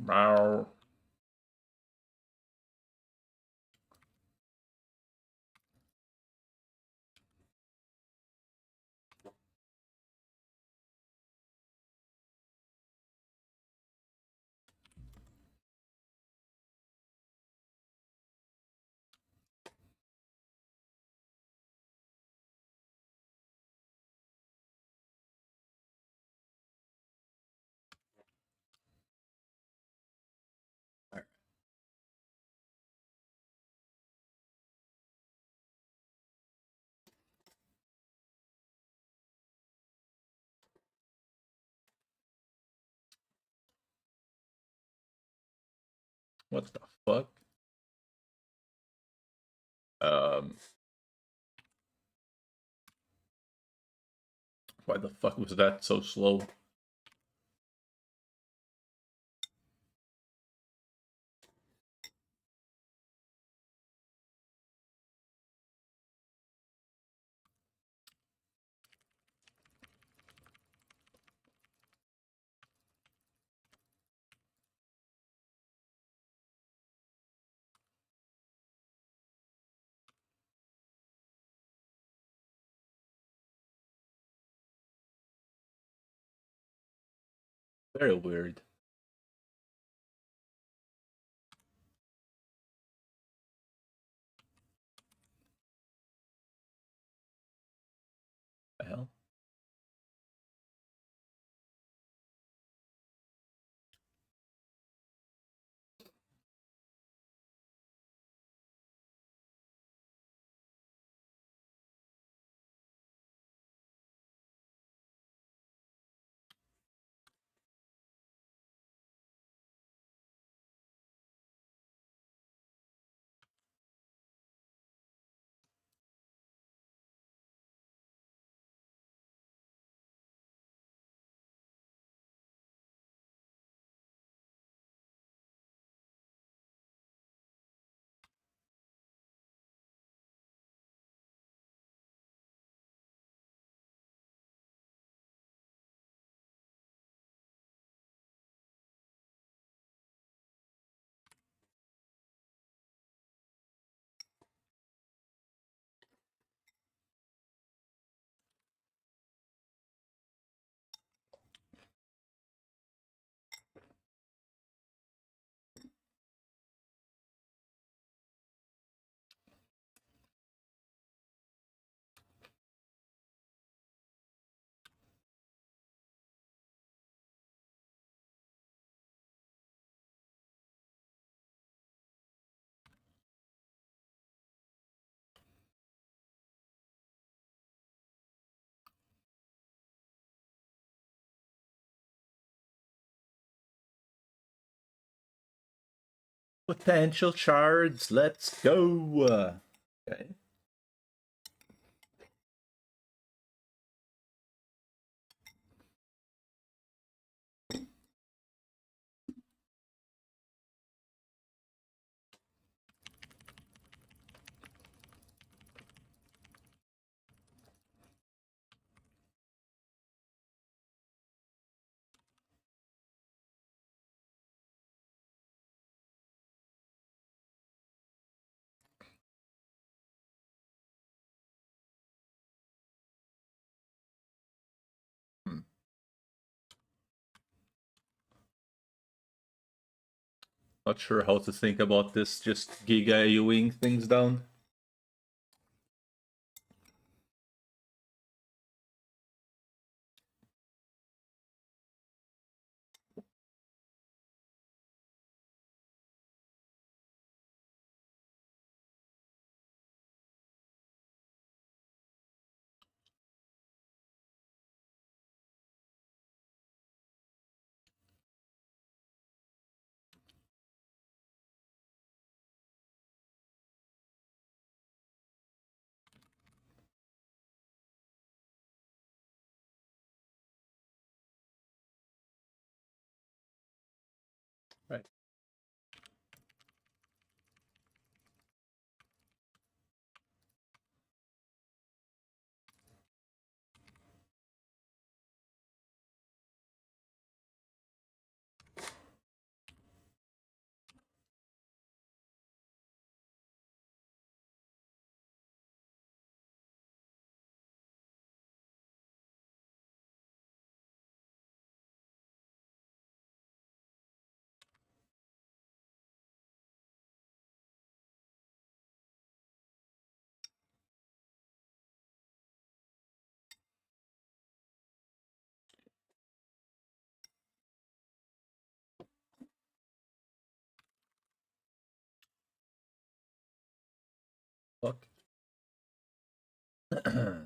Wow. What the fuck? Um, why the fuck was that so slow? Very weird. The hell? Potential shards. Let's go. Okay. Hmm. Not sure how to think about this. Just Giga AoEing things down. Right.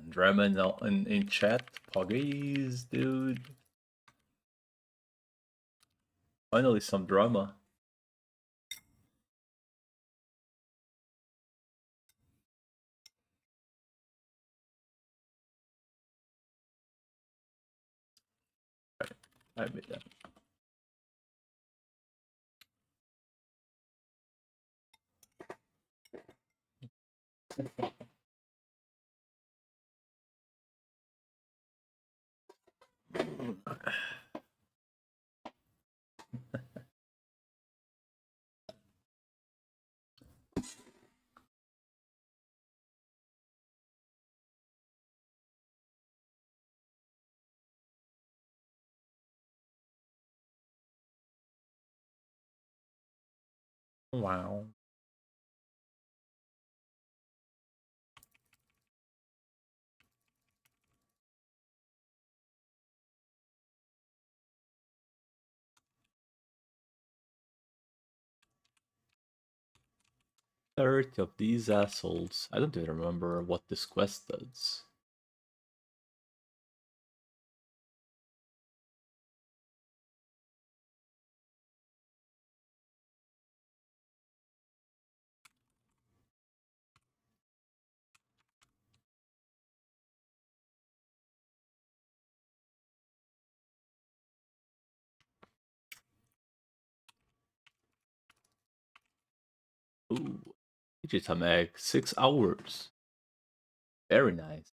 Drama in chat. Poggies, dude. Finally some drama. I made that. Wow. Third of these assholes. I don't even remember what this quest does. Ooh. Digitam egg. 6 hours. Very nice.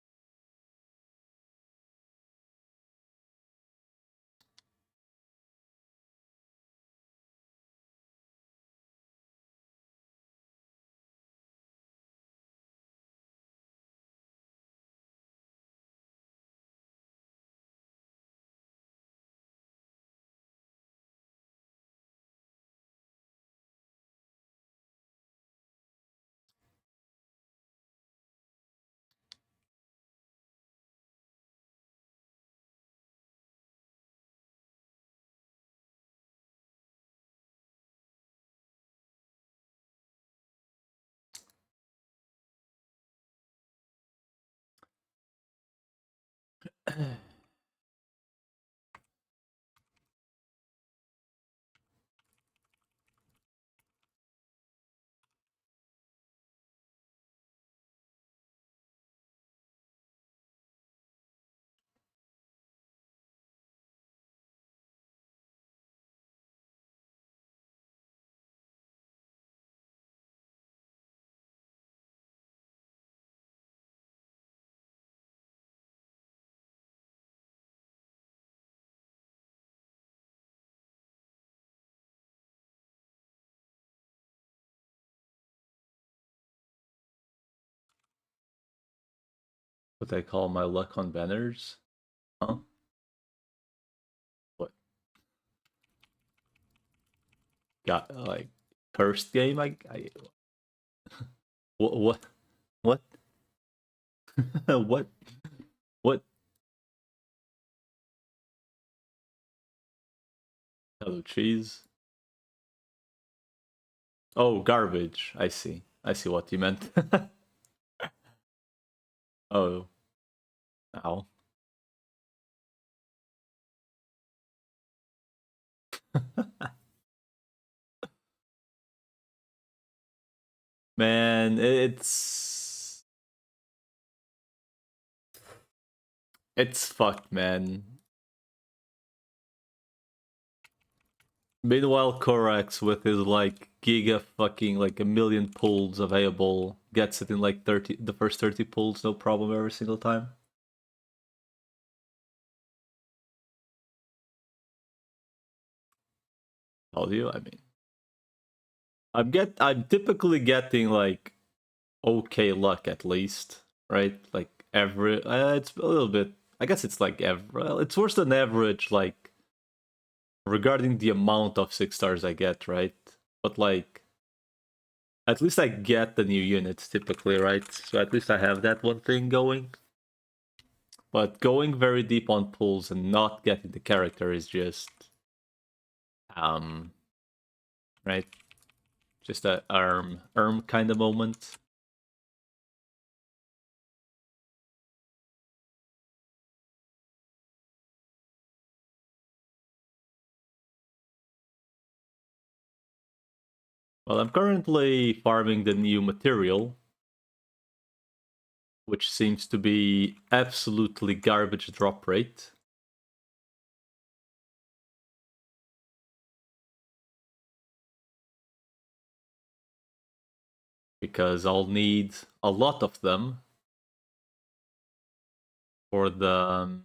What I call my luck on banners? Huh? What? Got like cursed game? I what what what what? Hello cheese. Oh, garbage. I see. I see what you meant. Oh, ow. Man, it's fucked, man. Meanwhile, Korax with his like giga fucking like a million pulls available gets it in like 30 the first 30 pulls, no problem every single time. Told you, I mean. I'm typically getting like okay luck at least, right? Like every it's a little bit I guess it's like well, it's worse than average like regarding the amount of 6 stars I get, right? But like at least I get the new units typically, right? So at least I have that one thing going. But going very deep on pulls and not getting the character is just um right? Just a kind of moment. Well, I'm currently farming the new material, which seems to be absolutely garbage drop rate. Because I'll need a lot of them for the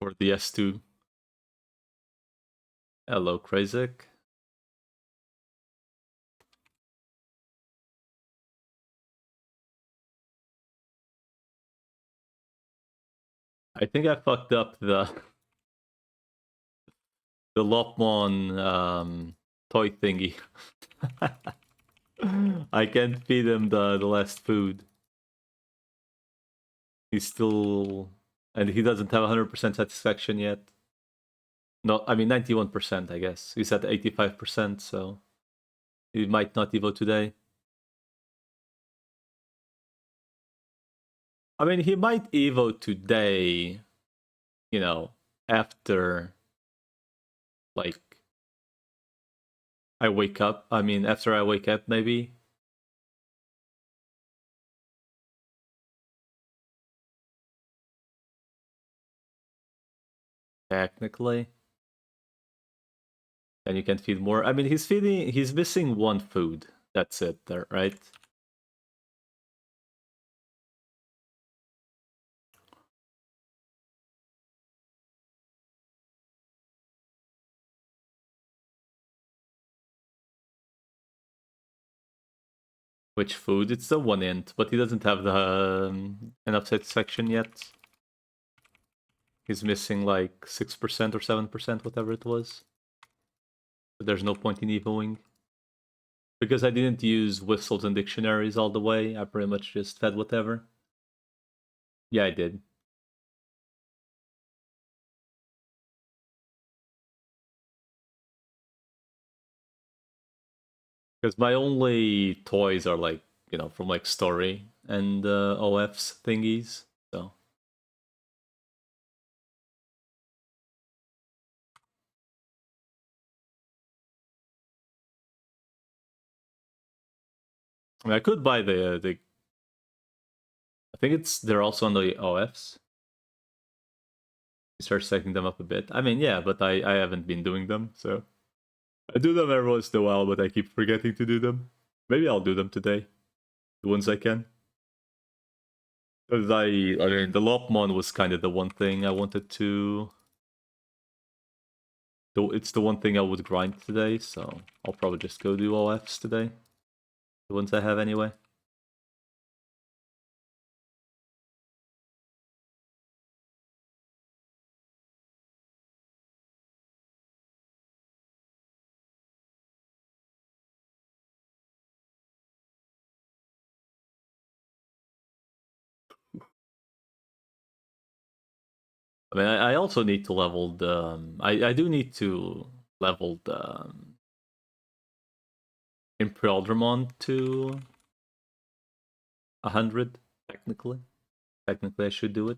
S2. Hello, Krasik. I think I fucked up the Lopmon toy thingy. I can't feed him the last food. He's still, and he doesn't have 100% satisfaction yet. No, I mean 91%, I guess. He's at 85%, so he might not evo today. I mean, he might evo today, you know, after, like, I wake up. I mean, after I wake up, maybe. Technically. And you can feed more. I mean, he's missing one food. That's it there, right? Which food? It's the one int, but he doesn't have the enough satisfaction yet. He's missing like 6% or 7%, whatever it was. But there's no point in evoing. Because I didn't use whistles and dictionaries all the way, I pretty much just fed whatever. Yeah, I did. Because my only toys are like, you know, from like story and OFs thingies. So I mean, I could buy the. I think they're also on the OFs. Start setting them up a bit. I mean, yeah, but I haven't been doing them, so I do them every once in a while, but I keep forgetting to do them. Maybe I'll do them today, the ones I can. Because I mean, the Lopmon was kind of the one thing I wanted to. It's the one thing I would grind today, so I'll probably just go do OFs today. The ones I have anyway. I mean, I also need to level the. I do need to level the Imperial Dramon to 100, technically. Technically, I should do it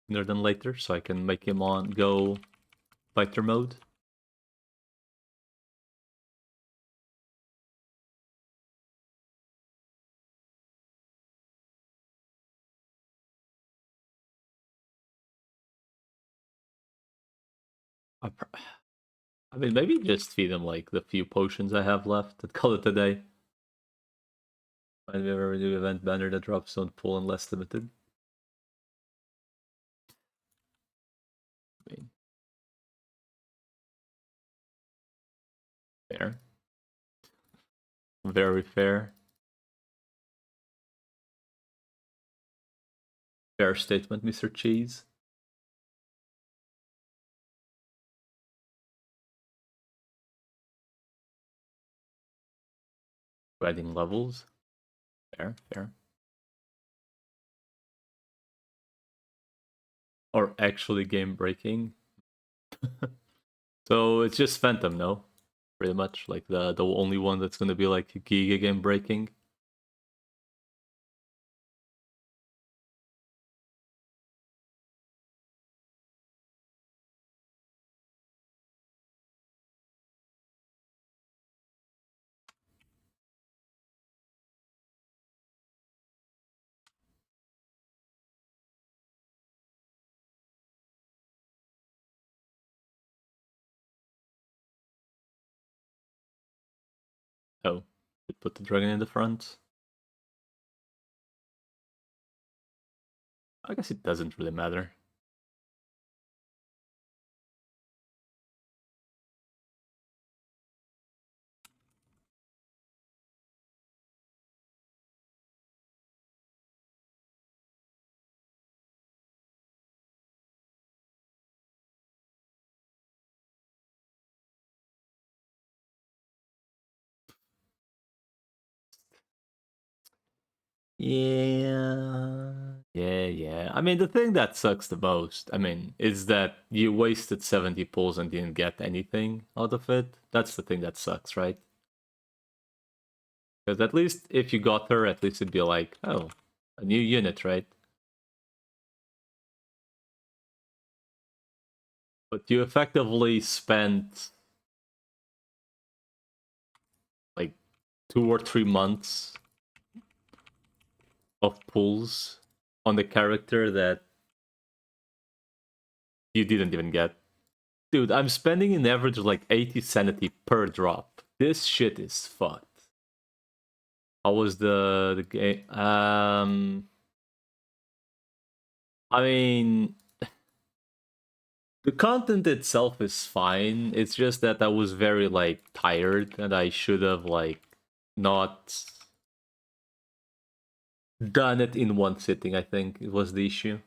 sooner than later, so I can make him on go fighter mode. I mean, maybe just feed him like the few potions I have left and call it a day. Find me a new event banner that drops on full and less limited. I mean, fair. Very fair. Fair statement, Mr. Cheese. Adding levels. Fair, fair. Or actually game breaking. So it's just Phantom, no? Pretty much. Like the only one that's gonna be like Giga game breaking. Oh, it put the dragon in the front. I guess it doesn't really matter. Yeah. I mean, the thing that sucks the most, I mean, is that you wasted 70 pulls and didn't get anything out of it. That's the thing that sucks, right? Because at least if you got her, at least it'd be like, oh, a new unit, right? But you effectively spent like 2 or 3 months of pulls on the character that you didn't even get. Dude, I'm spending an average of like 80 sanity per drop. This shit is fucked. How was the game? I mean, the content itself is fine. It's just that I was very like tired and I should have like not done it in one sitting, I think it was the issue.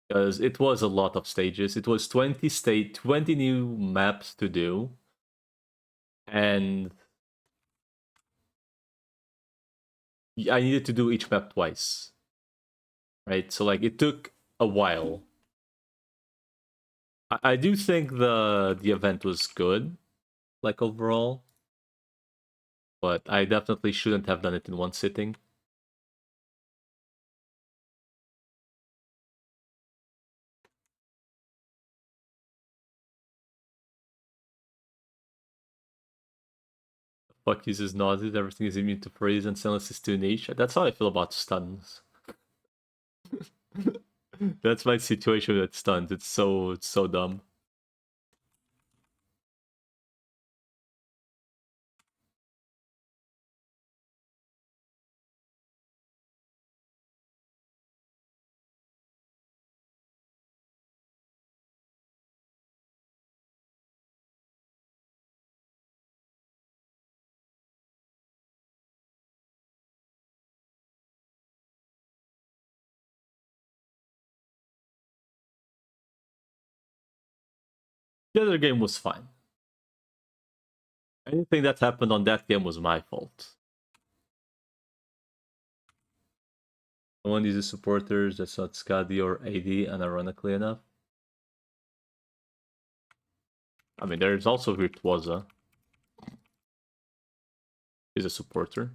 Because it was a lot of stages. It was 20 new maps to do. And I needed to do each map twice. Right? So like it took a while. I do think the event was good, like overall. But I definitely shouldn't have done it in one sitting. Fuck uses nauseous, everything is immune to freeze, and Stainless is too niche. That's how I feel about stuns. That's my situation with stuns. It's so dumb. The other game was fine. Anything that happened on that game was my fault. No one uses supporters that's not Skadi or AD, and ironically enough. I mean, there's also Virtuosa. He's a supporter.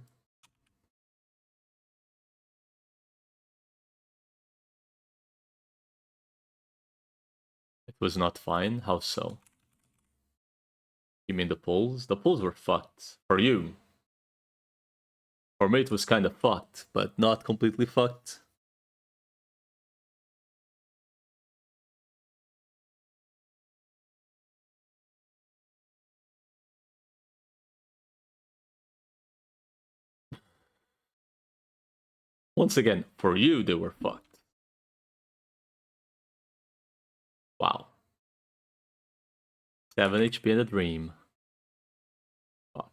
It was not fine. How so? You mean the pulls? The pulls were fucked. For you. For me, it was kind of fucked, but not completely fucked. Once again, for you, they were fucked. Wow. 7 HP and a dream. Fuck.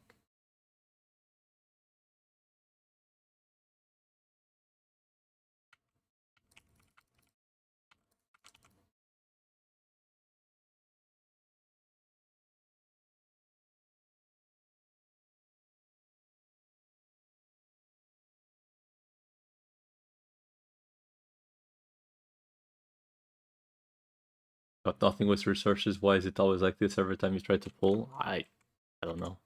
Got nothing with resources. Why is it always like this every time you try to pull? I don't know.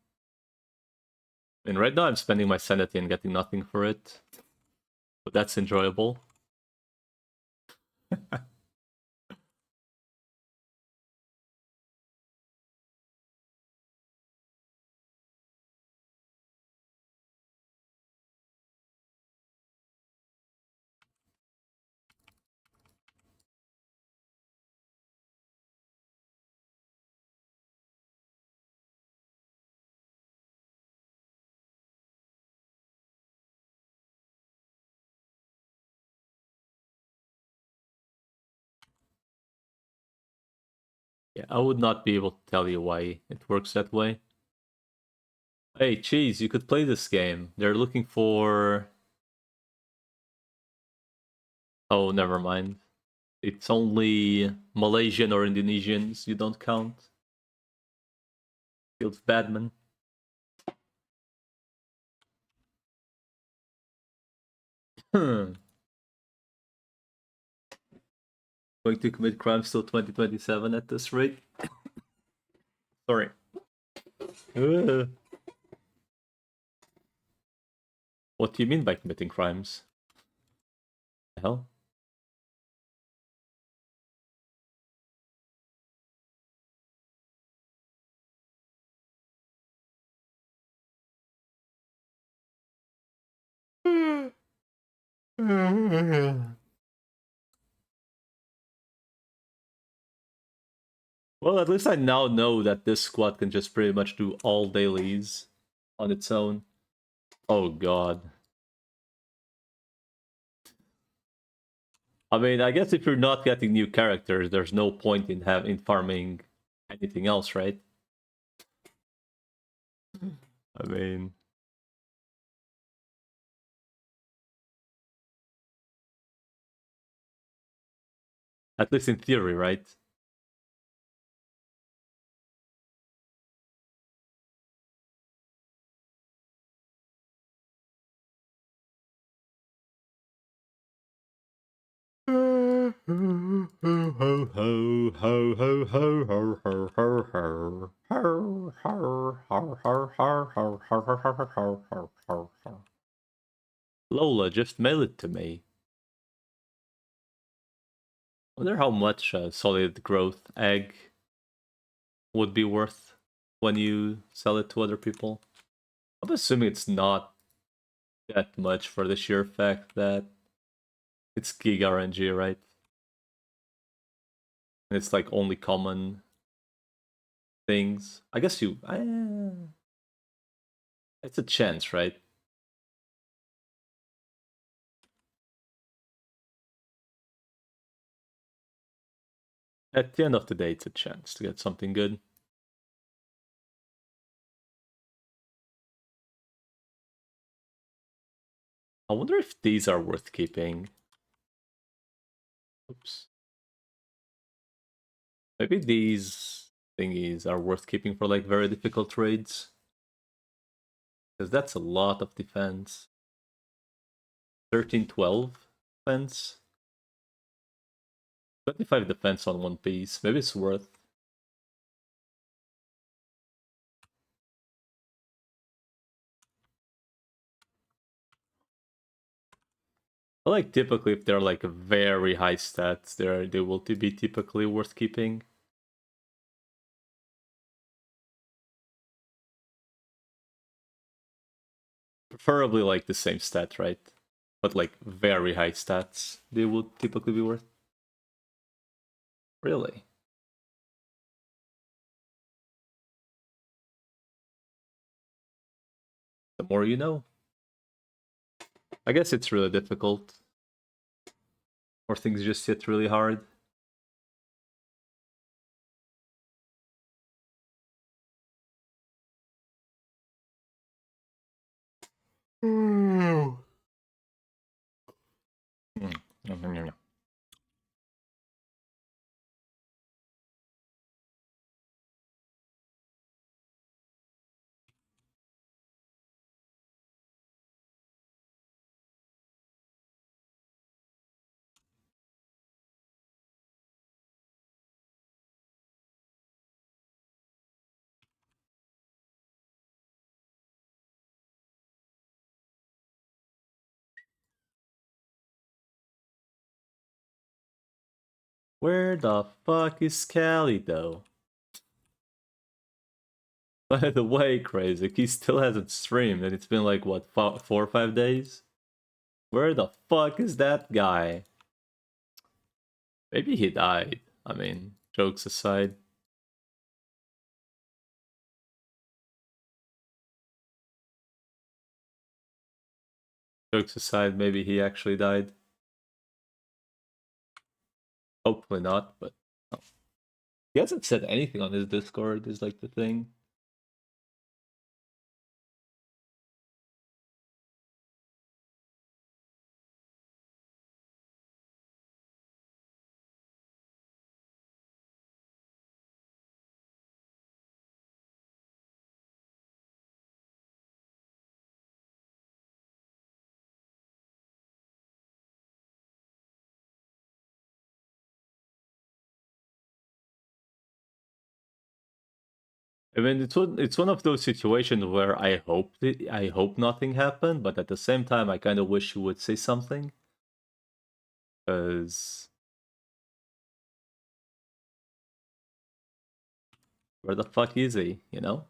I mean, right now I'm spending my sanity and getting nothing for it. But that's enjoyable. Yeah, I would not be able to tell you why it works that way. Hey, Cheese, you could play this game. They're looking for... Oh, never mind. It's only Malaysian or Indonesians you don't count. Feels bad, man. Going to commit crimes till 2027 at this rate? Sorry. What do you mean by committing crimes? The hell? Well, at least I now know that this squad can just pretty much do all dailies on its own. Oh god. I mean, I guess if you're not getting new characters, there's no point in farming anything else, right? I mean, at least in theory, right? Lola, just mail it to me. Wonder how much a solid growth egg would be worth when you sell it to other people. I'm assuming it's not that much for the sheer fact that it's Giga RNG, right? And it's like only common things. I guess you... it's a chance, right? At the end of the day, it's a chance to get something good. I wonder if these are worth keeping. Oops. Maybe these thingies are worth keeping for like very difficult trades. Because that's a lot of defense. 13-12 defense. 25 defense on one piece. Maybe it's worth. I like typically if they're like very high stats, they will be typically worth keeping. Preferably like the same stat, right? But like very high stats, they would typically be worth. Really? The more you know. I guess it's really difficult. Or things just hit really hard. Mm. Where the fuck is Callie though? By the way, Crazy, he still hasn't streamed and it's been like, what, 4 or 5 days? Where the fuck is that guy? Maybe he died. I mean, jokes aside. Jokes aside, maybe he actually died. Hopefully not, but... He hasn't said anything on his Discord, is like the thing. I mean, it's one of those situations where I hope nothing happened, but at the same time, I kind of wish you would say something, because where the fuck is he? You know?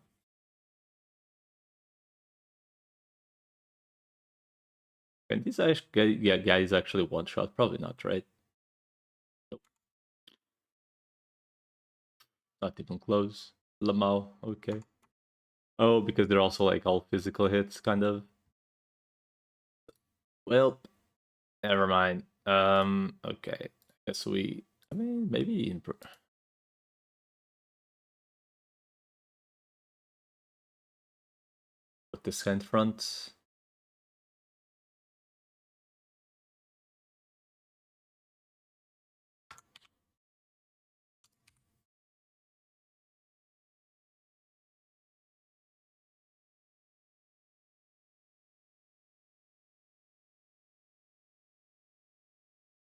And this actually, yeah, guy is actually one shot. Probably not, right? Nope, not even close. Lamau, okay. Oh, because they're also like all physical hits, kind of. Well, never mind. Okay. Guess we. I mean, maybe in. Put this hand front.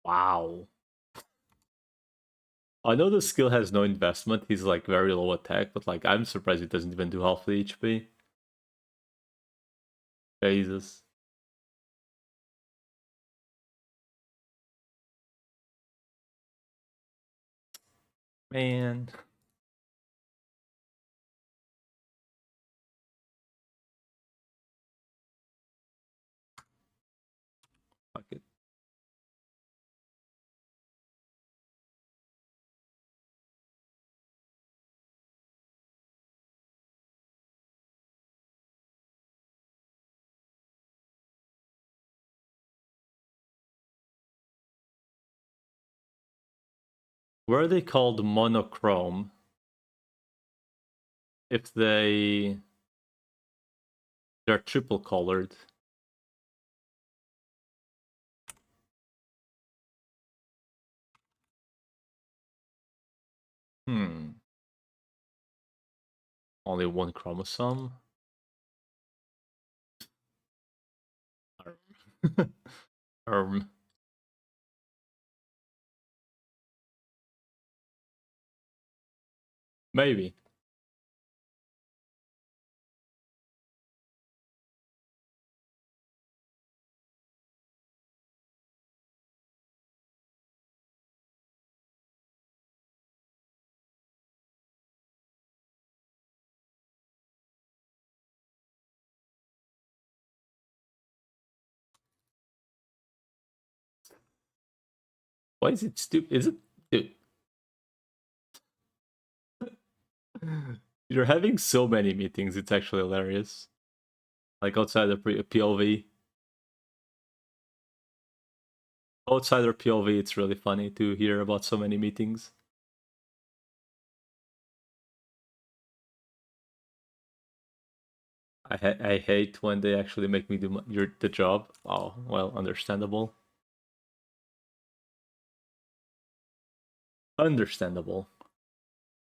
Wow. I know the skill has no investment. He's like very low attack, but like I'm surprised he doesn't even do half the HP. Jesus. Man. Fuck it. Where are they called monochrome? If they're triple colored. Hmm. Only one chromosome? um, maybe. Why is it stupid? Is it? Dude, you're having so many meetings. It's actually hilarious. Like outside the POV. Outsider POV, it's really funny to hear about so many meetings. I hate when they actually make me do the job. Oh, well, understandable. Understandable.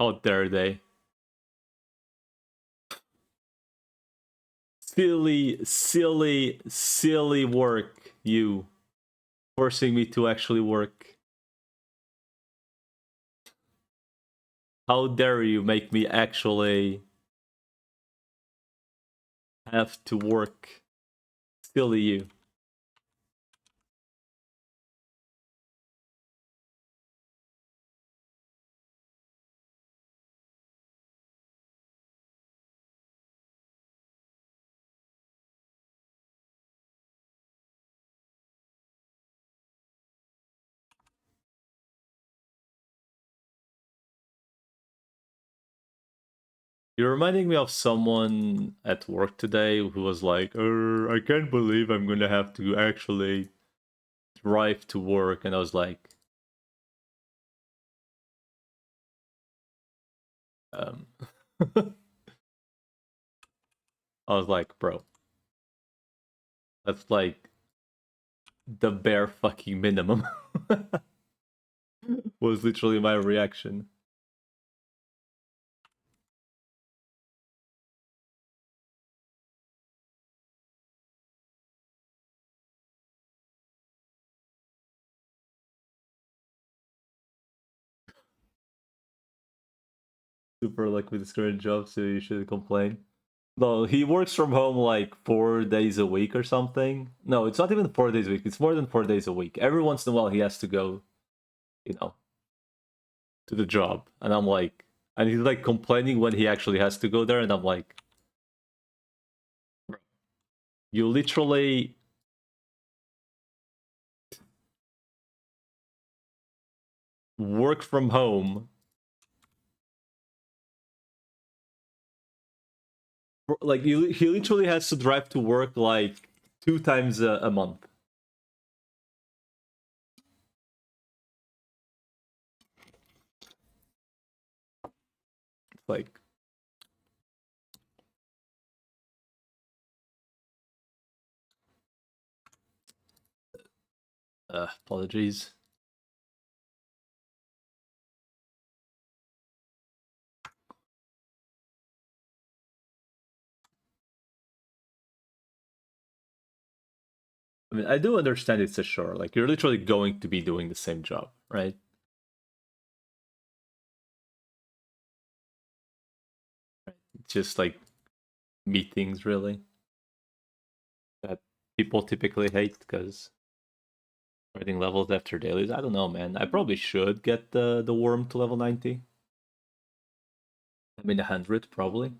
How dare they? Silly work, you. Forcing me to actually work. How dare you make me actually have to work? Silly you. You're reminding me of someone at work today who was like, I can't believe I'm gonna have to actually drive to work. And I was like, Um, I was like, bro, that's like the bare fucking minimum. Was literally my reaction. Super lucky with his current job, so you should complain. No, he works from home like 4 days a week or something. No, it's not even 4 days a week. It's more than 4 days a week. Every once in a while, he has to go, you know, to the job, and I'm like, and he's like complaining when he actually has to go there, and I'm like, you literally work from home. Like he literally has to drive to work like 2 times a month. Like, apologies. I mean, I do understand it's a chore. Like, you're literally going to be doing the same job, right? It's just like meetings, really, that people typically hate because getting levels after dailies. I don't know, man. I probably should get the worm to level 90. I mean, 100 probably.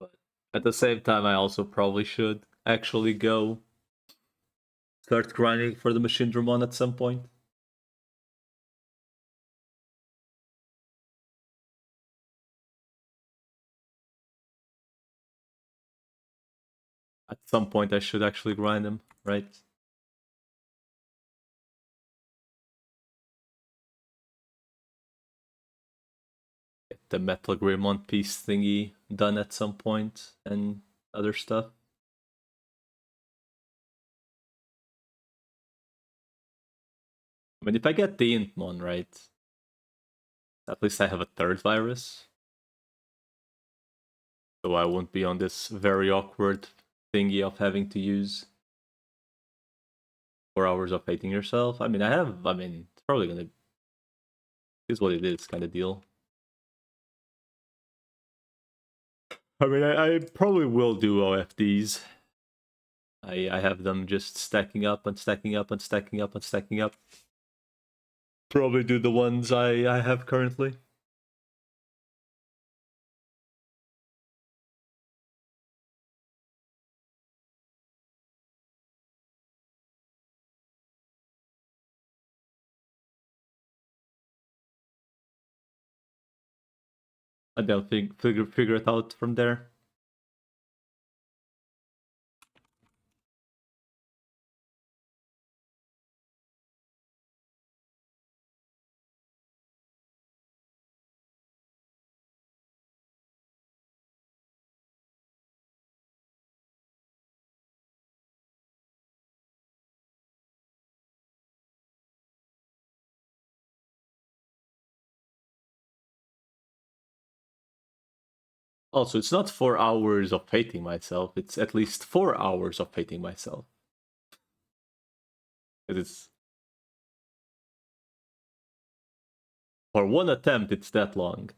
But at the same time, I also probably should actually go start grinding for the Machine Dramon at some point. At some point, I should actually grind them, right? Get the Metal Greymon piece thingy done at some point and other stuff. I mean, if I get the Intmon, right, at least I have a third virus. So I won't be on this very awkward thingy of having to use 4 hours of hating yourself. I mean, it's probably gonna is what it is kind of deal. I mean, I probably will do OFDs. I have them just stacking up and stacking up and stacking up and stacking up. Probably do the ones I have currently. And then figure it out from there. Also, it's not 4 hours of hating myself. It's at least 4 hours of hating myself. It's for one attempt. It's that long.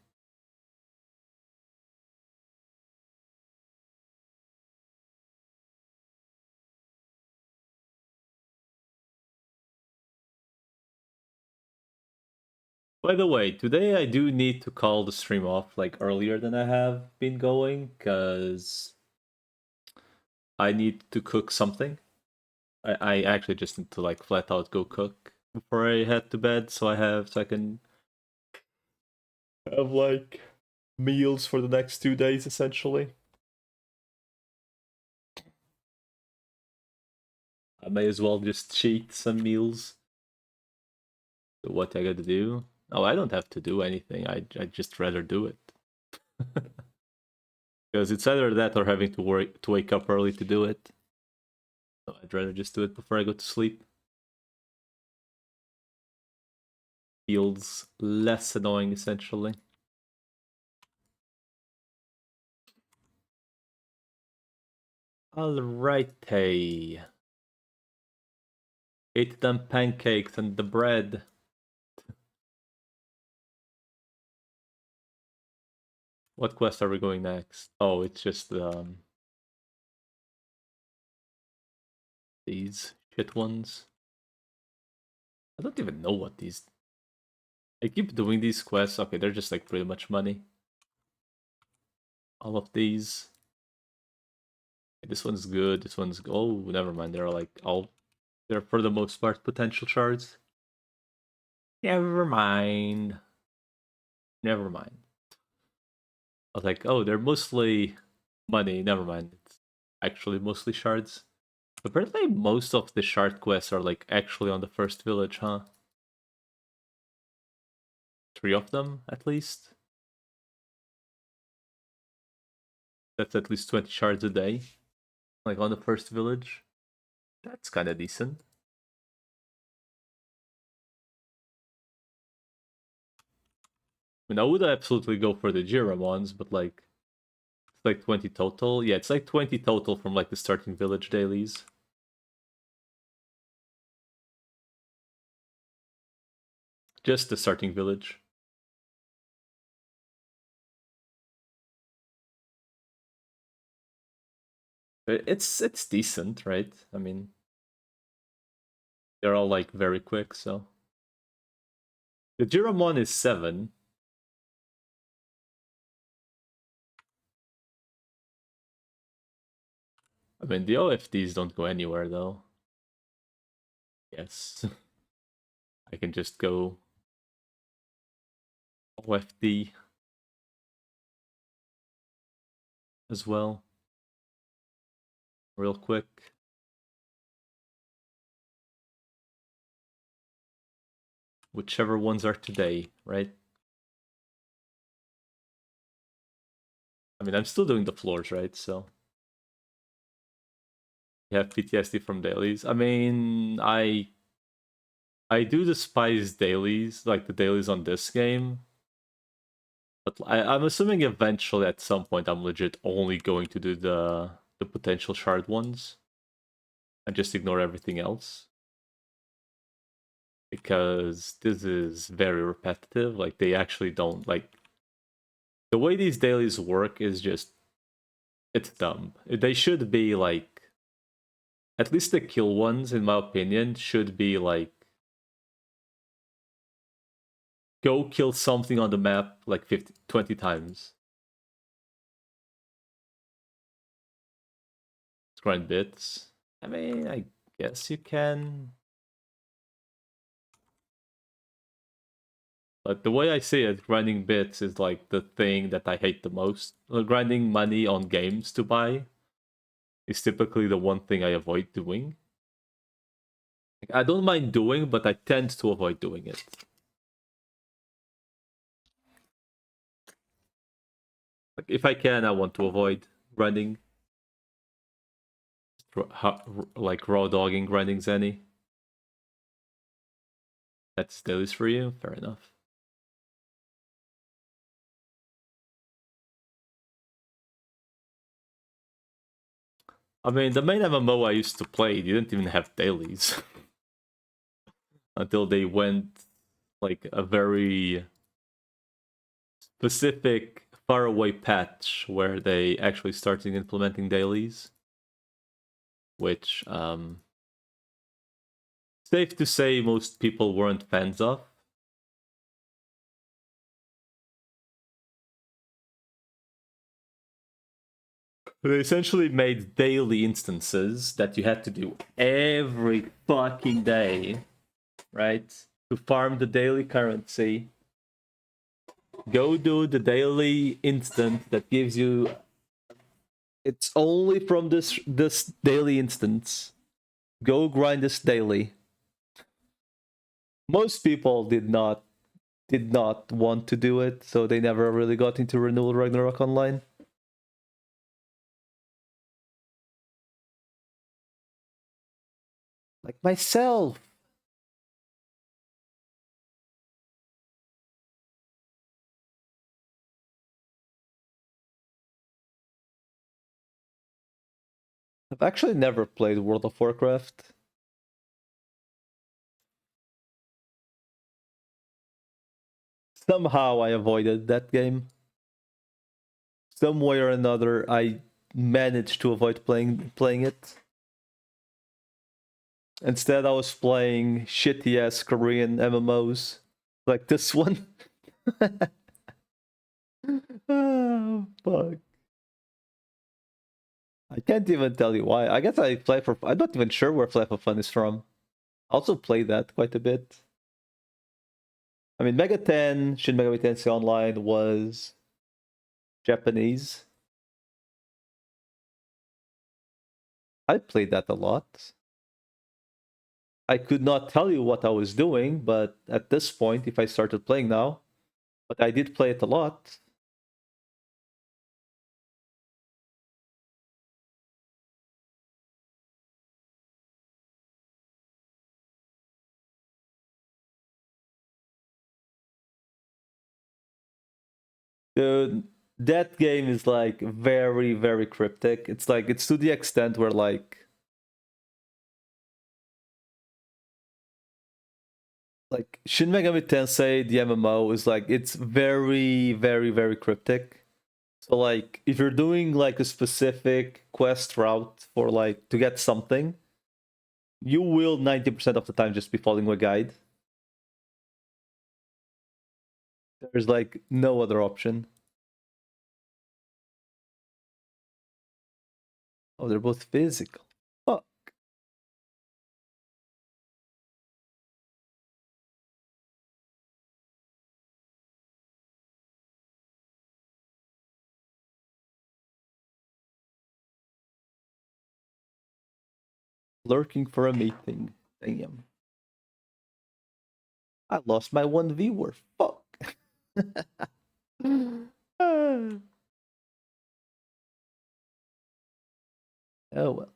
By the way, today I do need to call the stream off like earlier than I have been going because I need to cook something. I actually just need to like flat out go cook before I head to bed, so I can have like meals for the next 2 days essentially. I may as well just cheat some meals. So what I gotta do? Oh, I don't have to do anything. I'd just rather do it. Because it's either that or having to wake up early to do it. So I'd rather just do it before I go to sleep. Feels less annoying, essentially. Alrighty. Ate them pancakes and the bread. What quest are we going next? Oh, it's just these shit ones. I don't even know what these. I keep doing these quests. Okay, they're just like pretty much money. All of these. This one's good. This one's oh, never mind. They're like all. They're for the most part potential shards. Never mind. Never mind. I was like, oh, they're mostly money. Never mind. It's actually mostly shards. Apparently, most of the shard quests are like actually on the first village, huh? 3 of them, at least. That's at least 20 shards a day. Like on the first village. That's kind of decent. I mean, I would absolutely go for the Jira ones, but like, it's like 20 total. Yeah, it's like 20 total from like the starting village dailies. Just the starting village. It's decent, right? I mean, they're all like very quick, so. The Jira one is 7. I mean, the OFDs don't go anywhere though. Yes. I can just go OFD as well. Real quick. Whichever ones are today, right? I mean, I'm still doing the floors, right? So you have PTSD from dailies. I mean, I do despise dailies, like the dailies on this game. But I'm assuming eventually at some point I'm legit only going to do the potential shard ones and just ignore everything else. Because this is very repetitive. Like they actually don't like the way these dailies work is just it's dumb. They should be like at least the kill ones, in my opinion, should be like go kill something on the map like 50, 20 times. Grind bits. I mean, I guess you can. But the way I see it, grinding bits is like the thing that I hate the most. Grinding money on games to buy is typically the one thing I avoid doing. Like, I don't mind doing, but I tend to avoid doing it. Like if I can, I want to avoid grinding. Like raw dogging grinding Zenny. That's dailies for you? Fair enough. I mean, the main MMO I used to play didn't even have dailies. Until they went like a very specific faraway patch where they actually started implementing dailies. Which, safe to say most people weren't fans of. They essentially made daily instances that you had to do every fucking day, right? To farm the daily currency. Go do the daily instant that gives you. It's only from this daily instance Go grind this daily. Most people did not want to do it, so they never really got into Renewal Ragnarok Online. Like myself. I've actually never played World of Warcraft. Somehow I avoided that game. Some way or another, I managed to avoid playing it. Instead, I was playing shitty ass Korean MMOs like this one. Oh, fuck. I can't even tell you why. I guess I play for. I'm not even sure where Fly for Fun is from. I also play that quite a bit. I mean, Mega 10, Shin Megami Tensei Online was Japanese. I played that a lot. I could not tell you what I was doing, but at this point, if I started playing now, but I did play it a lot. Dude, that game is like very, very cryptic. It's like, it's to the extent where like Shin Megami Tensei, the MMO, is like, it's very, very, very cryptic. So like, if you're doing like a specific quest route for like to get something, you will 90% of the time just be following a guide. There's like no other option. Oh, they're both physical. Fuck. Lurking for a meeting. Damn. I lost my one viewer. Fuck. Oh well.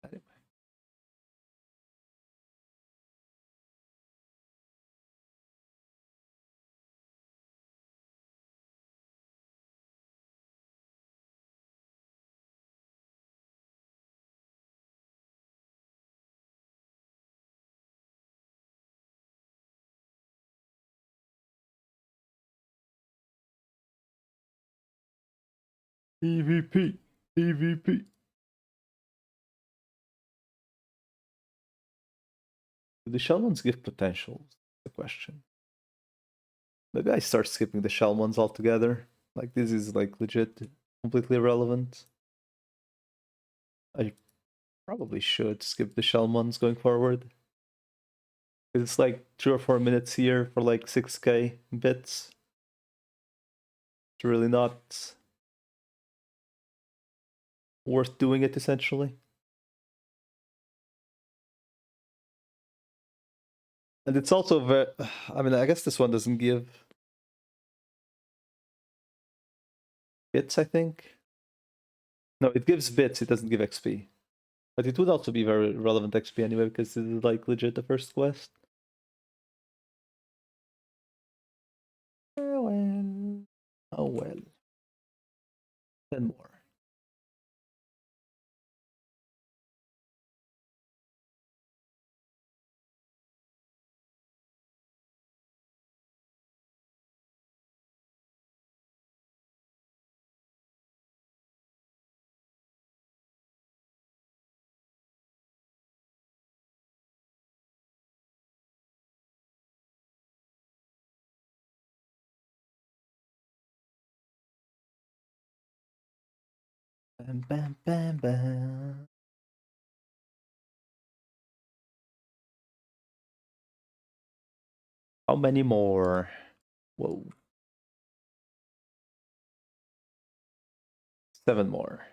Anyway. EVP. EVP. Do the shell ones give potential? That's the question. Maybe I start skipping the shell ones altogether. Like this is like legit completely irrelevant. I probably should skip the shell ones going forward. It's like 3 or 4 minutes here for like 6k bits. It's really not worth doing it essentially. And it's also very, I mean, I guess this one doesn't give bits, I think. No, it gives bits, it doesn't give XP. But it would also be very relevant XP anyway, because this is like legit the first quest. Oh well. Oh well. 10 more. Bam, bam, bam, bam. How many more? Whoa. 7 more.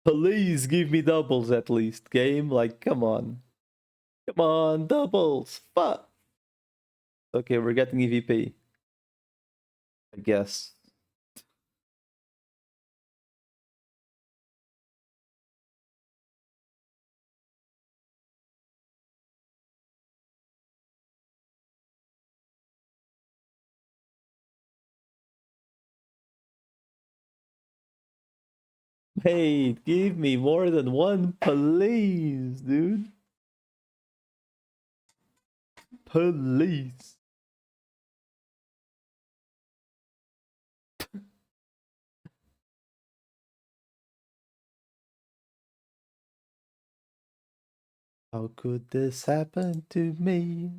Please give me doubles at least, game. Like, come on. Come on, doubles. Fuck. Okay, we're getting EVP. I guess. Hey, give me more than one, please, dude. Please. How could this happen to me?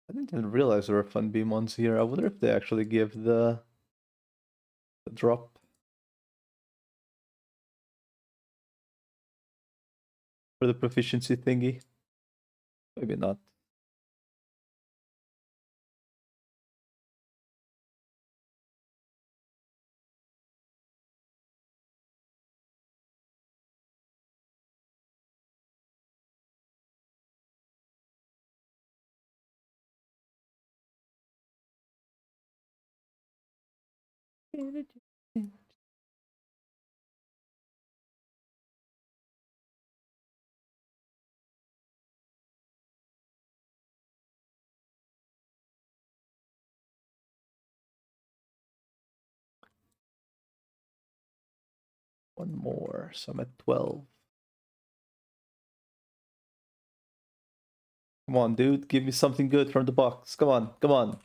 I didn't even realize there were fun beam ones here. I wonder if they actually give the drop for the proficiency thingy. Maybe not. One more, so I'm at 12. Come on, dude, give me something good from the box. Come on, come on.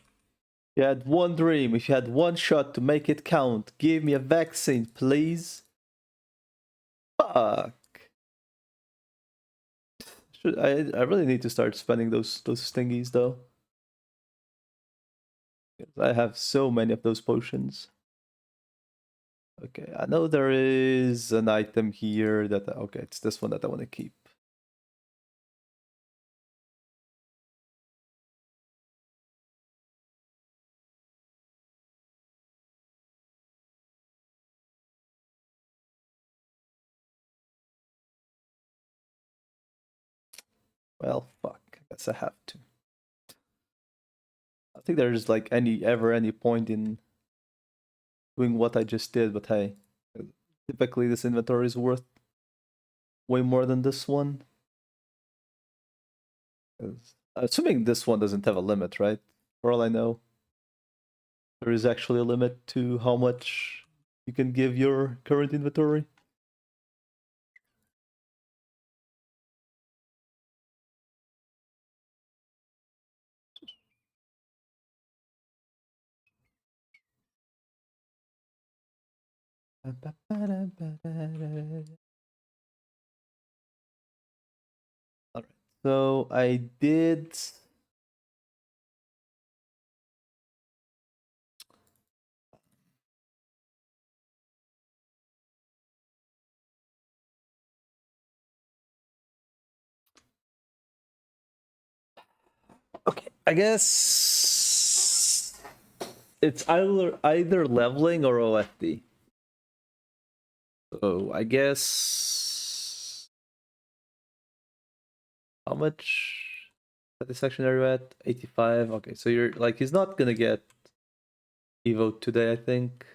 You had one dream. If you had one shot to make it count, give me a vaccine, please. Fuck. I really need to start spending those stingies though. I have so many of those potions. Okay, I know there is an item here that okay, it's this one that I want to keep. Well, fuck. I guess I have to. I think there's like any point in doing what I just did, but hey, typically this inventory is worth way more than this one. Assuming this one doesn't have a limit, right? For all I know, there is actually a limit to how much you can give your current inventory. All right, so I did. Okay, I guess it's either leveling or OFD. So I guess how much satisfaction are you at? 85. Okay, so you're like he's not gonna get Evo today, I think,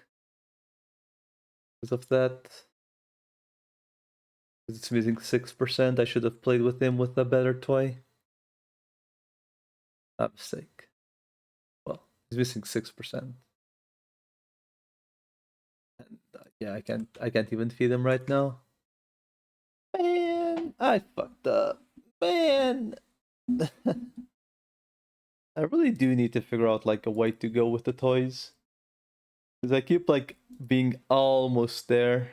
because of that. It's missing 6%. I should have played with him with a better toy. Not mistake. Well, he's missing 6%. And yeah, I can't even feed him right now. Man, I fucked up. Man. I really do need to figure out like a way to go with the toys. Because I keep like being almost there.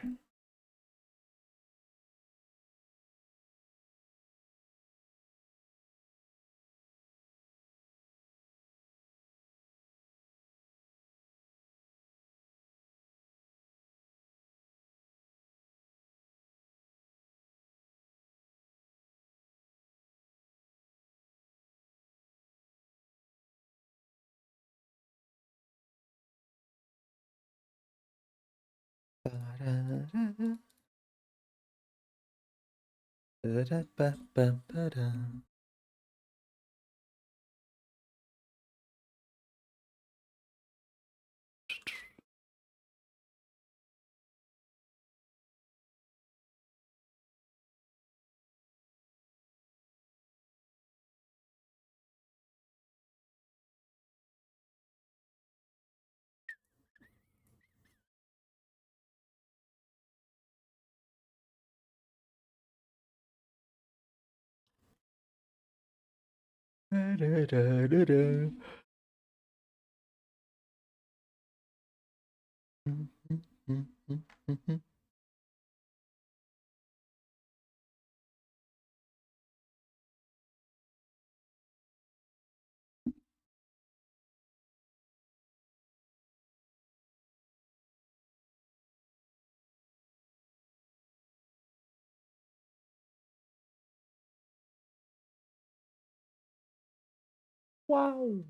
Wow.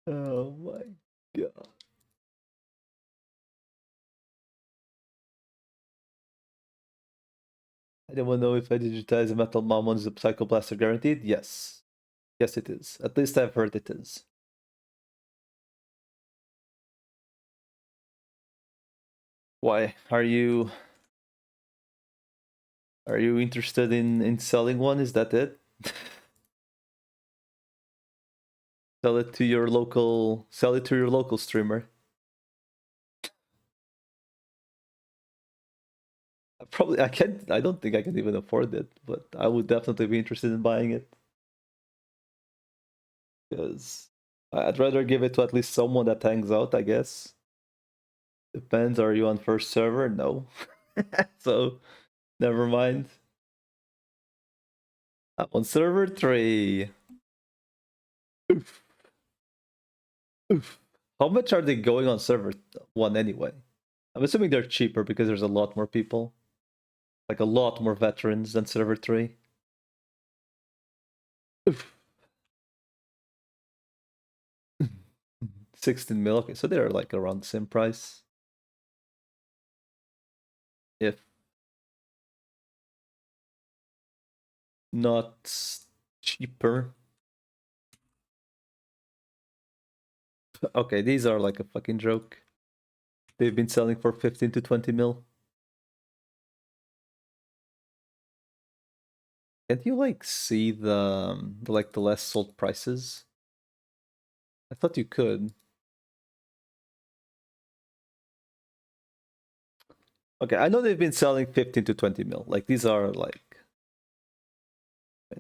Oh my god. I don't want to know if I digitize a metal Mammon is a Psychoblaster guaranteed? Yes. Yes, it is. At least I've heard it is. Why? Are you interested in selling one? Is that it? Sell it to your local streamer. I don't think I can even afford it, but I would definitely be interested in buying it. Because I'd rather give it to at least someone that hangs out, I guess. Depends, are you on first server? No. So, never mind. I'm on server 3. Oof. Oof. How much are they going on server 1 anyway? I'm assuming they're cheaper because there's a lot more people. Like a lot more veterans than server 3. Oof. 16 mil. Okay, so they're like around the same price. If not cheaper. Okay, these are like a fucking joke. They've been selling for 15 to 20 mil. Can't you like see the less sold prices? I thought you could. Okay, I know they've been selling 15 to 20 mil. Like these are like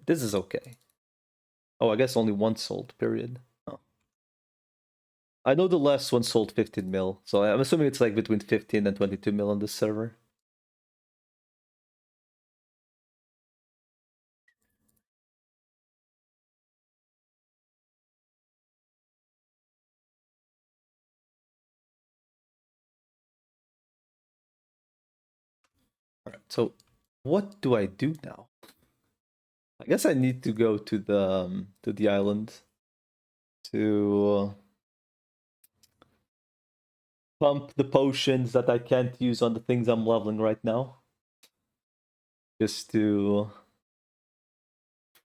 this is okay. Oh, I guess only one sold, period. Oh. I know the last one sold 15 mil, so I'm assuming it's like between 15 and 22 mil on this server. Alright, so what do I do now? I guess I need to go to the island to pump the potions that I can't use on the things I'm leveling right now. Just to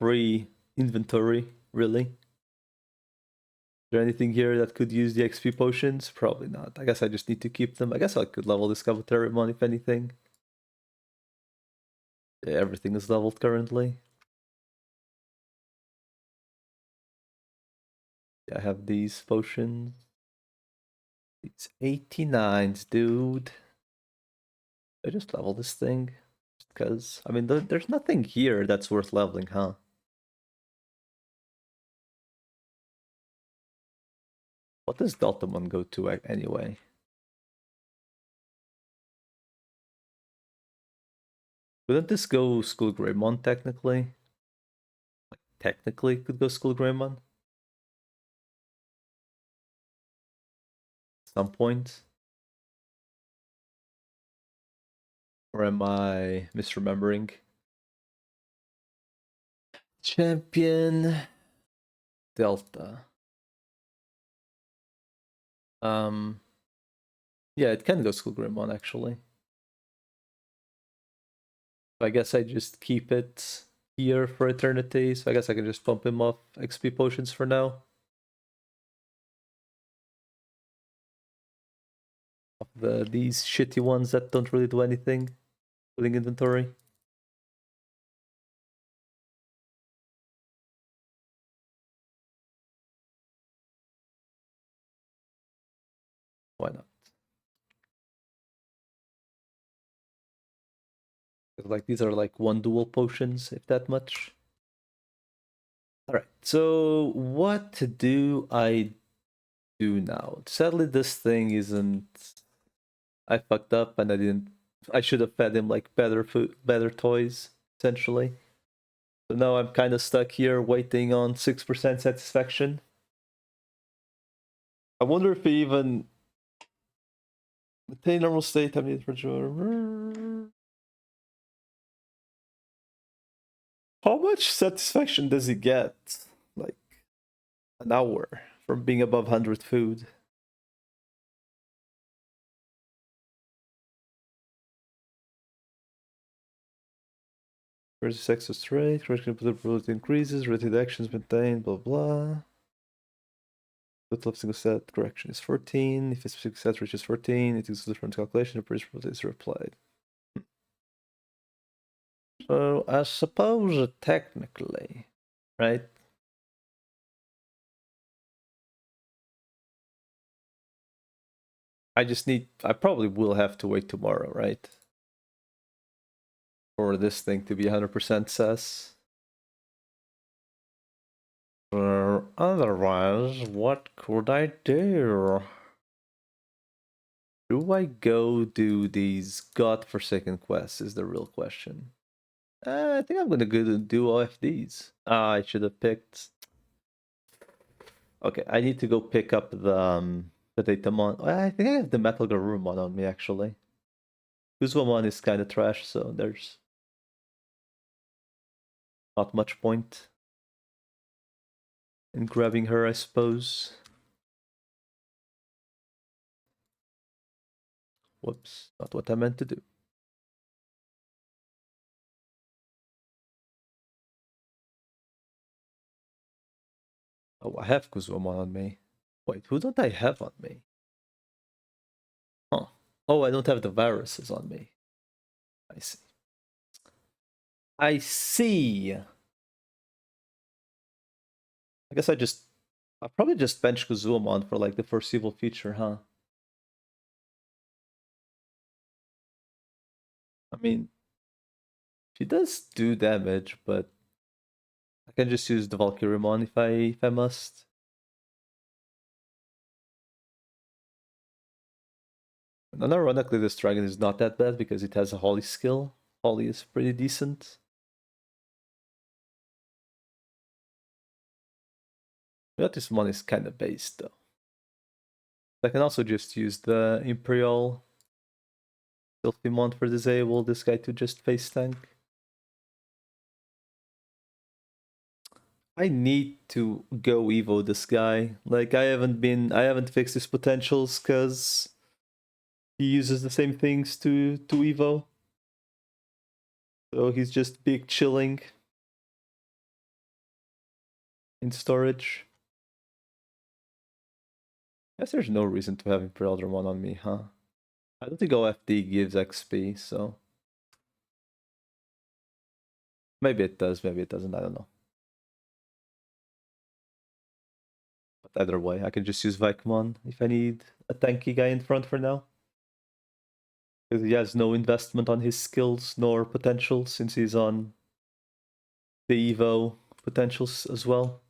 free inventory, really. Is there anything here that could use the XP potions? Probably not. I guess I just need to keep them. I guess I could level this Cavaterimon if anything. Yeah, everything is leveled currently. Yeah, I have these potions. It's 89s, dude. I just level this thing. Because, I mean, there's nothing here that's worth leveling, huh? What does Deltamon go to anyway? Wouldn't this go School Greymon technically? Like, technically could go School Greymon? At some point? Or am I misremembering? Champion Delta. Yeah, it can go School Greymon actually. I guess I just keep it here for eternity, so I guess I can just pump him off XP potions for now. These shitty ones that don't really do anything. Putting inventory. Why not? Like these are like one dual potions, if that much. Alright, so what do I do now? Sadly, this thing isn't. I fucked up and I didn't. I should have fed him like better food, better toys, essentially. So now I'm kind of stuck here waiting on 6% satisfaction. I wonder if he even maintain normal state. I mean, how much satisfaction does he get? Like an hour from being above 100 food. Where's the access rate? Correction probability increases, rated actions maintained, blah blah. Total of single set correction is 14. If a specific set reaches 14, it is a different calculation, the previous probability is reapplied. So I suppose technically, right? I probably will have to wait tomorrow, right? For this thing to be 100% sus. Or otherwise, what could I do? Do I go do these godforsaken quests is the real question. I think I'm gonna go do OFDs. I should have picked. Okay, I need to go pick up the Datamon. I think I have the Metal Garurumon on me actually. Kuzumon is kind of trash, so there's not much point in grabbing her, I suppose. Whoops, not what I meant to do. Oh, I have Kuzumon on me. Wait, who don't I have on me? Huh. Oh, I don't have the viruses on me. I see. I see. I guess I'll probably just bench Kuzumon for like the foreseeable future, huh? I mean, she does do damage, but I can just use the Valkyrimon if I must. And ironically, this dragon is not that bad because it has a Holly skill. Holly is pretty decent. But this one is kind of based though. I can also just use the Imperial Filthy for disable this guy to just face tank. I need to go Evo this guy. Like I haven't fixed his potentials because he uses the same things to Evo. So he's just big chilling in storage. Guess there's no reason to have Imperial Dramon on me, huh? I don't think OFD gives XP, so maybe it does, maybe it doesn't, I don't know. But either way, I can just use Vikemon if I need a tanky guy in front for now. Because he has no investment on his skills nor potential since he's on the Evo potentials as well.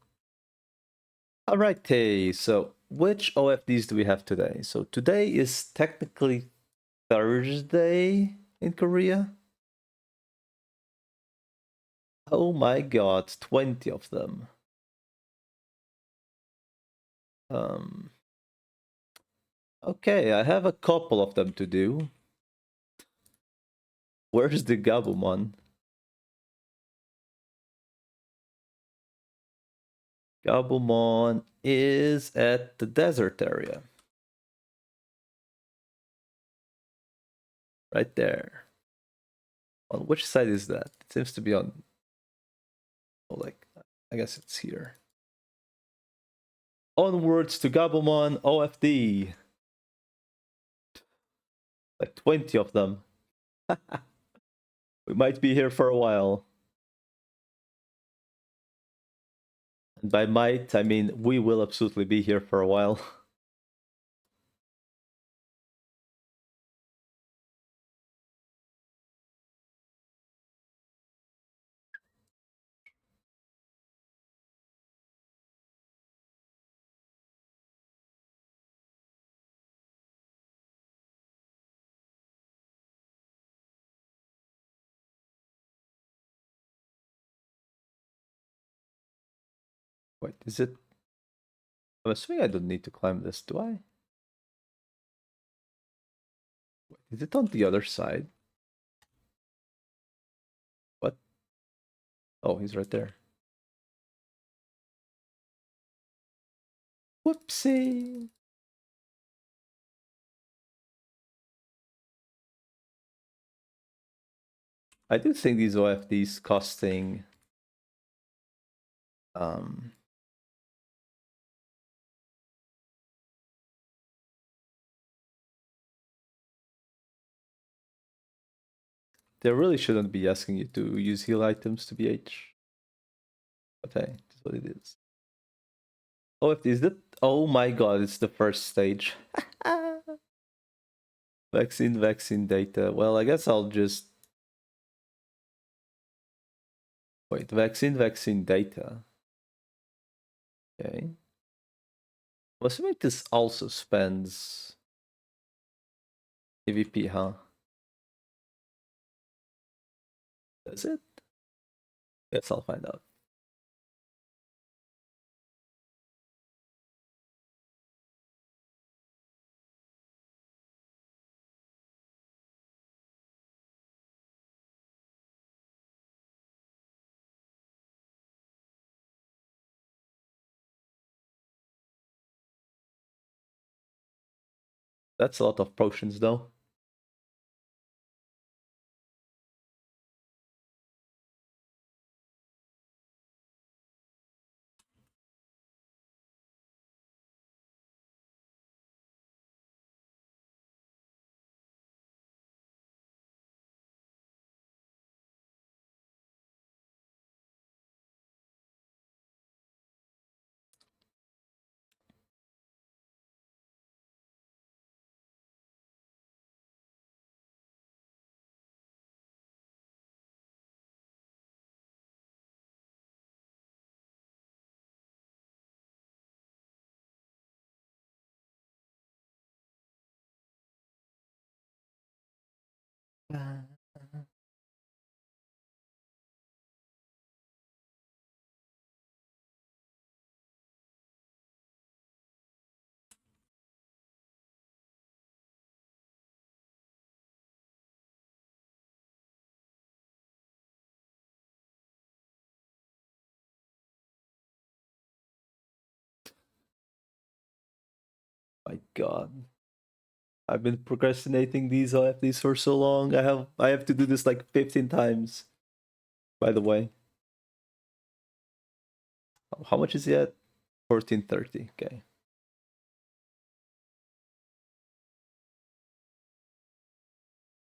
Alrighty, so which OFDs do we have today? So today is technically Thursday in Korea. Oh my god, 20 of them. Okay, I have a couple of them to do. Where's the Gabumon? Gabumon is at the desert area. Right there. On which side is that? It seems to be on... Oh, like, I guess it's here. Onwards to Gabumon OFD. Like 20 of them. We might be here for a while. And by might, I mean we will absolutely be here for a while. Wait, is it... I'm assuming I don't need to climb this, do I? Wait, is it on the other side? What? Oh, he's right there. Whoopsie! I do think these OFDs costing they really shouldn't be asking you to use heal items to BH. But hey, that's what it is. OFD, is that... Oh my god, it's the first stage. Vaccine data. Well, I guess I'll just... Wait, vaccine data. Okay. I'm assuming this also spends EVP, huh? Does it? Guess I'll find out. That's a lot of potions, though. My God. I've been procrastinating these OFDs for so long. I have to do this like 15 times, by the way. How much is it? 1430. Okay.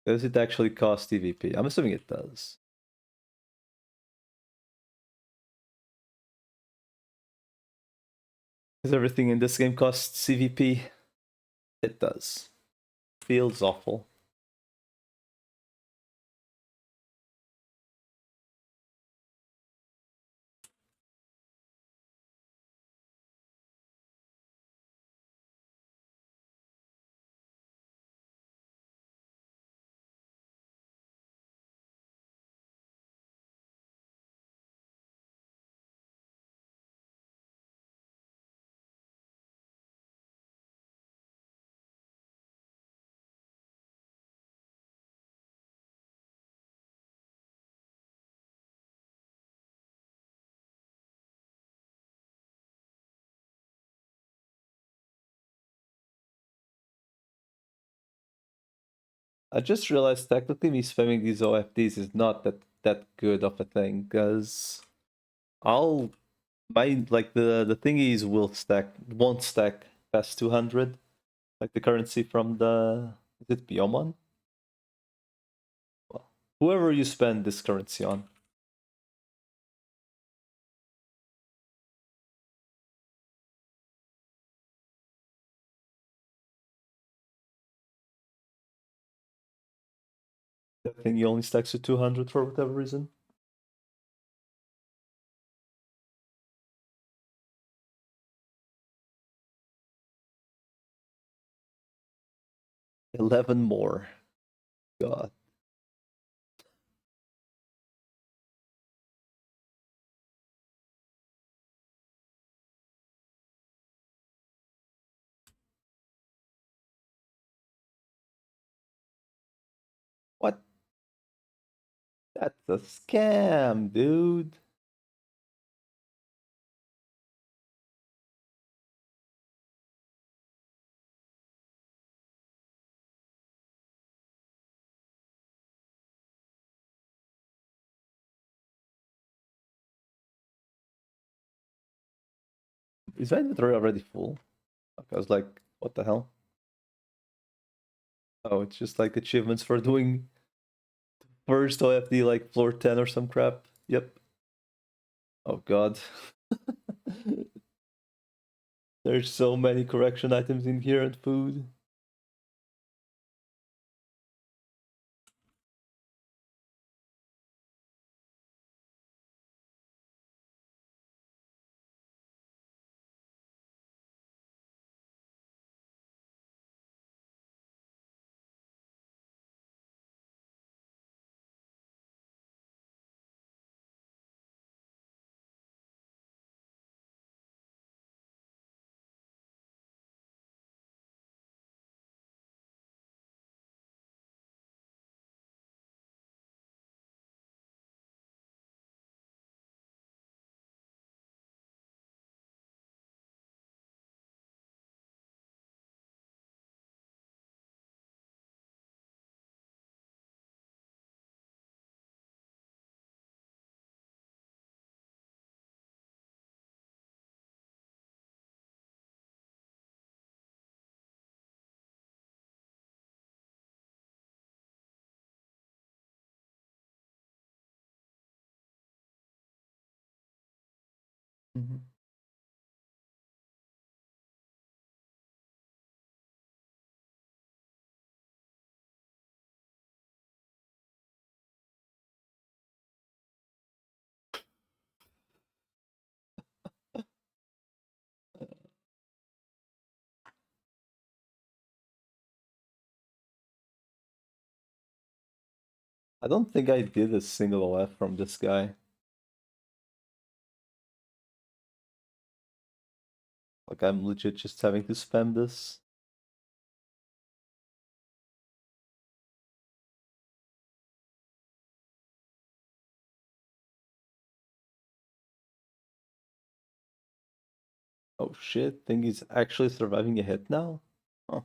Does it actually cost EVP? I'm assuming it does. Because everything in this game costs CVP. It does. Feels awful. I just realized technically me spamming these OFDs is not that good of a thing, because I'll my like the thingies won't stack past 200, like the currency from the, is it Biomon? Well, whoever you spend this currency on. That thingy only stacks to 200 for whatever reason. $11 more. God. What? That's a scam, dude. Is my inventory already full? I was like, what the hell? Oh, it's just like achievements for doing first OFD like floor 10 or some crap. Yep. Oh god. There's so many correction items in here and food. Mhm. I don't think I did a single OF from this guy. Like I'm legit just having to spam this. Oh shit, think he's actually surviving a hit now? Huh.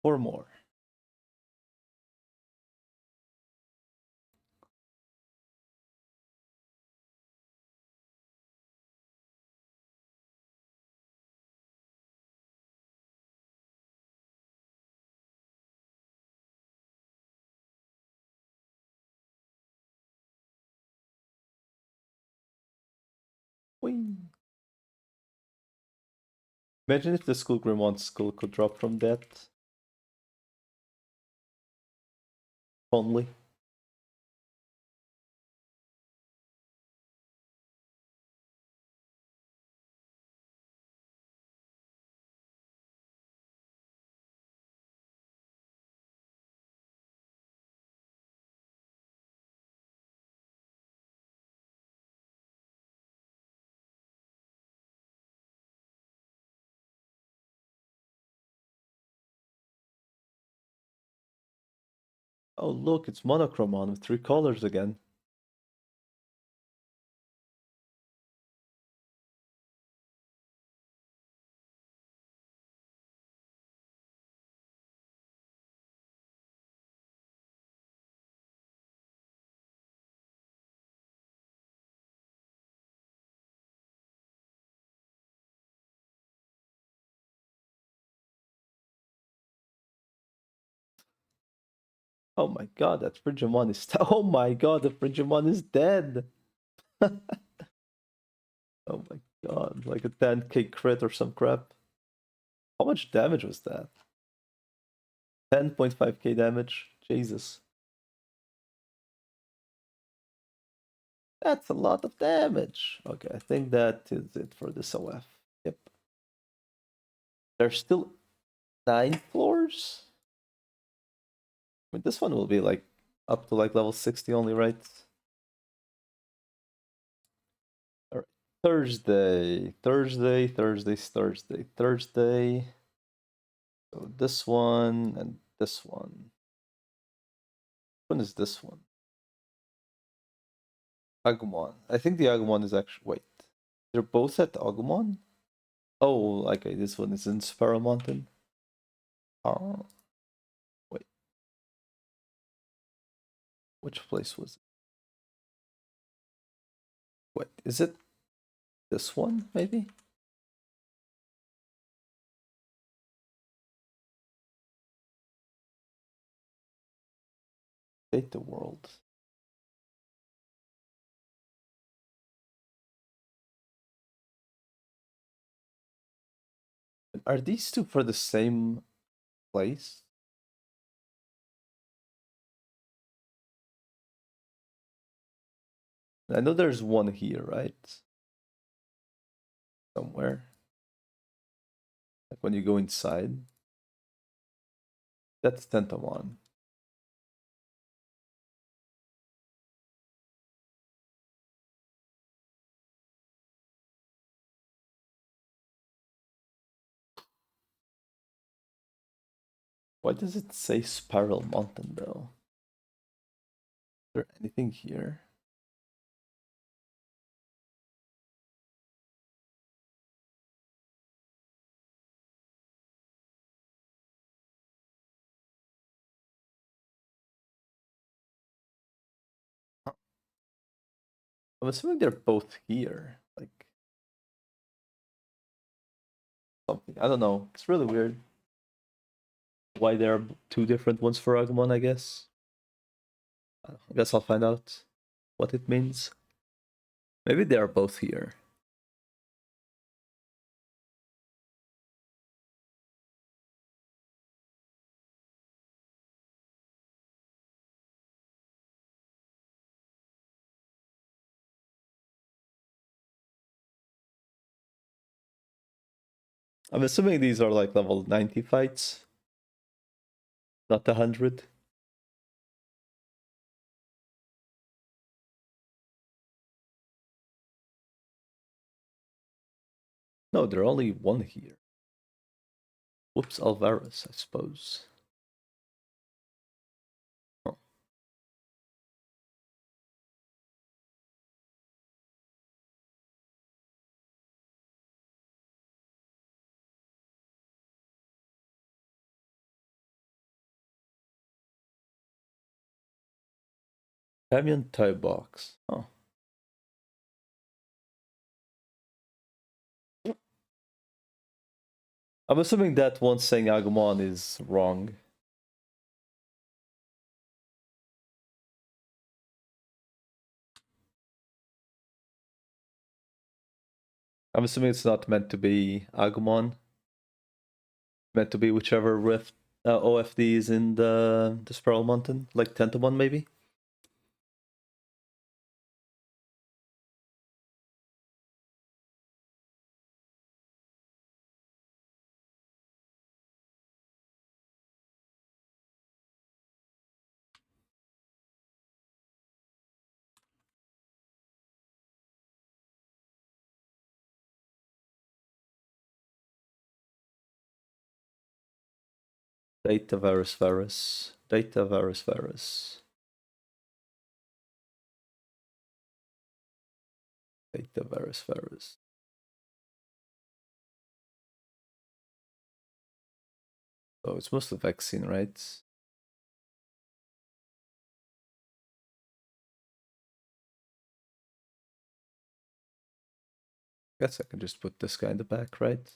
4 more. Whee! Imagine if the Skull Grimwand skull could drop from that. Only. Oh look, it's Monochromon with 3 colors again. Oh my god, that Frigimon is oh my god, the Frigimon is dead. Oh my god, like a 10k crit or some crap. How much damage was that? 10.5k damage. Jesus. That's a lot of damage. Okay, I think that is it for this OF. Yep. There's still 9 floors? I mean, this one will be like up to like level 60 only, right? Alright. Thursday. So this one and this one. When is this one? Agumon. I think the Agumon is actually. Wait. They're both at Agumon? Oh, okay. This one is in Sparrow Mountain. Oh. Wait. Which place was it? Wait. Is it this one, maybe? Data World. Are these two for the same place? I know there's one here, right? Somewhere. Like when you go inside. That's Tentomon. Why does it say Spiral Mountain though? Is there anything here? I'm assuming they're both here. Like something. I don't know. It's really weird. Why there are 2 different ones for Agumon, I guess. I guess I'll find out what it means. Maybe they are both here. I'm assuming these are like level 90 fights, not 100. No, there are only one here. Whoops, Alvarez, I suppose. Oh. Fabian toy box. Oh. I'm assuming that one saying Agumon is wrong. I'm assuming it's not meant to be Agumon. Meant to be whichever rift OFD is in the Spiral Mountain, like Tentomon maybe. Data Varus Varus. Data Varus Varus. Data Varus Varus. Oh, it's mostly vaccine, right? Guess I can just put this guy in the back, right?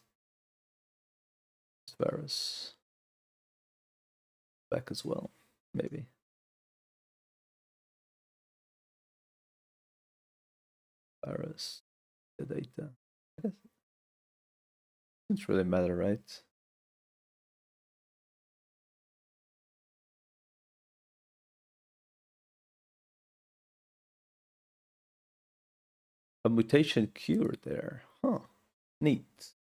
Varus. Back as well, maybe. Varus. The data. Doesn't really matter, right? A mutation cure there. Huh. Neat.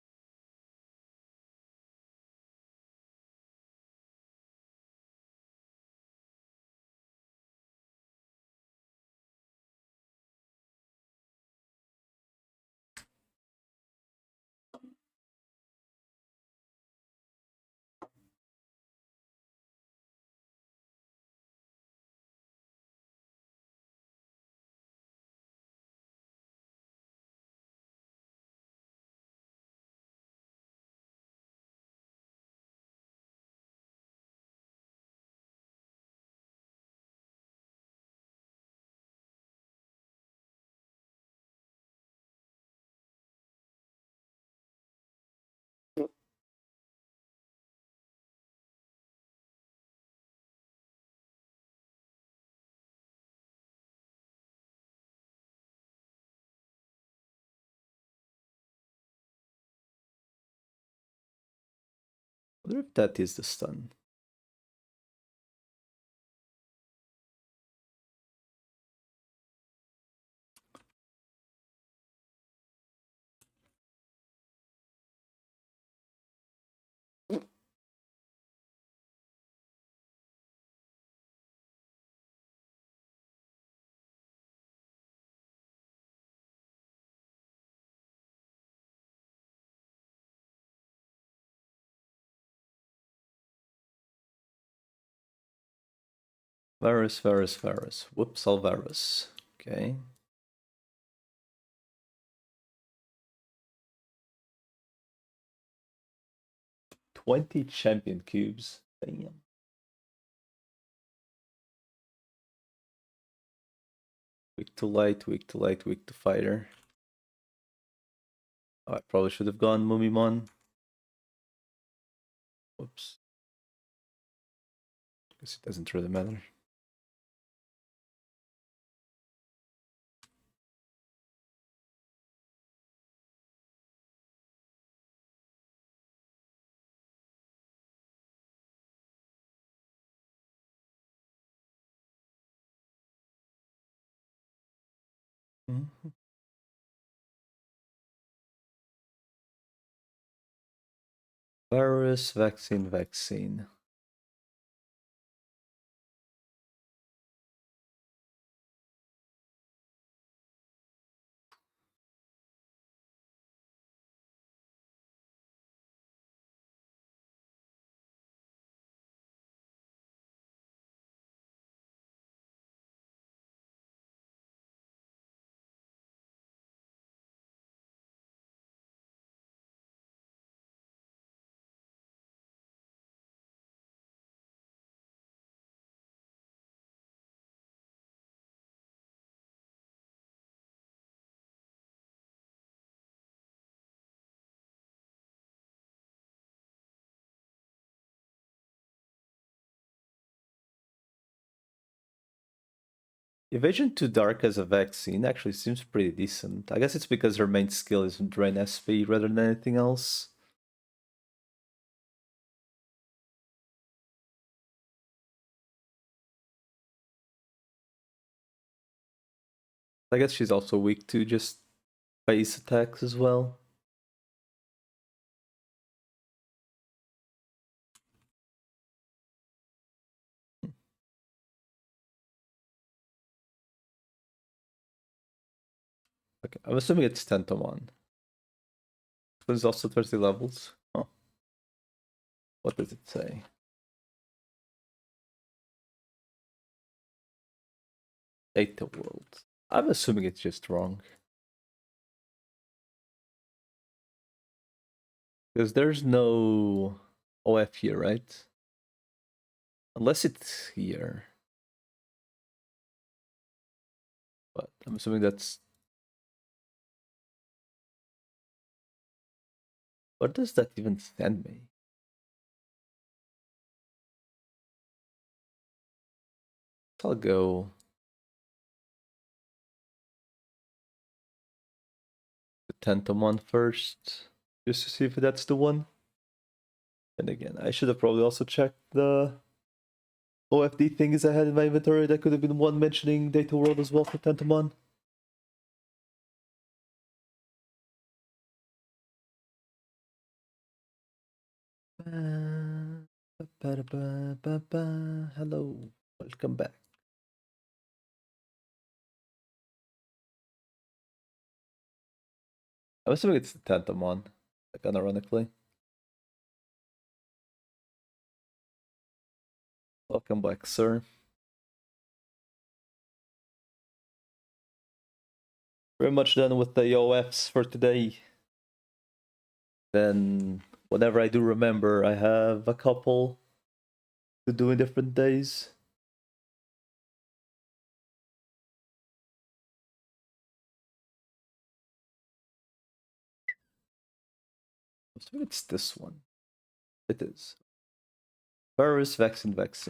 I wonder if that is the stun. Varus, Varus, Varus. Whoops, Alvarez. Okay. $20 champion cubes. Damn. Weak to light, weak to light, weak to fighter. Oh, I probably should have gone Mumimon. Whoops. Guess it doesn't really matter. Virus, vaccine. Evasion to Dark as a vaccine actually seems pretty decent. I guess it's because her main skill is Drain SP rather than anything else. I guess she's also weak to just base attacks as well. Okay, I'm assuming it's 10 to 1. There's also 30 levels. Oh. What does it say? Data world. I'm assuming it's just wrong. Because there's no OF here, right? Unless it's here. But I'm assuming that's... What does that even send me? I'll go... the 10 to 1 first. Just to see if that's the one. And again, I should have probably also checked the OFD things I had in my inventory. That could have been one mentioning Data World as well for 10 to 1. Hello, welcome back. I'm assuming it's the 10th one, like unironically. Welcome back, sir. Very much done with the OFs for today. Then, whenever I do remember, I have a couple to do in different days. I'm assuming it's this one. It is. Virus, vaccine. Virus,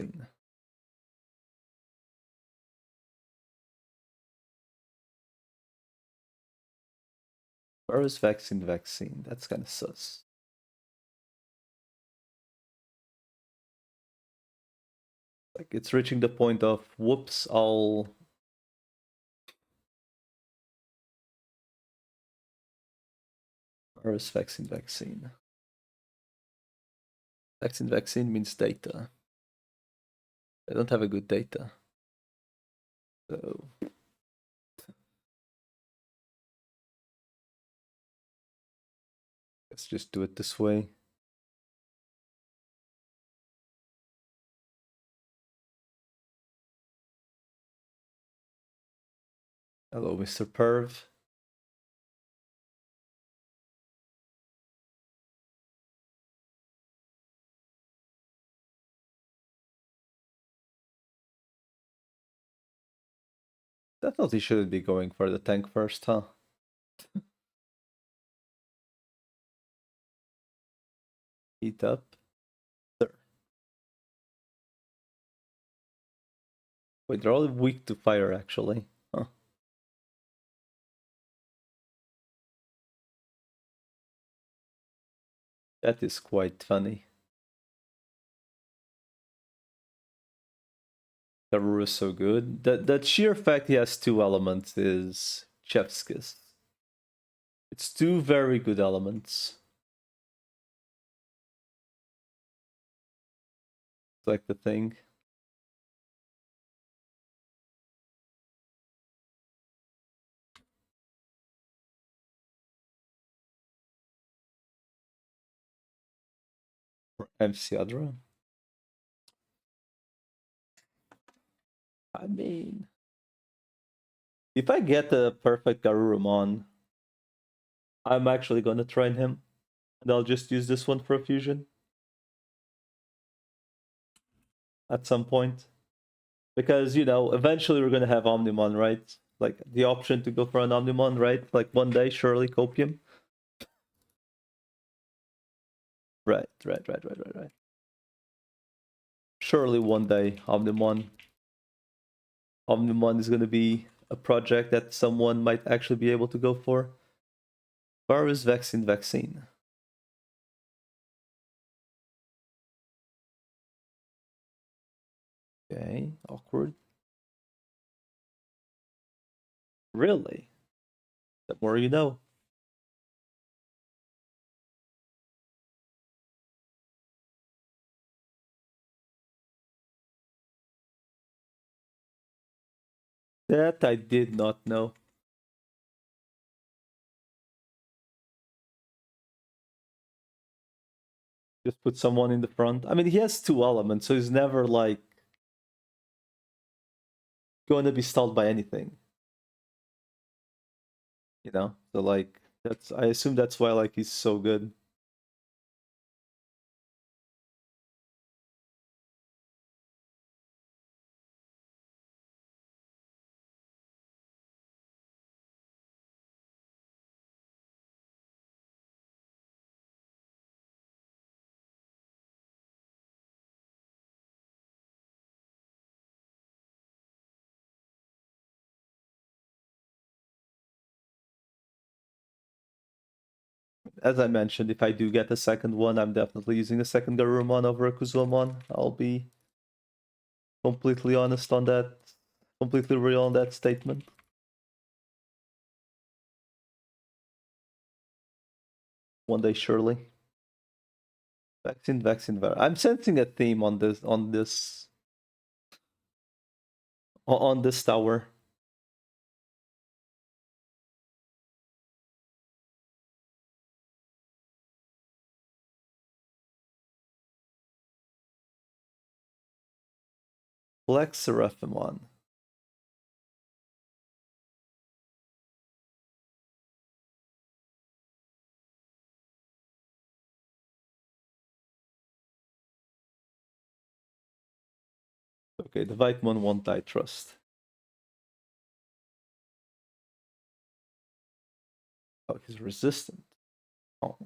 vaccine. That's kind of sus. Like, it's reaching the point of, whoops, I'll... Virus, vaccine. Vaccine means data. I don't have a good data. So... let's just do it this way. Hello, Mr. Perv. I thought he shouldn't be going for the tank first, huh? Heat up. There. Wait, they're all weak to fire, actually. Huh. That is quite funny. Karuru is so good. That sheer fact he has 2 elements is Chef's Kiss. It's two very good elements. It's like the thing. MC Adra. I mean, if I get the perfect Garurumon, I'm actually gonna train him. And I'll just use this one for a fusion. At some point. Because, you know, eventually we're gonna have Omnimon, right? Like, the option to go for an Omnimon, right? Like, one day, surely, Copium. Right. Surely one day, Omnimon is gonna be a project that someone might actually be able to go for. Virus, vaccine. Okay, awkward. Really? The more you know. That I did not know. Just put someone in the front. I mean, he has two elements, so he's never, like, going to be stalled by anything. You know? So, like, I assume that's why, like, he's so good. As I mentioned, if I do get a second one, I'm definitely using a second Garurumon over a Kuzumon. I'll be completely honest on that, completely real on that statement. One day, surely. Vaccine. I'm sensing a theme on this tower. Black Seraphimon. Okay, the Vikemon won't I trust. Oh, he's resistant. Oh.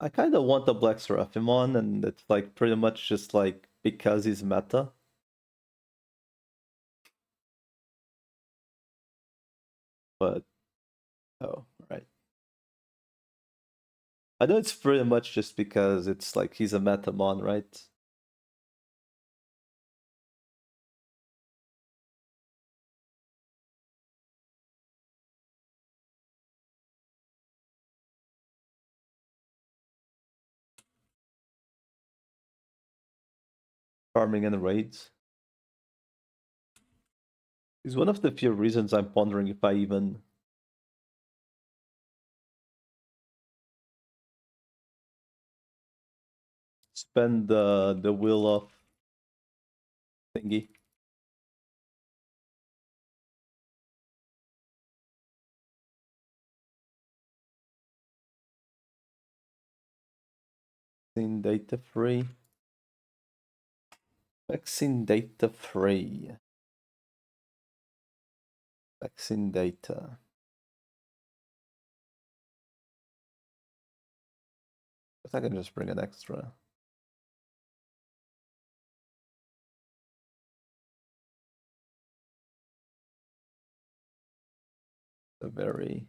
I kind of want the Black Seraphimon, and it's like pretty much just like because he's meta. But oh, right. I know it's pretty much just because it's like he's a metamon, right? Farming and raids is one of the few reasons I'm pondering if I even spend the will of thingy. Vaccine data free. Vaccine data free. Vaccine data. But I can just bring an extra. A very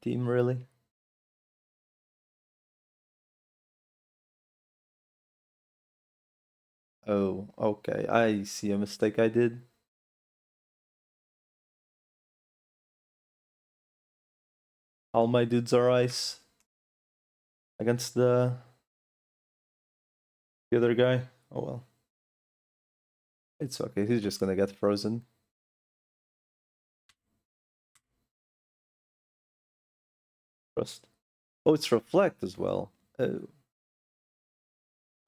team, really. Oh, okay. I see a mistake I did. All my dudes are ice against the other guy. Oh well. It's okay. He's just gonna get frozen. Trust. Oh, it's reflect as well. Oh.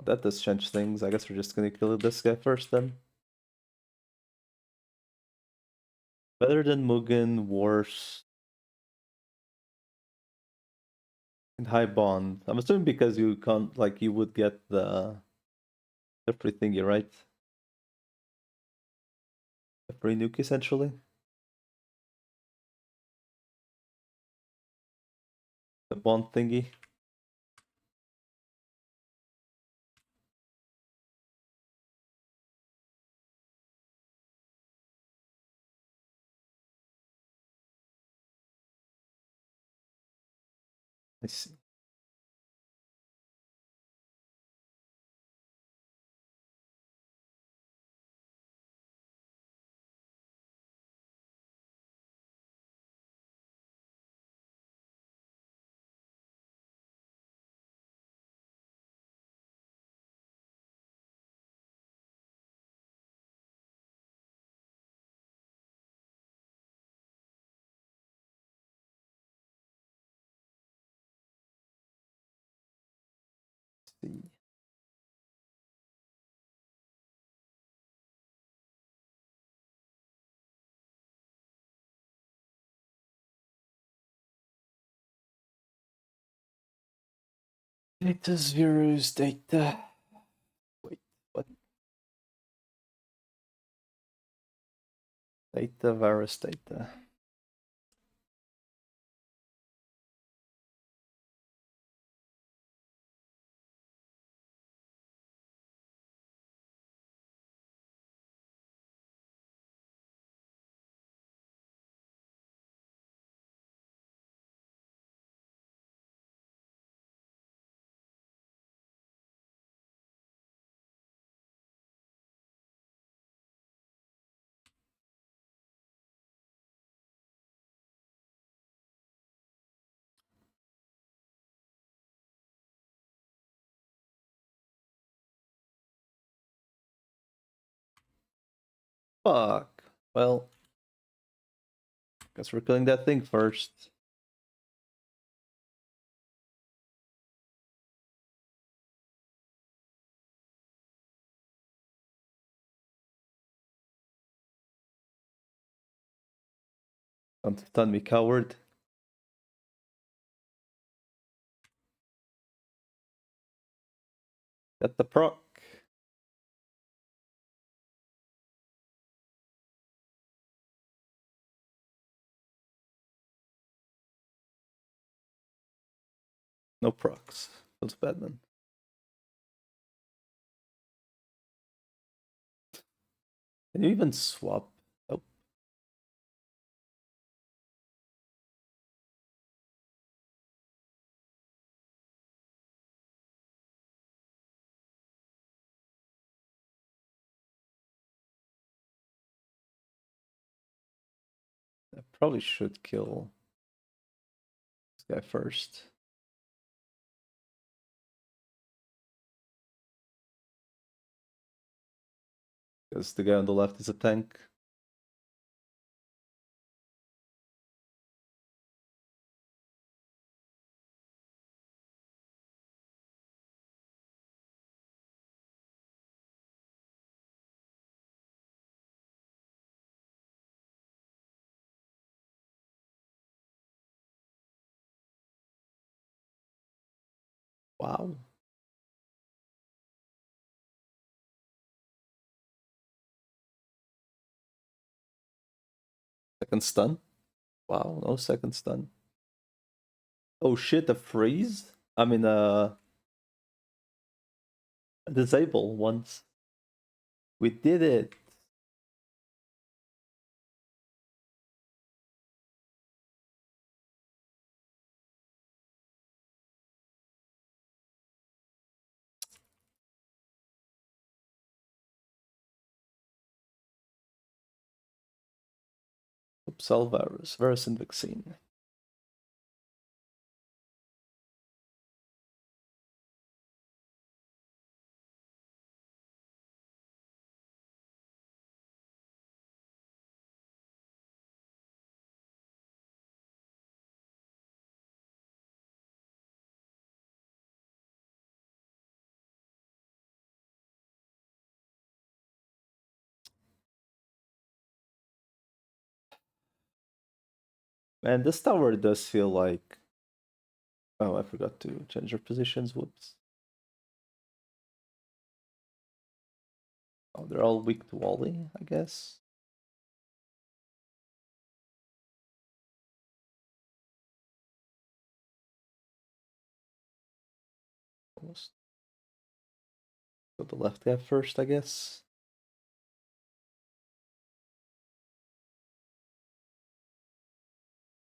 That does change things. I guess we're just gonna kill this guy first then. Better than Mugen, worse. And high bond. I'm assuming because you can't, like, you would get the free thingy, right? The free nuke, essentially. The bond thingy. I see. See. Data zeros, data. Wait, what? Data, virus data. Fuck. Well, guess we're killing that thing first. Don't stun me, coward. Get the proc. No procs. Feels bad, man. Can you even swap? Oh, I probably should kill this guy first. Because the guy on the left is a tank. Wow. Second stun? Wow, no second stun. Oh shit, a freeze? I mean, a disable once. We did it. Oops, Alvarez, Varus and Vaccine. Man, this tower does feel like... Oh, I forgot to change your positions, whoops. Oh, they're all weak to Wally, I guess. Almost. Go the left gap first, I guess.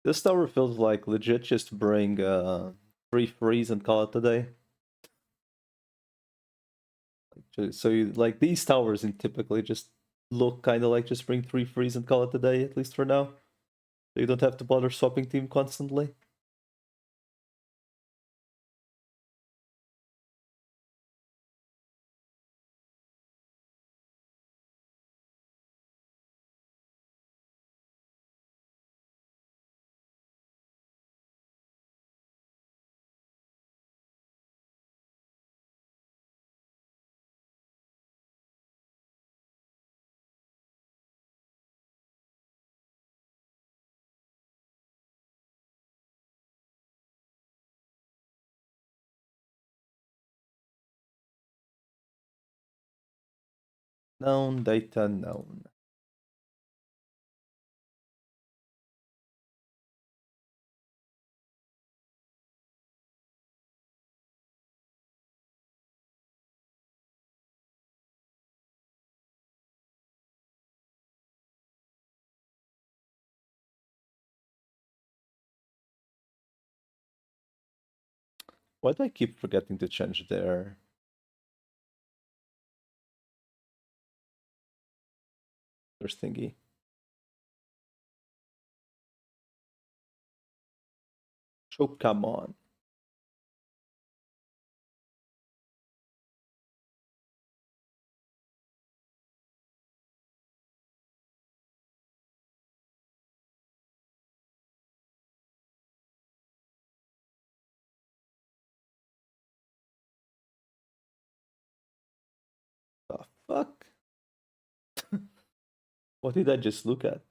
This tower feels like legit just bring 3 freeze and call it a day. So you like these towers and typically just look kind of like just bring 3 freeze and call it a day, at least for now. So you don't have to bother swapping team constantly. Known data known. Why do I keep forgetting to change their thingy? Oh, come on. The fuck? What did I just look at?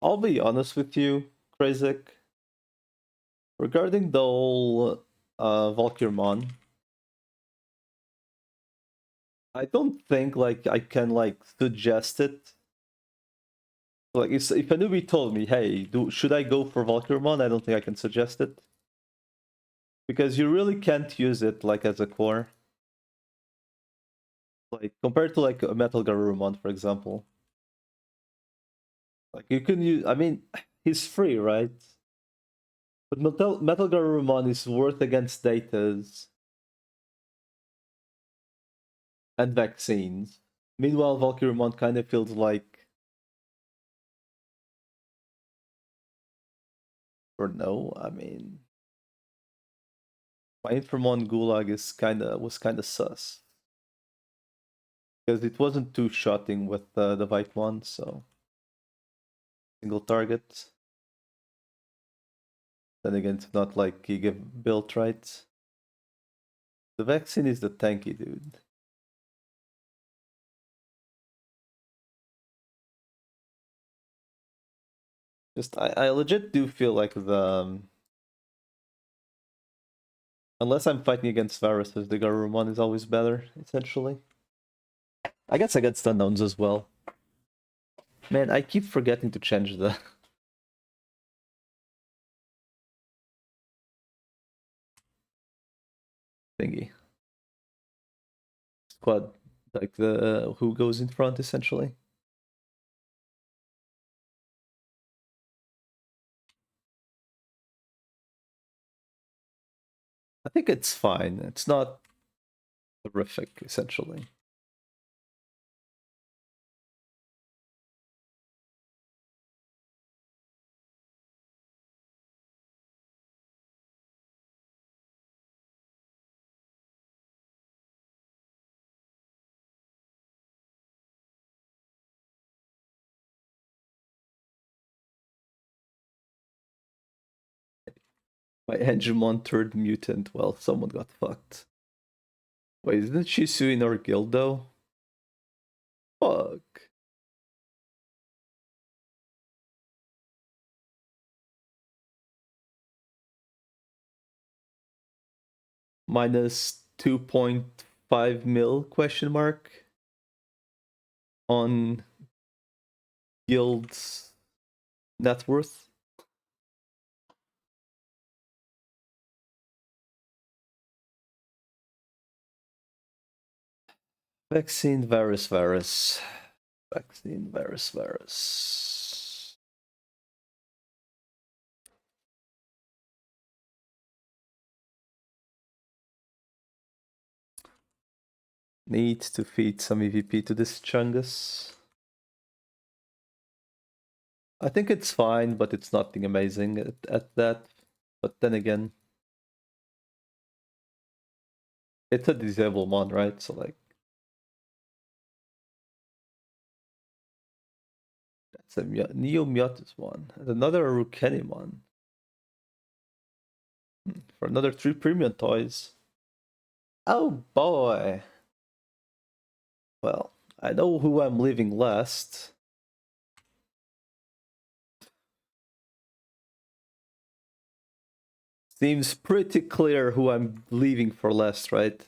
I'll be honest with you, Krezek. Regarding the whole Valkyrmon, I don't think like I can like suggest it. Like if a newbie told me, hey, should I go for Valkyrmon? I don't think I can suggest it. Because you really can't use it like as a core. Like compared to like a Metal Garurumon, for example. Like you can use, I mean, he's free, right? But Metal Garurumon is worth against datas and vaccines. Meanwhile, Valkyrmon kind of feels like, or no, I mean, my Inframon Gulag was kind of sus because it wasn't two-shotting with the Vitmon, so single target. Then again, it's not like you get built right. The vaccine is the tanky dude. Just I legit do feel like Unless I'm fighting against Varus, the Garurumon is always better, essentially. I guess against unknowns as well. Man, I keep forgetting to change the thingy. Squad, like the who goes in front, essentially. I think it's fine. It's not horrific, essentially. My Hegemon turned mutant. Well, someone got fucked. Wait, isn't Shisu in our guild though? Fuck. Minus 2.5 mil question mark on guild's net worth. Vaccine virus. Vaccine virus. Need to feed some EVP to this Chungus. I think it's fine, but it's nothing amazing at that. But then again, it's a disable mod, right? So like, that's a Neo Miotis one. And another Arukenimon. For another 3 premium toys. Oh boy. Well, I know who I'm leaving last. Seems pretty clear who I'm leaving for last, right?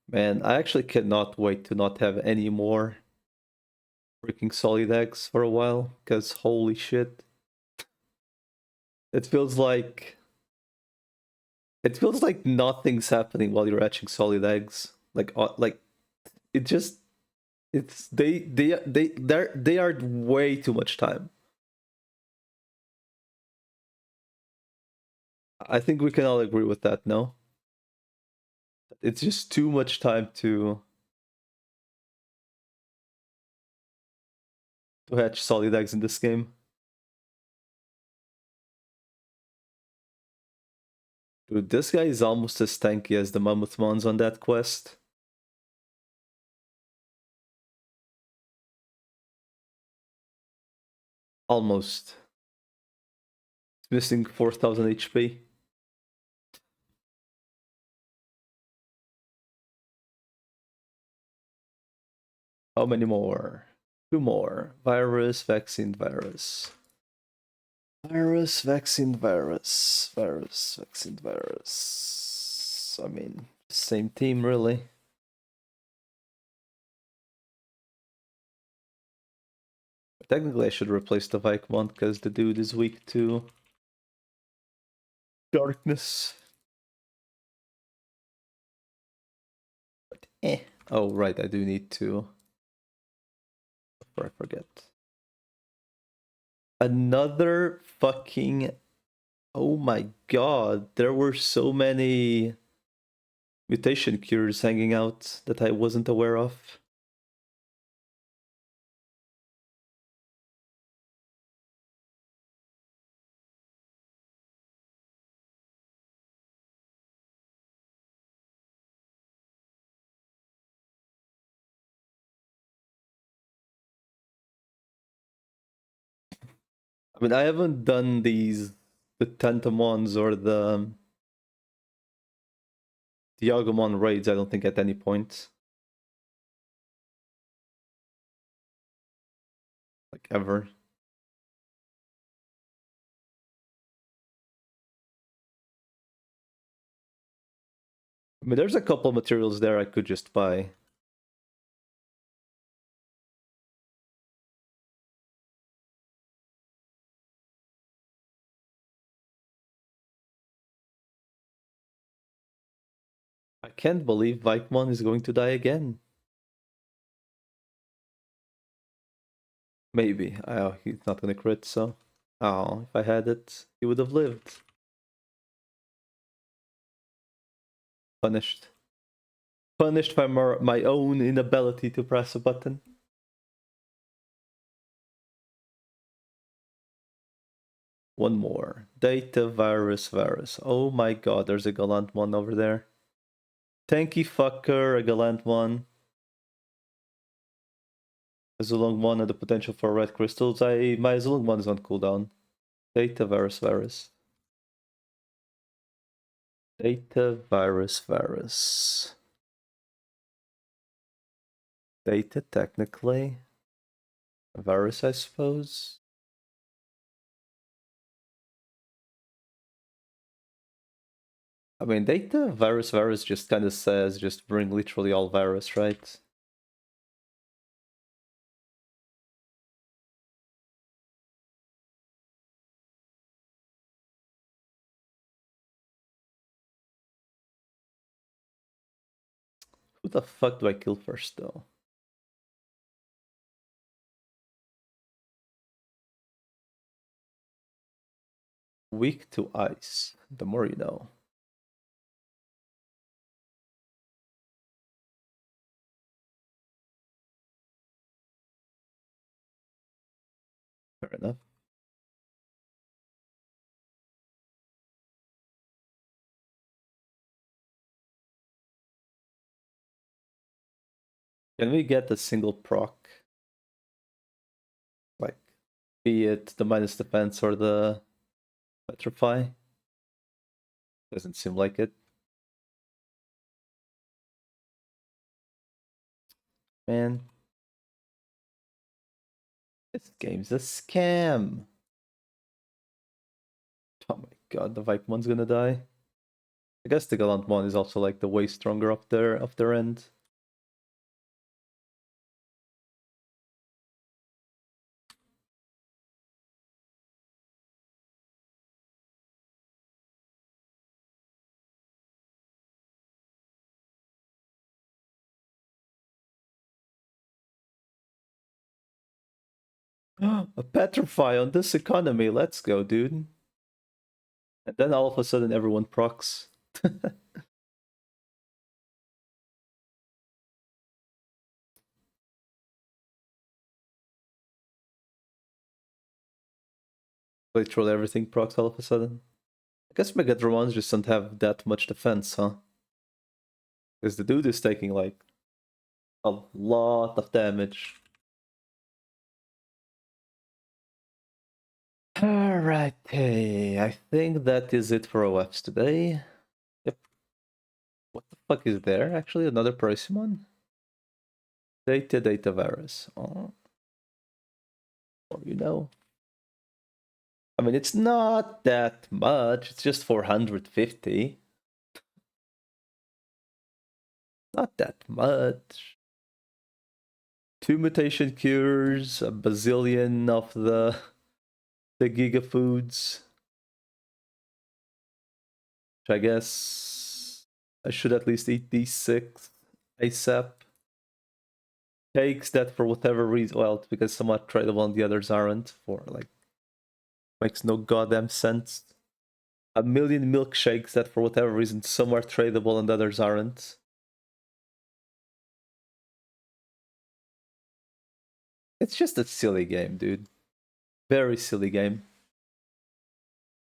Man, I actually cannot wait to not have any more freaking solid eggs for a while, because holy shit. It feels like nothing's happening while you're hatching solid eggs. Like it just it's they are way too much time. I think we can all agree with that, no? It's just too much time to hatch solid eggs in this game. Dude, this guy is almost as tanky as the Mammoth Mons on that quest. Almost. It's missing 4000 HP. How many more? 2 more. Virus, vaccine, virus. Virus, vaccine, virus. Virus, vaccine, virus. I mean, same team, really. Technically, I should replace the Vikemon because the dude is weak to darkness. But oh, right, I do need to. Before I forget. Another fucking. Oh my god, there were so many mutation cures hanging out that I wasn't aware of. I mean, I haven't done these the Tentamons or the Agumon raids, I don't think at any point. Like ever. I mean, there's a couple materials there I could just buy. I can't believe Vikemon is going to die again. Maybe. Oh, he's not gonna crit, so... Oh, if I had it, he would have lived. Punished. Punished by my own inability to press a button. One more. Data virus. Oh my god, there's a Galantmon over there. Tanky fucker, a Galantmon. A Zulongmon and the potential for red crystals. My Zulongmon is on cooldown. Data virus. Data virus. Data, technically. Virus, I suppose. I mean, data virus just kind of says just bring literally all virus, right? Who the fuck do I kill first, though? Weak to ice. The more you know. Fair enough. Can we get a single proc? Like, be it the minus defense or the petrify? Doesn't seem like it. Man. This game's a scam. Oh my god, the Vikemon's gonna die. I guess the Galantmon is also like the way stronger up their end. A petrify on this economy, let's go, dude. And then all of a sudden everyone procs. Literally everything procs all of a sudden. I guess Megatron's just don't have that much defense, huh? Because the dude is taking like a lot of damage. Alright, hey, I think that is it for OFs today. Yep. What the fuck is there? Actually, another Persimmon? Data virus. Oh. Or you know. I mean, it's not that much. It's just 450. Not that much. 2 mutation cures, a bazillion of the Giga Foods. Which I guess I should at least eat these 6 ASAP. Cakes that for whatever reason, well, it's because somewhat tradable and the others aren't, for like, makes no goddamn sense. A million milkshakes that for whatever reason some are tradable and others aren't. It's just a silly game, dude. Very silly game.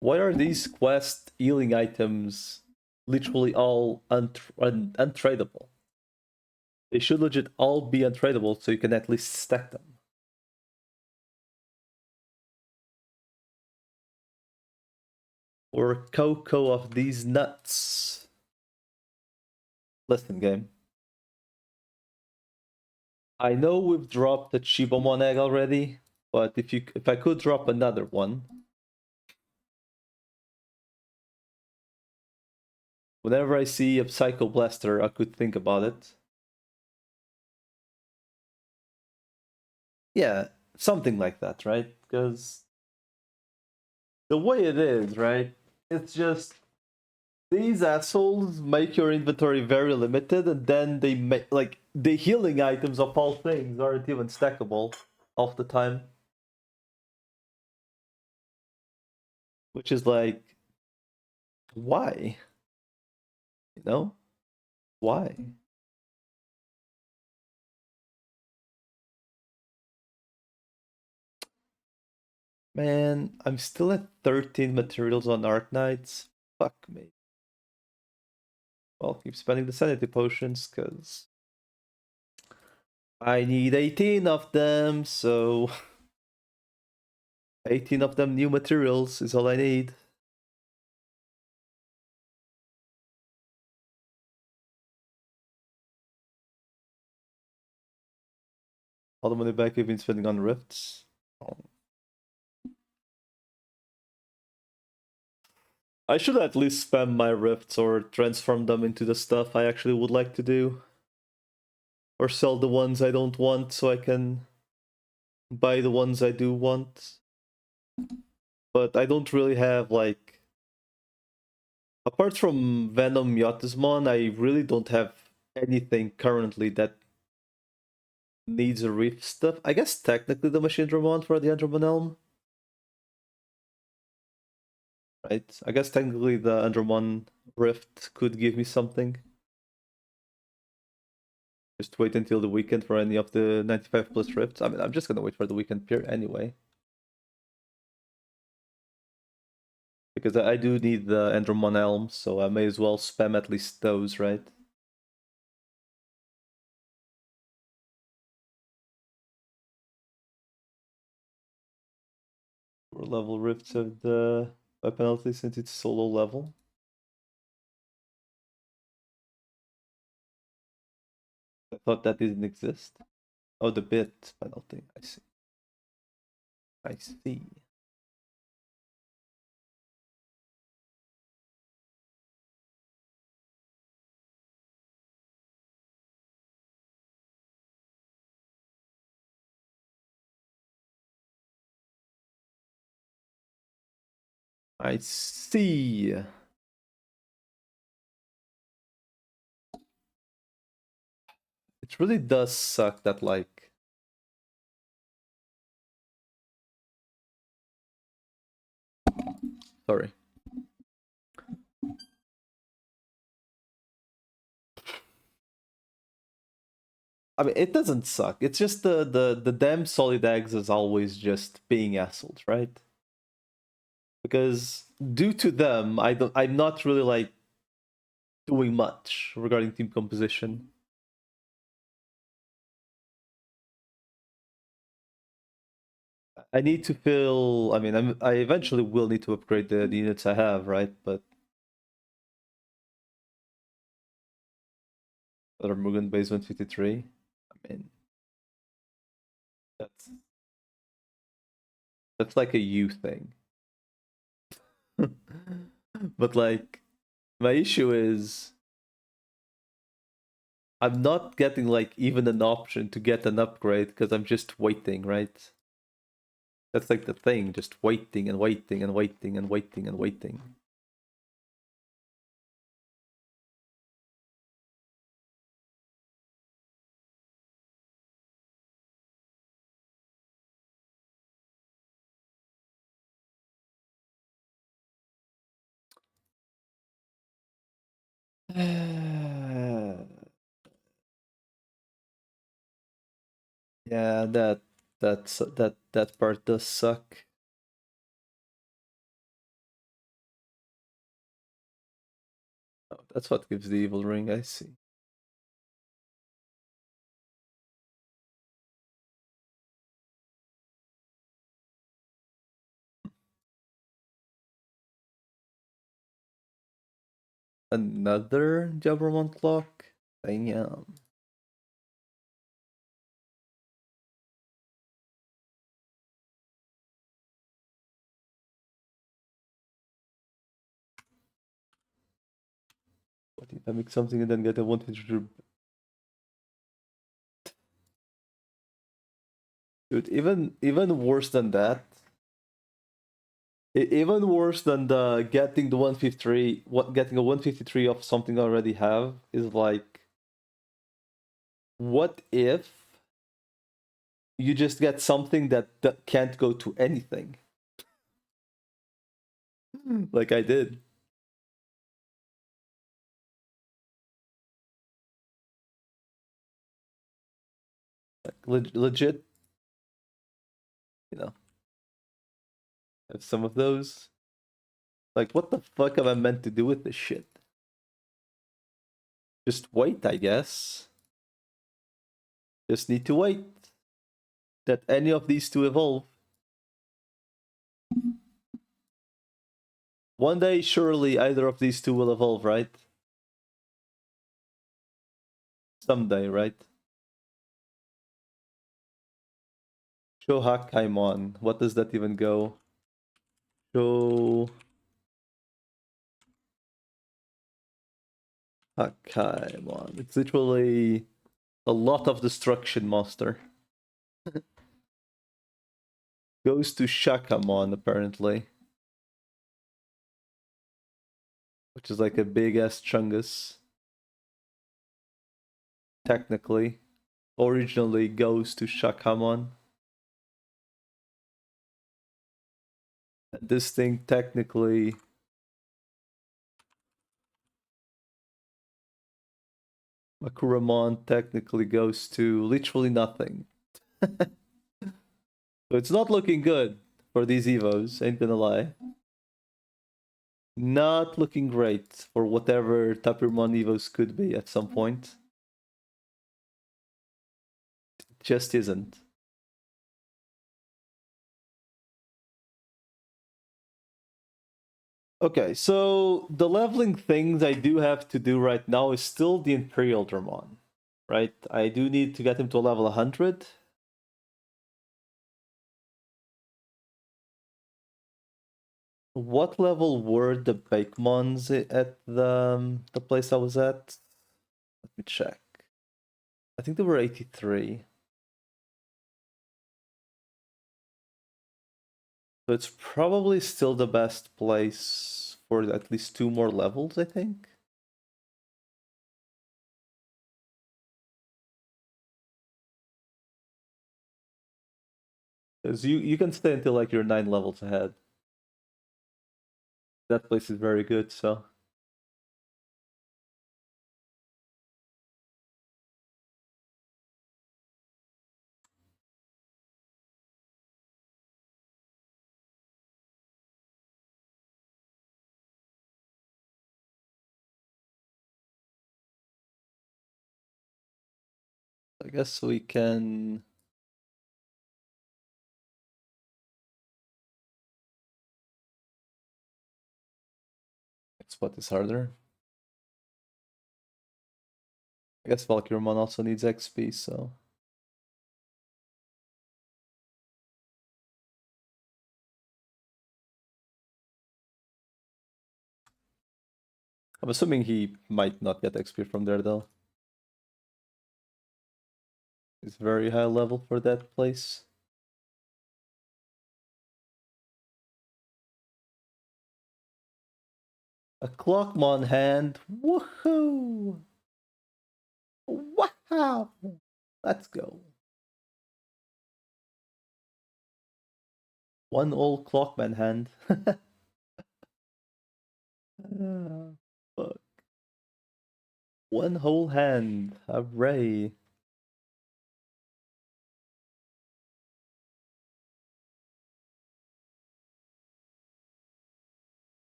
Why are these quest healing items literally all untradable? They should legit all be untradable so you can at least stack them. or cocoa of these nuts. Listen, game. I know we've dropped the Chibomon egg already, but if I could drop another one, whenever I see a Psycho Blaster, I could think about it. Yeah, something like that, right? Because the way it is, right? It's just these assholes make your inventory very limited, and then they make like the healing items of all things aren't even stackable half the time, which is like, why? You know, why? Man, I'm still at 13 materials on Arknights. Fuck me. Well, keep spending the sanity potions, because I need 18 of them, so 18 of them new materials is all I need. All the money back I've been spending on rifts. Oh. I should at least spam my rifts or transform them into the stuff I actually would like to do. Or sell the ones I don't want so I can buy the ones I do want. But I don't really have, like... Apart from Venom Yotismon, I really don't have anything currently that needs a rift stuff. I guess technically the Machine Dramon for the Andromon Elm. Right? I guess technically the Andromon Rift could give me something. Just wait until the weekend for any of the 95 plus rifts. I mean, I'm just gonna wait for the weekend peer anyway. Because I do need the Andromon Elm, so I may as well spam at least those, right? Or level rifts have the by penalty since it's solo level. I thought that didn't exist. Oh, the bit penalty. I see. I see. I see. It really does suck that, like... Sorry. I mean, it doesn't suck. It's just the damn solid eggs is always just being assholes, right? Because due to them, I'm not really like doing much regarding team composition. I need to fill. I mean, I eventually will need to upgrade the units I have, right? But other Mugen base 153. I mean, that's like a you thing. But like, my issue is I'm not getting like even an option to get an upgrade because I'm just waiting, right? That's like the thing, just waiting and waiting and waiting and waiting and waiting. Yeah, that part does suck. Oh, that's what gives the evil ring, I see. Another Jabbermon clock? Damn. What if I make something and then get a 150? Dude, even worse than that. Even worse than the getting the 153, getting a 153 of something I already have is like, what if you just get something that can't go to anything? Like I did. Like legit, you know, have some of those. Like, what the fuck am I meant to do with this shit? Just wait, I guess. Just need to wait that any of these two evolve. One day, surely either of these two will evolve, right? Someday, right? Show Hakkaimon. What does that even go? Show Hakkaimon. It's literally a lot of destruction monster. Goes to Shakamon, apparently. Which is like a big ass Chungus. Technically. Originally goes to Shakamon. This thing technically Makuramon technically goes to literally nothing. So it's not looking good for these Evos, ain't gonna lie. Not looking great for whatever Tapirmon Evos could be at some point. Just isn't. Okay, so the leveling things I do have to do right now is still the Imperial Dramon, right? I do need to get him to a level 100. What level were the Bakemons at the place I was at? Let me check. I think they were 83. So it's probably still the best place for at least 2 more levels, I think. Because you can stay until like you're 9 levels ahead. That place is very good, so. I guess we can. What is harder? I guess Valkyrmon also needs XP, so. I'm assuming he might not get XP from there though. It's very high level for that place. A Clockmon hand. Woohoo! Wow! Let's go. One old Clockman hand. Fuck. One whole hand. Hooray.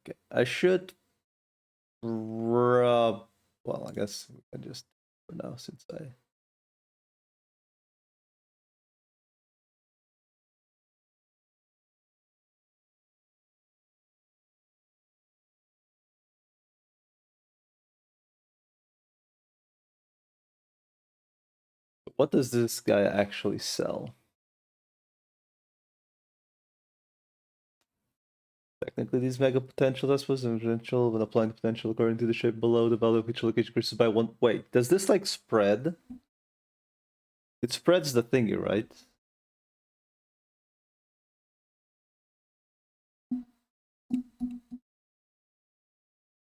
Okay, I should rub. Well, I guess we can just for now since I. What does this guy actually sell? Technically, these mega potential tests was potential when applying the potential according to the shape below, the value of each location increases by 1. Wait, does this like spread? It spreads the thingy, right?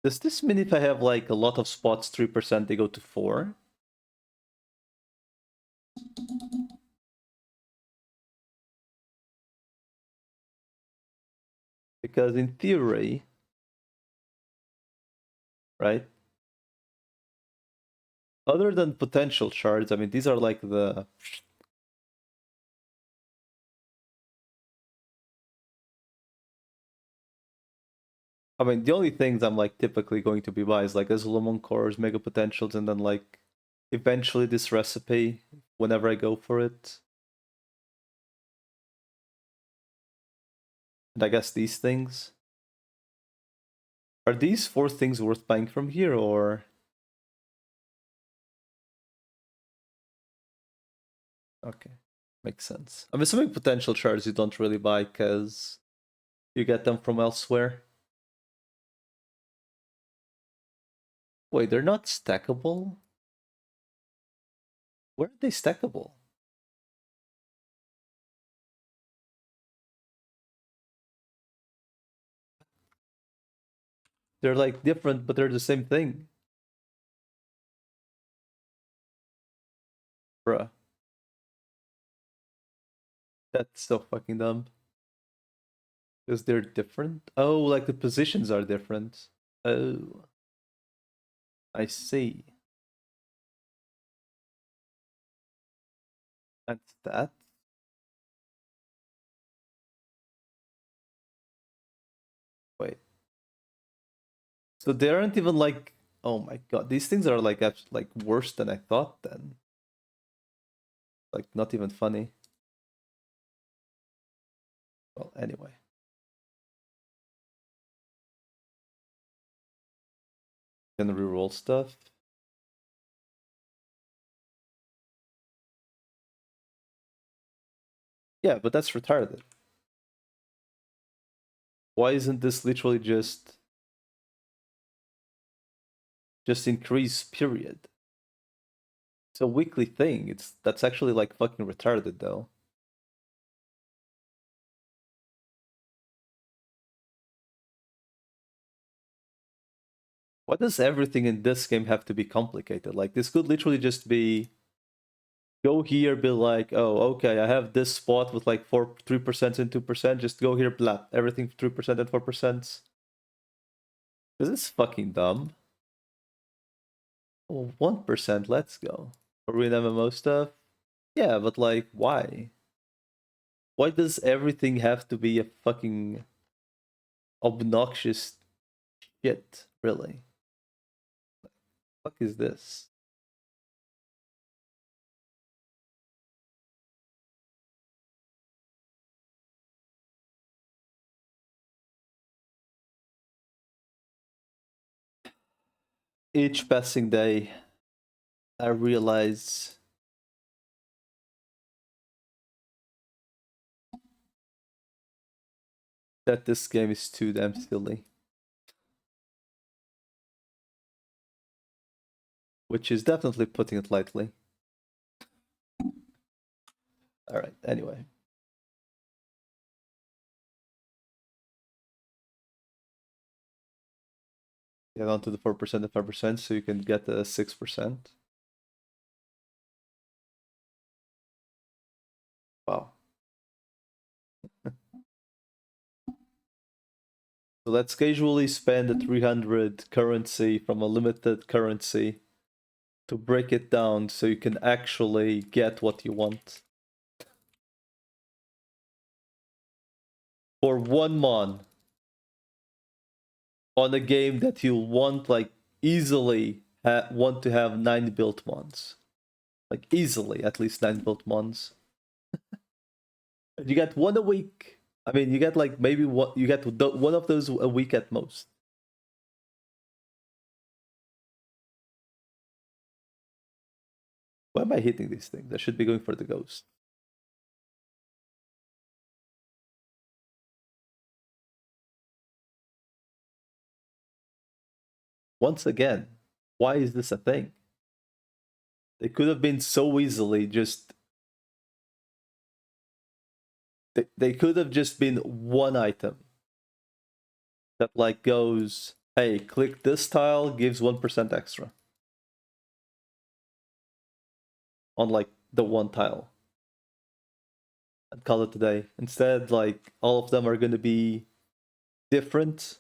Does this mean if I have like a lot of spots, 3%, they go to 4? Because in theory, right? Other than potential shards, I mean, these are like the... I mean, the only things I'm like typically going to be buy is like Azulomon cores, mega potentials, and then like eventually this recipe whenever I go for it. And I guess these things. Are these 4 things worth buying from here, or... Okay, makes sense. I'm assuming potential shards you don't really buy because you get them from elsewhere. Wait, they're not stackable? Where are they stackable? They're like different, but they're the same thing. Bruh. That's so fucking dumb. Because they're different? Oh, like the positions are different. Oh. I see. That's that. Wait. So they aren't even like... Oh my god, these things are like worse than I thought then. Like not even funny. Well, anyway. Can reroll stuff. Yeah, but that's retarded. Why isn't this literally just increase, period? It's a weekly thing. That's actually like fucking retarded though. Why does everything in this game have to be complicated? Like this could literally just be go here, be like, oh, okay, I have this spot with like 3% and 2%. Just go here, blah, everything 3% and 4%. This is fucking dumb. Oh, 1%, let's go. Arena MMO stuff? Yeah, but like, why? Why does everything have to be a fucking obnoxious shit, really? What the fuck is this? Each passing day, I realize that this game is too damn silly. Which is definitely putting it lightly. Alright, anyway. Get on to the 4% and 5% so you can get the 6%. Wow. So let's casually spend a 300 currency from a limited currency to break it down so you can actually get what you want. For 1 mon. On a game that you want, like, easily want to have 9 built mons. Like, easily, at least 9 built mons. You get 1 a week. I mean, you get like maybe what you get 1 of those a week at most. Why am I hitting these things? I should be going for the ghost. Once again, why is this a thing? They could have been so easily just... They could have just been one item that like goes, hey, click this tile, gives 1% extra on like the one tile. And call it a day. Instead, like all of them are gonna be different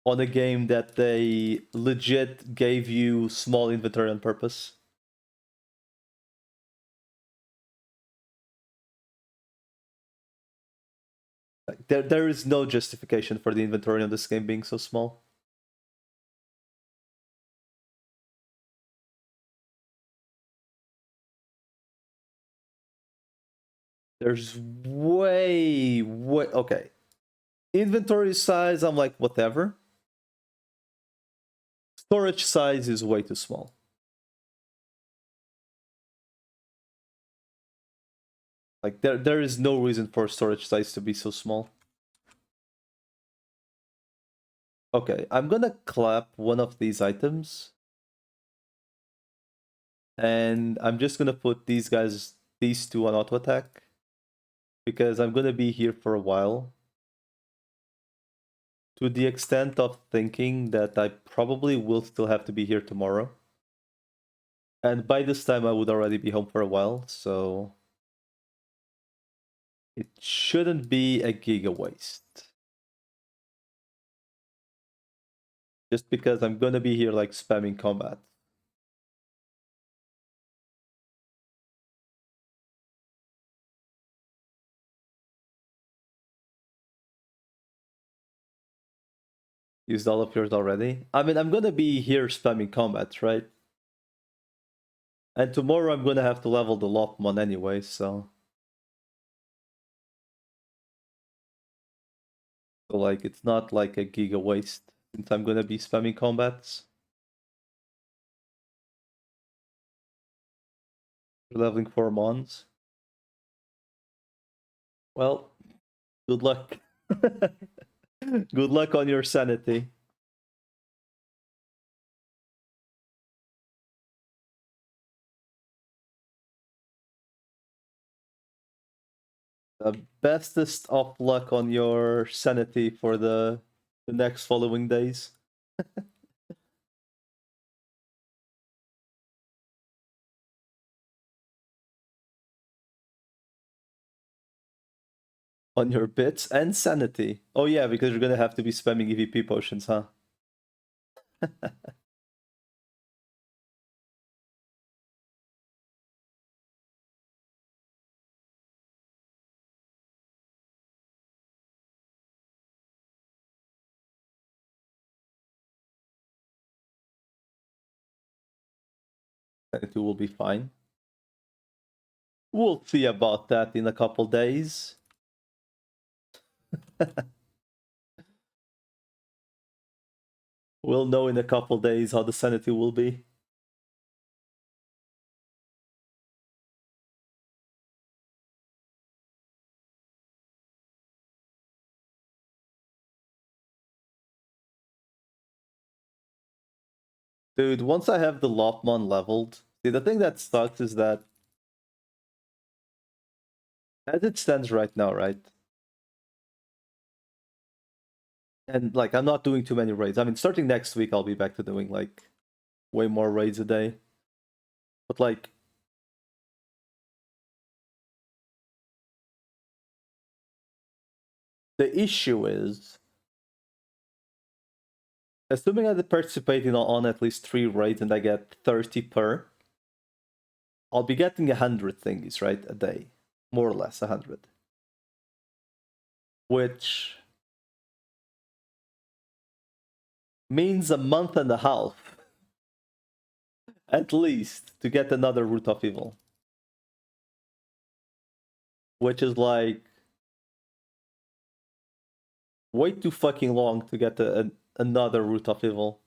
on a game that they legit gave you small inventory on purpose. Like, there is no justification for the inventory on this game being so small. There's way okay. Inventory size, I'm like, whatever. Storage size is way too small. Like there is no reason for storage size to be so small. Okay, I'm gonna clap one of these items. And I'm just gonna put these two on auto attack. Because I'm gonna be here for a while. To the extent of thinking that I probably will still have to be here tomorrow. And by this time I would already be home for a while, so it shouldn't be a giga waste. Just because I'm gonna be here like spamming combat. Used all of yours already. I mean, I'm gonna be here spamming combat, right? And tomorrow I'm gonna have to level the Lopmon anyway, so... So like, it's not like a giga waste, since I'm gonna be spamming combats. Leveling 4 Mons. Well, good luck. Good luck on your sanity. The bestest of luck on your sanity for the next following days. On your bits and sanity. Oh yeah, because you're gonna have to be spamming EVP potions, huh? Sanity will be fine. We'll see about that in a couple days. We'll know in a couple days how the sanity will be. Dude, once I have the Lopmon leveled, see, the thing that sucks is that as it stands right now, right? And like, I'm not doing too many raids. I mean, starting next week, I'll be back to doing like way more raids a day. But like, the issue is, assuming I participate on at least 3 raids and I get 30 per, I'll be getting 100 thingies, right? A day. More or less 100. Which means a month and a half, at least, to get another Root of Evil. Which is like way too fucking long to get another Root of Evil.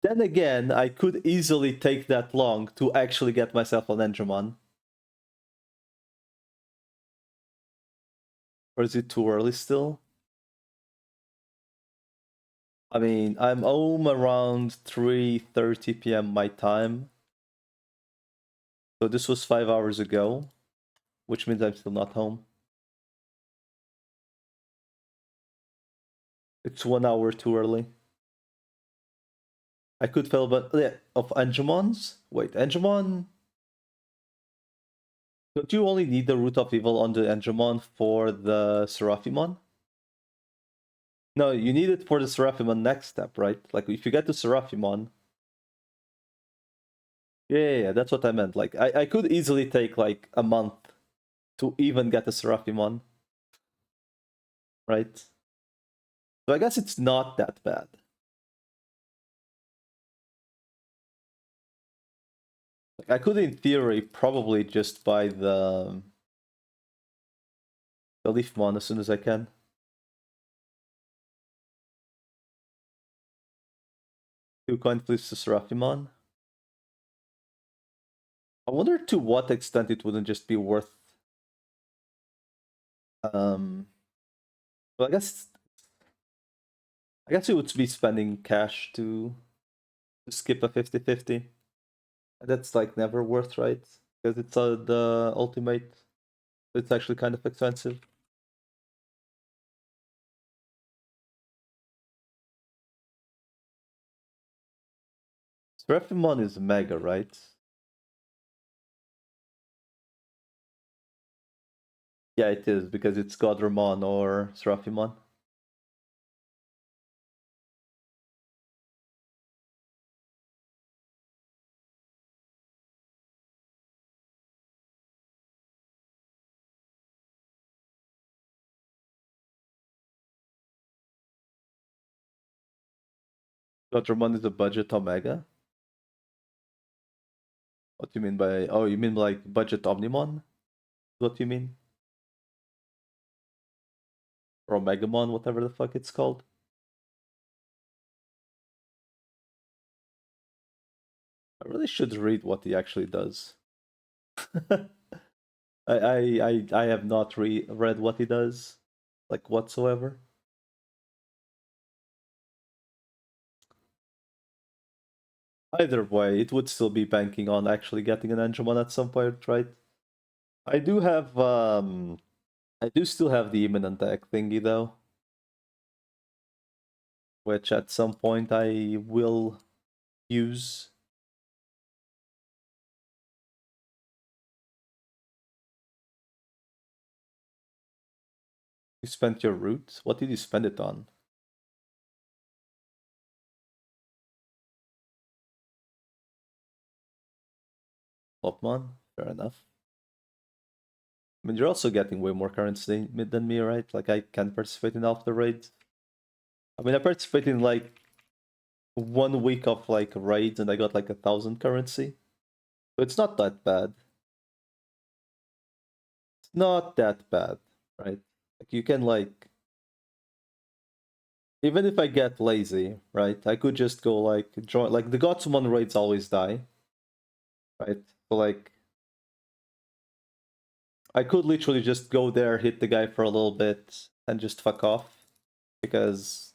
Then again, I could easily take that long to actually get myself an Endermon. Or is it too early still? I mean, I'm home around 3:30 p.m. my time. So this was 5 hours ago, which means I'm still not home. It's 1 hour too early. I could fail, but yeah, of Angemons? Wait, Angemon? Don't you only need the Root of Evil on the Angemon for the Seraphimon? No, you need it for the Seraphimon next step, right? Like, if you get to Seraphimon... Yeah, that's what I meant. Like, I could easily take, like, a month to even get the Seraphimon. Right? So I guess it's not that bad. Like, I could, in theory, probably just buy the Leafmon as soon as I can. Two coin flips to Seraphimon. I wonder to what extent it wouldn't just be worth... Well, I guess you would be spending cash to skip a 50-50. That's like never worth, right? Because it's the ultimate. It's actually kind of expensive. Seraphimon is mega, right? Yeah, it is, because it's Godramon or Seraphimon. Godramon is a budget Omega? What do you mean by... Oh, you mean like budget Omnimon? What do you mean? Or Omegamon, whatever the fuck it's called? I really should read what he actually does. I have not read what he does, like, whatsoever. Either way, it would still be banking on actually getting an Angemon at some point, right? I do have I do still have the imminent deck thingy though, which at some point I will use. You spent your root? What did you spend it on? Lopmon? Fair enough. I mean, you're also getting way more currency than me, right? Like, I can participate in half the raids. I mean, I participated in like 1 week of like raids and I got like 1,000 currency. So it's not that bad. It's not that bad, right? Like, you can like... Even if I get lazy, right? I could just go like join... Like, the Godsumon raids always die, right? So like... I could literally just go there, hit the guy for a little bit, and just fuck off. Because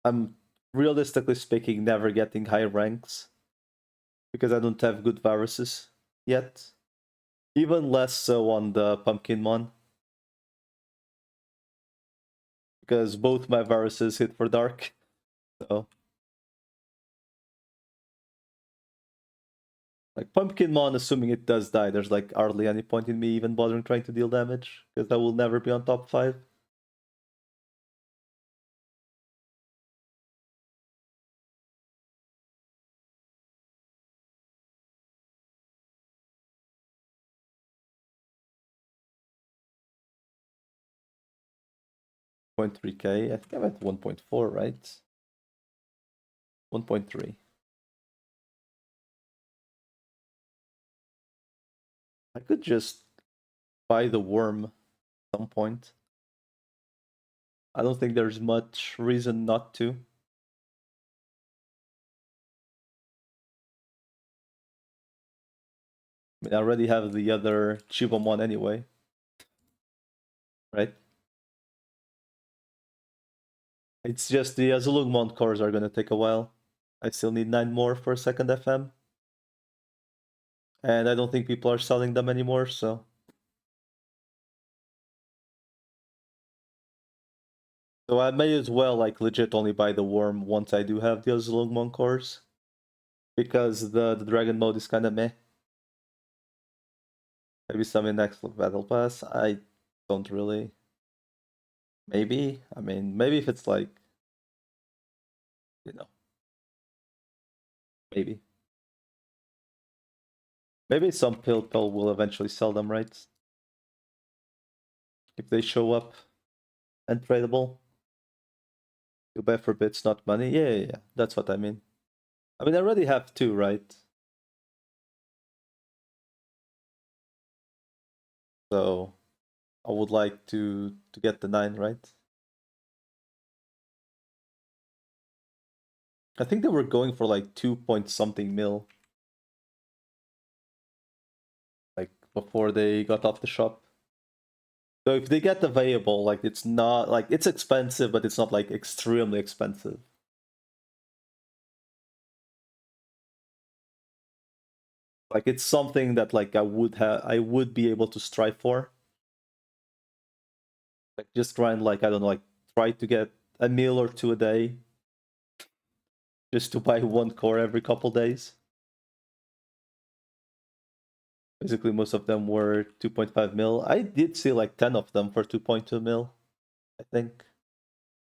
I'm, realistically speaking, never getting high ranks. Because I don't have good viruses yet. Even less so on the Pumpkinmon. Because both my viruses hit for dark. So... Like, Pumpkinmon, assuming it does die, there's like hardly any point in me even bothering trying to deal damage. Because I will never be on top 5. 0.3k. I think I'm at 1.4, right? 1.3. I could just buy the worm at some point. I don't think there's much reason not to. I mean, I already have the other Chibomon anyway, right? It's just the Azulugmon cores are gonna take a while. I still need 9 more for a second FM. And I don't think people are selling them anymore, so... So I may as well, like, legit only buy the worm once I do have the Azulugmon cores. Because the dragon mode is kinda meh. Maybe some in next battle pass. I don't really... Maybe? I mean, maybe if it's like... You know. Maybe. Maybe some Pilpel will eventually sell them, right? If they show up and tradable. You buy for bits, not money. Yeah. That's what I mean. I mean, I already have 2, right? So I would like to get the 9, right? I think they were going for like 2 point something mil. Like before they got off the shop. So if they get available, like it's not like it's expensive, but it's not like extremely expensive. Like it's something that like I would be able to strive for. Like just grind like I don't know, like try to get a meal or 2 a day. Just to buy 1 core every couple days. Basically most of them were 2.5 mil. I did see like 10 of them for 2.2 mil, I think.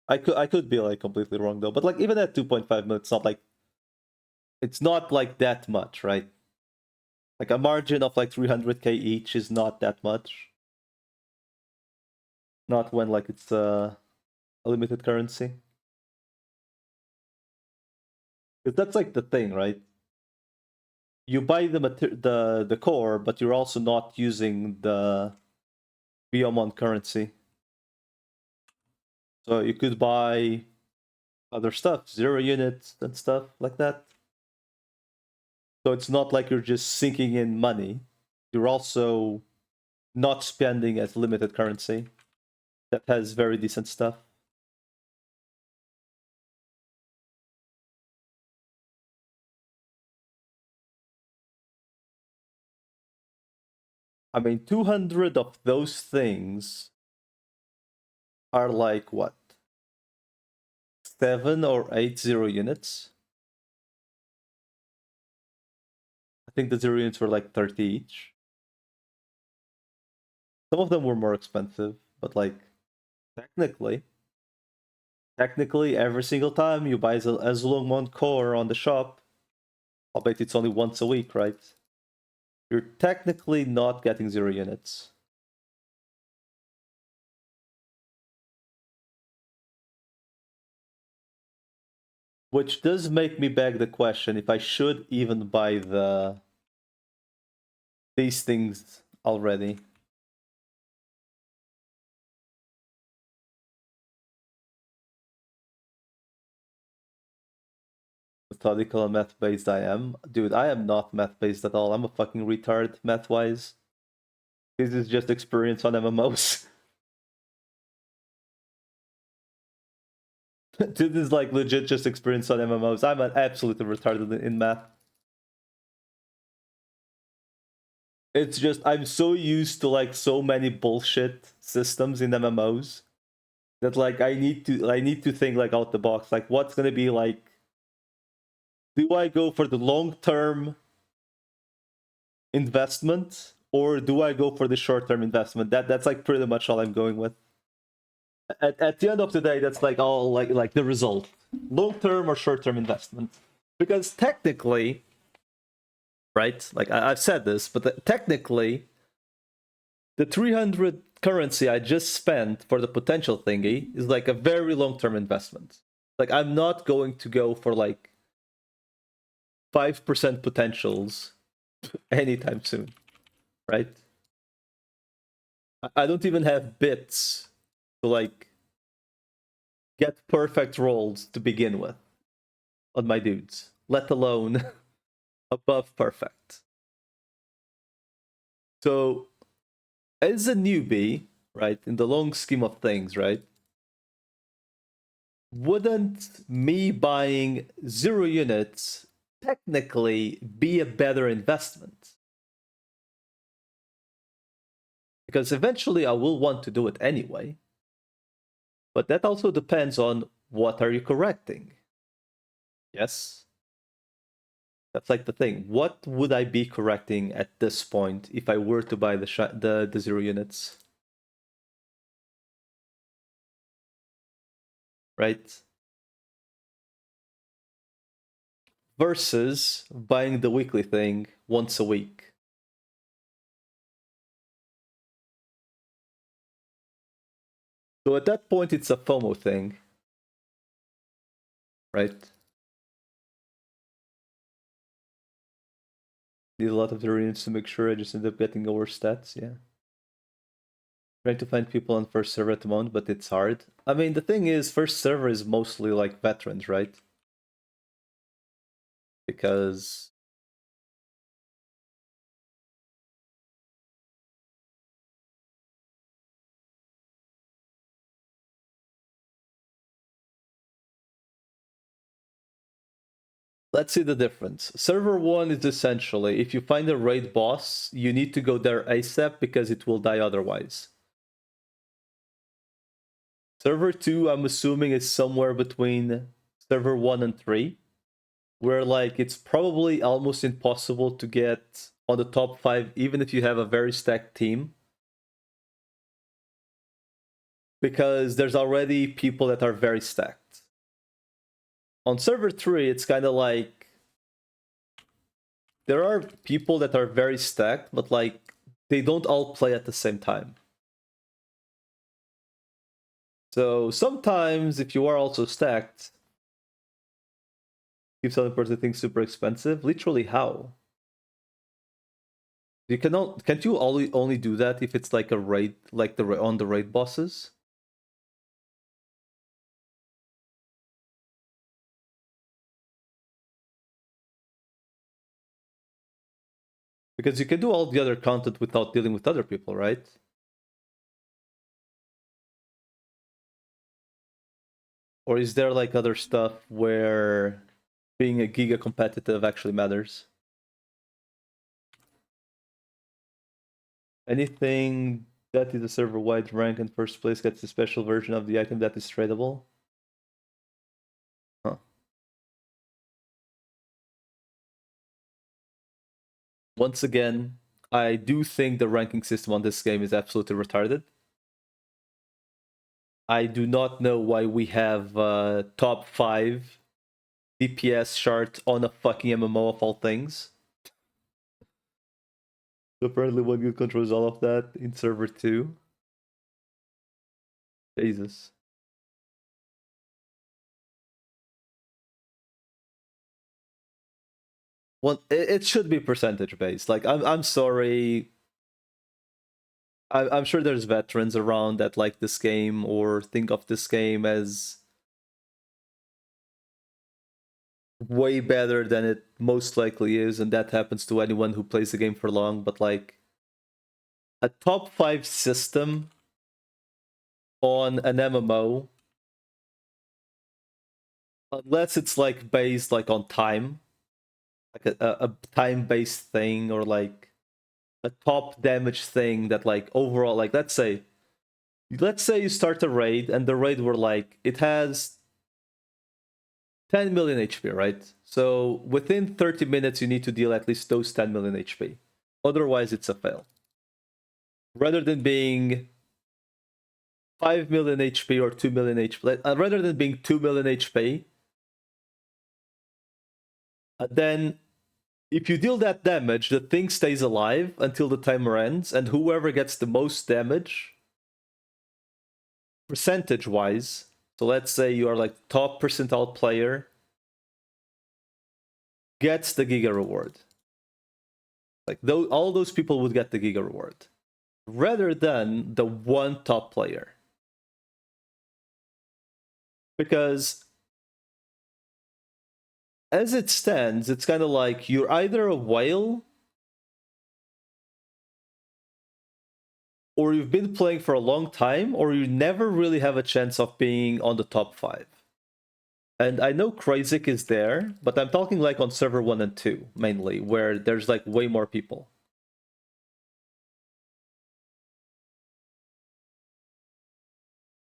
I could be like completely wrong though, but like even at 2.5 mil, it's not like that much, right? Like a margin of like 300k each is not that much. Not when like it's a limited currency. Because that's like the thing, right? You buy the core, but you're also not using the Biomon currency. So you could buy other stuff, 0 units and stuff like that. So it's not like you're just sinking in money. You're also not spending as limited currency that has very decent stuff. I mean, 200 of those things are like what? 7 or 8 0 units. I think the 0 units were like 30 each. Some of them were more expensive, but like technically every single time you buy Azulongmon core on the shop, I'll bet it's only once a week, right? You're technically not getting 0 units. Which does make me beg the question if I should even buy these things already. Methodical and math-based I am. Dude, I am not math-based at all. I'm a fucking retard math-wise. This is just experience on MMOs. This is like legit just experience on MMOs. I'm an absolutely retarded in math. It's just I'm so used to like so many bullshit systems in MMOs that like I need to think like out the box. Like what's gonna be like, do I go for the long-term investment or do I go for the short-term investment? That's like pretty much all I'm going with. At the end of the day, that's like all like the result. Long-term or short-term investment. Because technically, right? Like I've said this, but technically, the 300 currency I just spent for the potential thingy is like a very long-term investment. Like I'm not going to go for like 5% potentials anytime soon, right? I don't even have bits to like get perfect rolls to begin with on my dudes, let alone above perfect. So, as a newbie, right, in the long scheme of things, right, wouldn't me buying 0 units technically be a better investment? Because eventually I will want to do it anyway. But that also depends on what are you correcting. Yes? That's like the thing. What would I be correcting at this point if I were to buy the 0 units? Right? Versus buying the weekly thing once a week. So at that point, it's a FOMO thing. Right? Need a lot of 0 units to make sure I just end up getting lower stats, yeah. Trying to find people on first server at the moment, but it's hard. I mean, the thing is, first server is mostly like veterans, right? Because let's see the difference. Server 1 is essentially, if you find a raid boss, you need to go there ASAP because it will die otherwise. Server 2, I'm assuming, is somewhere between server 1 and 3, where like it's probably almost impossible to get on the top 5 even if you have a very stacked team. Because there's already people that are very stacked. On server 3, it's kind of like there are people that are very stacked, but like they don't all play at the same time. So sometimes if you are also stacked, keep selling person things super expensive. Literally how? You can't you only do that if it's like a raid, like on the raid bosses? Because you can do all the other content without dealing with other people, right? Or is there like other stuff where being a giga competitive actually matters? Anything that is a server-wide rank in first place gets a special version of the item that is tradable? Huh. Once again, I do think the ranking system on this game is absolutely retarded. I do not know why we have top 5 DPS chart on a fucking MMO of all things. Apparently one guild controls all of that in server 2. Jesus. Well, it should be percentage based. Like I'm sorry. I'm sure there's veterans around that like this game or think of this game as way better than it most likely is, and that happens to anyone who plays the game for long. But like a top 5 system on an MMO, unless it's like based like on time, like a time-based thing, or like a top damage thing that like overall, like let's say you start a raid and the raid were like it has 10 million HP, right? So within 30 minutes you need to deal at least those 10 million HP. Otherwise it's a fail. Rather than being 5 million HP or 2 million HP, rather than being 2 million HP, then if you deal that damage, the thing stays alive until the timer ends, and whoever gets the most damage, percentage-wise, so let's say you are like top percentile player, gets the Giga reward. Like all those people would get the Giga reward, rather than the one top player. Because as it stands, it's kind of like you're either a whale or you've been playing for a long time, or you never really have a chance of being on the top 5. And I know Krayzik is there, but I'm talking like on server 1 and 2, mainly, where there's like way more people.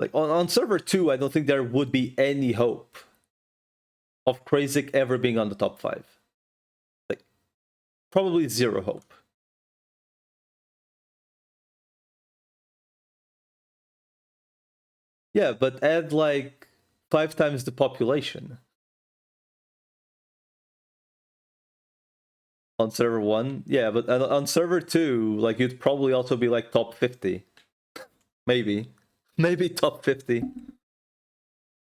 Like on server 2, I don't think there would be any hope of Krayzik ever being on the top 5. Like, probably zero hope. Yeah, but add like 5 times the population. On server 1, yeah, but on server 2, like you'd probably also be like top 50. Maybe. Maybe top 50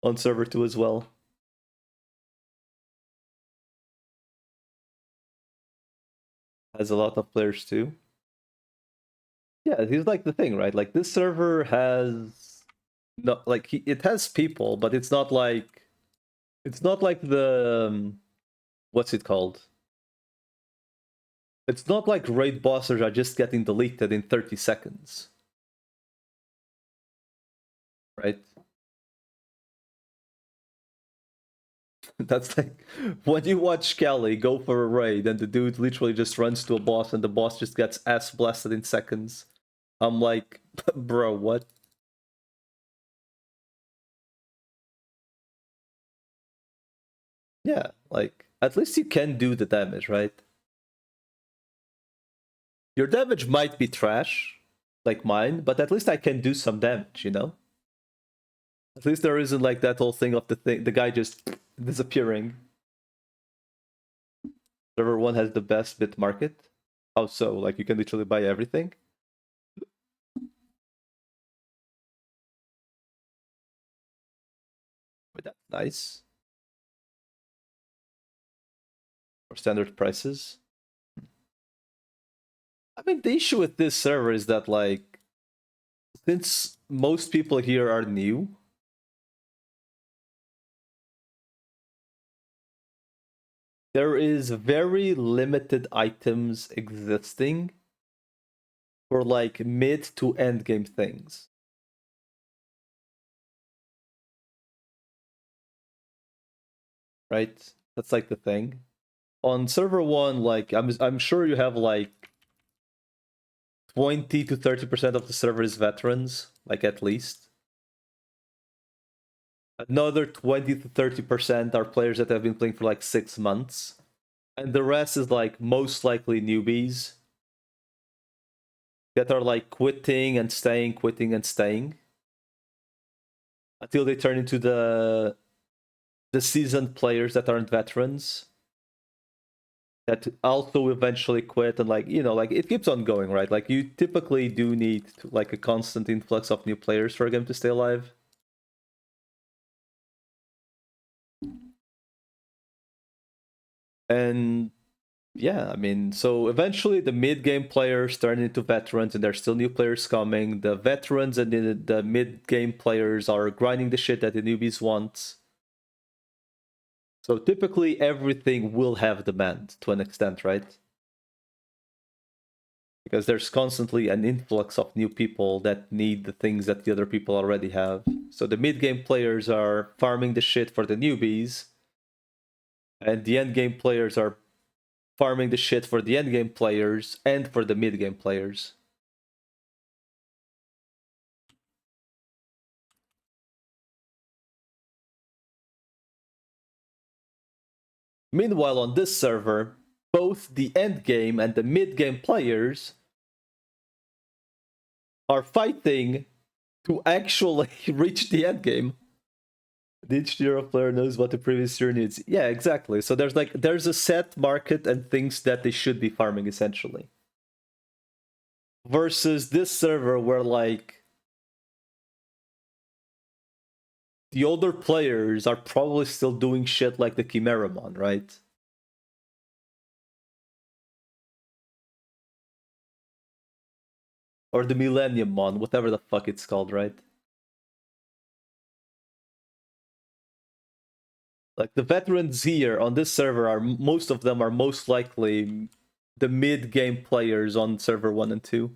on server 2 as well. Has a lot of players too. Yeah, he's like the thing, right? Like this server has not like it has people, but it's not like the what's it called? It's not like raid bosses are just getting deleted in 30 seconds. Right? That's like when you watch Kelly go for a raid and the dude literally just runs to a boss and the boss just gets ass blasted in seconds. I'm like, bro, what? Yeah, like at least you can do the damage, right? Your damage might be trash, like mine, but at least I can do some damage, you know? At least there isn't like that whole thing of the guy just disappearing. Server 1 has the best bit market. How so? Like you can literally buy everything? But that's nice. For standard prices. I mean, the issue with this server is that, like, since most people here are new, there is very limited items existing for like mid to end game things. Right? That's like the thing. On server 1, like I'm sure you have like 20 to 30% of the server is veterans, like at least. Another 20 to 30% are players that have been playing for like 6 months. And the rest is like most likely newbies that are like quitting and staying, quitting and staying until they turn into the seasoned players that aren't veterans that also eventually quit, and like, you know, like it keeps on going, right? Like you typically do need like a constant influx of new players for a game to stay alive. And yeah, I mean, so eventually the mid-game players turn into veterans and there's still new players coming. The veterans and the mid-game players are grinding the shit that the newbies want. So typically everything will have demand to an extent, right? Because there's constantly an influx of new people that need the things that the other people already have. So the mid-game players are farming the shit for the newbies, and the end-game players are farming the shit for the end-game players and for the mid-game players. Meanwhile, on this server, both the end-game and the mid-game players are fighting to actually reach the endgame. Each tier of player knows what the previous tier needs. Yeah, exactly. So there's a set market and things that they should be farming essentially. Versus this server where like the older players are probably still doing shit like the Chimeramon, right? Or the Millennium Mon, whatever the fuck it's called, right? Like the veterans here on this server are most of them are most likely the mid-game players on server 1 and 2.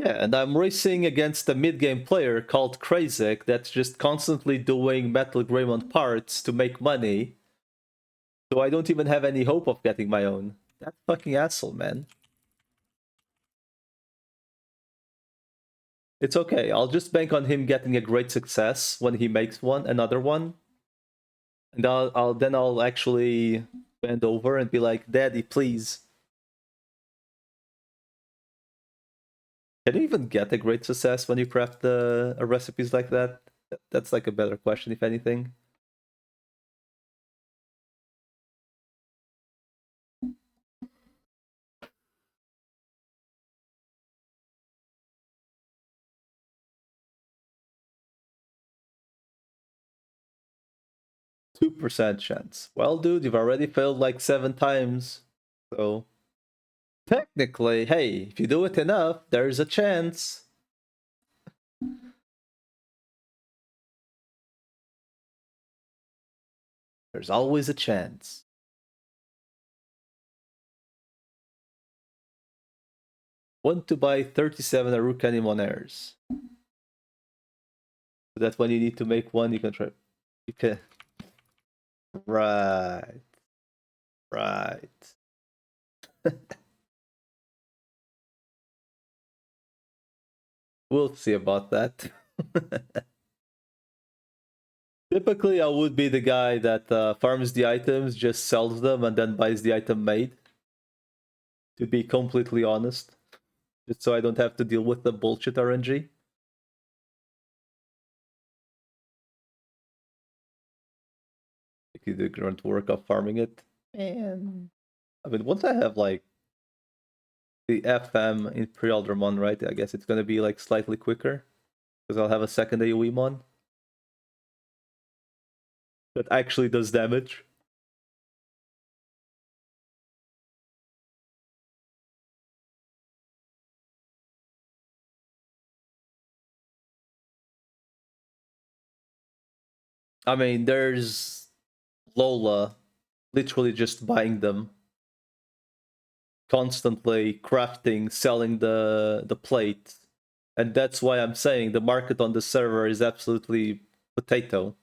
Yeah, and I'm racing against a mid-game player called Krayzik that's just constantly doing Metal Greymon parts to make money. So I don't even have any hope of getting my own. That fucking asshole, man. It's okay. I'll just bank on him getting a great success when he makes another one. And I'll actually bend over and be like, Daddy, please. Can you even get a great success when you craft the recipes like that? That's like a better question, if anything. 2% chance. Well, dude, you've already failed like 7 times. So, technically, hey, if you do it enough, there's a chance. There's always a chance. Want to buy 37 Arukani Monairs. So that when you need to make one, you can try. You can. Right. Right. We'll see about that. Typically, I would be the guy that farms the items, just sells them, and then buys the item made. To be completely honest. Just so I don't have to deal with the bullshit RNG. If you do grunt work of farming it. And I mean, once I have like the FM in Pre-Aldermon, right? I guess it's gonna be like slightly quicker. Because I'll have a second AoE mon that actually does damage. I mean, there's Lola literally just buying them. Constantly crafting, selling the plate. And that's why I'm saying the market on the server is absolutely potato.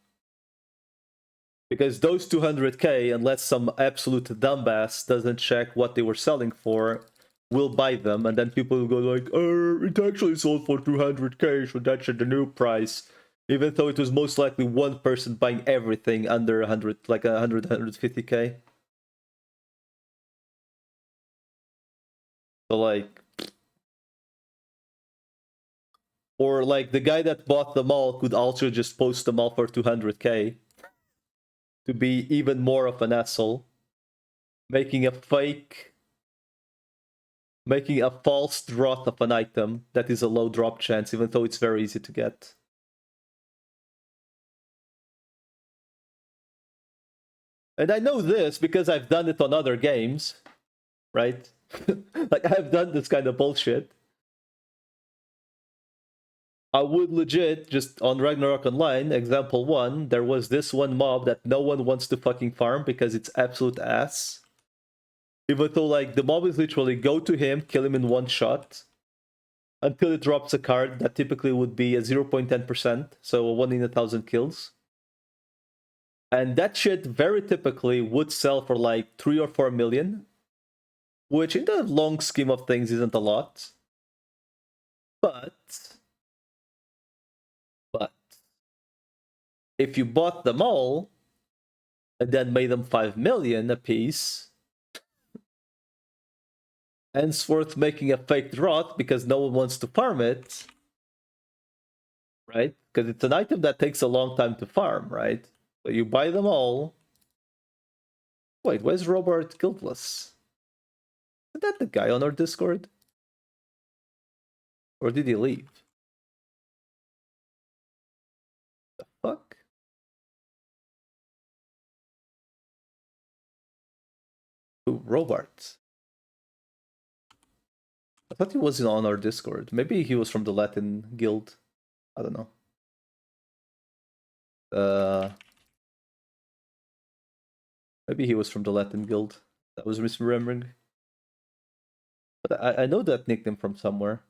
Because those 200k, unless some absolute dumbass doesn't check what they were selling for, will buy them, and then people will go like, it actually sold for 200k, so that's the new price. Even though it was most likely one person buying everything under 100, like 100, 150k. So like, or like the guy that bought them all could also just post them all for 200k to be even more of an asshole, making a false drop of an item that is a low drop chance, even though it's very easy to get. And I know this because I've done it on other games, right? Like, I've done this kind of bullshit. I would legit, just on Ragnarok Online, example 1, there was this one mob that no one wants to fucking farm because it's absolute ass. Even though, like, the mob is literally go to him, kill him in one shot, until it drops a card that typically would be a 0.10%, so a 1 in 1,000 kills. And that shit very typically would sell for like 3 or 4 million, which in the long scheme of things isn't a lot. But if you bought them all and then made them 5 million a piece, henceforth making a fake drought because no one wants to farm it, right? Because it's an item that takes a long time to farm, right? So you buy them all. Wait, where's Robert Guiltless? Is that the guy on our Discord? Or did he leave? The fuck? Who, Robert? I thought he was on our Discord. Maybe he was from the Latin guild. I don't know. Maybe he was from the Latin guild. I was misremembering. But I know that nickname from somewhere.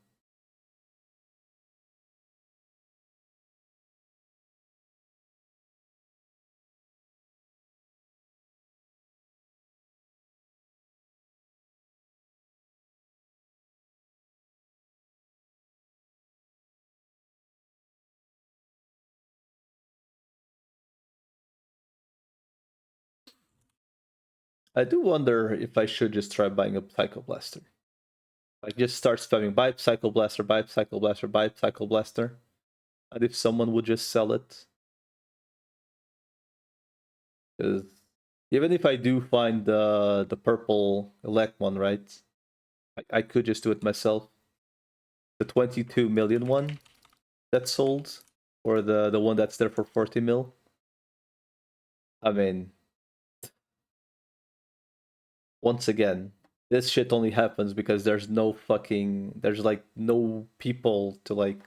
I do wonder if I should just try buying a Psycho Blaster. Like, just start spamming buy Psycho Blaster, buy Psycho Blaster, buy Psycho Blaster. And if someone would just sell it. Because even if I do find the purple elect one, right? I could just do it myself. The 22 million one that sold, or the one that's there for 40 mil. I mean, once again, this shit only happens because there's like no people to like.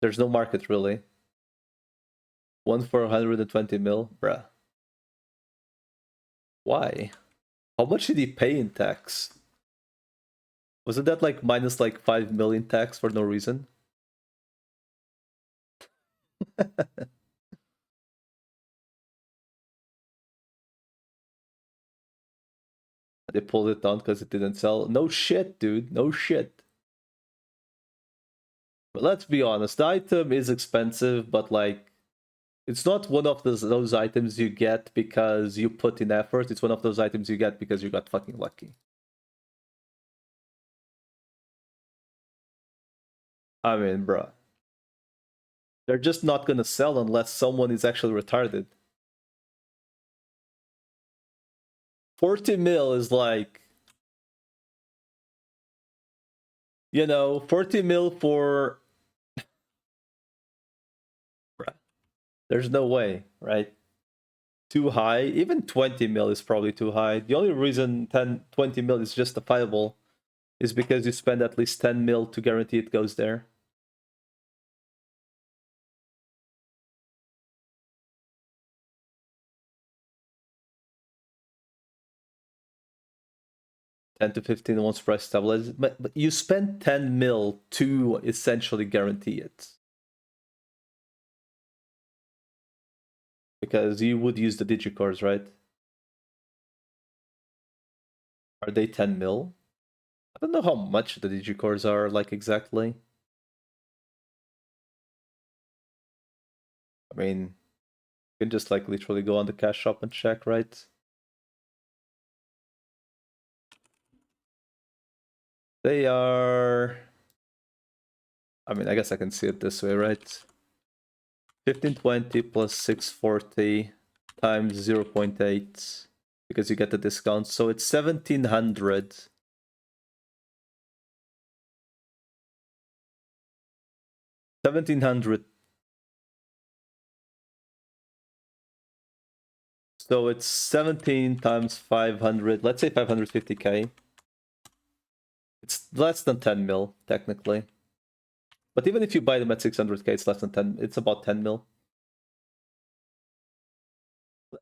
There's no market really. One for 120 mil, bruh. Why? How much did he pay in tax? Wasn't that like minus like 5 million tax for no reason? They pulled it down because it didn't sell. No shit, dude. No shit. But let's be honest, the item is expensive, but like, it's not one of those items you get because you put in effort. It's one of those items you get because you got fucking lucky. I mean, bruh. They're just not gonna sell unless someone is actually retarded. 40 mil is like, 40 mil for. Bruh. There's no way, right? Too high. Even 20 mil is probably too high. The only reason 20 mil is justifiable is because you spend at least 10 mil to guarantee it goes there. $10 to $15 once price stabilizes, but you spend 10 mil to essentially guarantee it. Because you would use the digicores, right? Are they 10 mil? I don't know how much the digicores are like exactly. I mean, you can just like literally go on the cash shop and check, right? They are. I mean, I guess I can see it this way, right? 1520 plus 640 times 0.8 because you get the discount. So it's 1700. 1700. So it's 17 times 500. Let's say 550k. It's less than 10 mil, technically. But even if you buy them at 600k, it's less than 10. It's about 10 mil.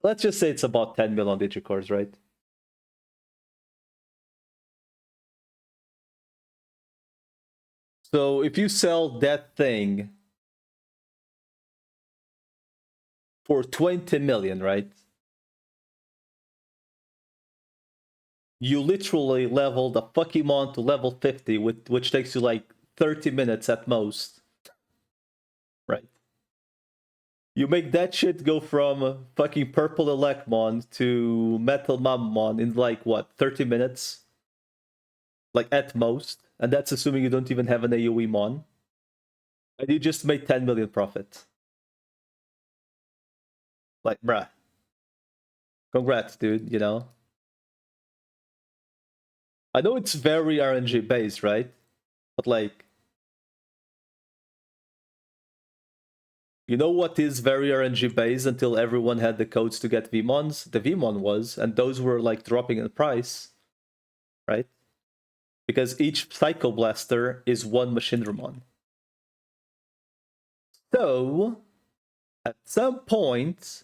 Let's just say it's about 10 mil on digicores, right? So if you sell that thing for 20 million, right? You literally level the Pokemon to level 50, which takes you like 30 minutes at most. Right? You make that shit go from fucking Purple Electmon to Metal Mammon in like, what, 30 minutes? Like, at most. And that's assuming you don't even have an AoE Mon. And you just made 10 million profit. Like, bruh. Congrats, dude, I know it's very RNG based, right? But like, you know what is very RNG based until everyone had the codes to get VMons? The VMon was, and those were like dropping in price, right? Because each Psycho Blaster is one Machinedramon. So, at some point,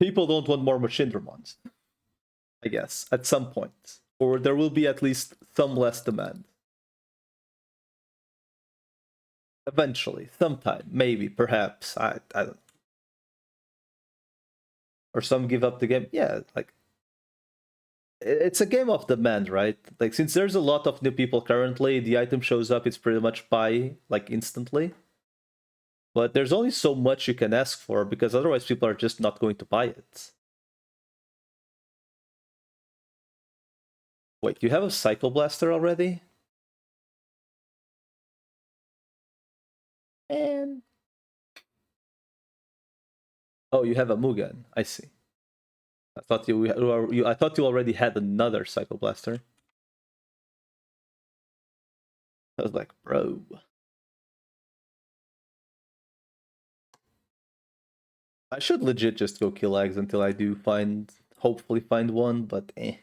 people don't want more Machinedramons. I guess, at some point. Or there will be at least some less demand. Eventually, sometime, maybe, perhaps. I don't. Or some give up the game. Yeah, like, it's a game of demand, right? Like, since there's a lot of new people currently, the item shows up, it's pretty much buy like instantly. But there's only so much you can ask for, because otherwise people are just not going to buy it. Wait, you have a Cycle Blaster already? And oh, you have a Mugen. I see. I thought I thought you already had another Cycle Blaster. I was like, bro. I should legit just go kill eggs until I do hopefully find one, but eh.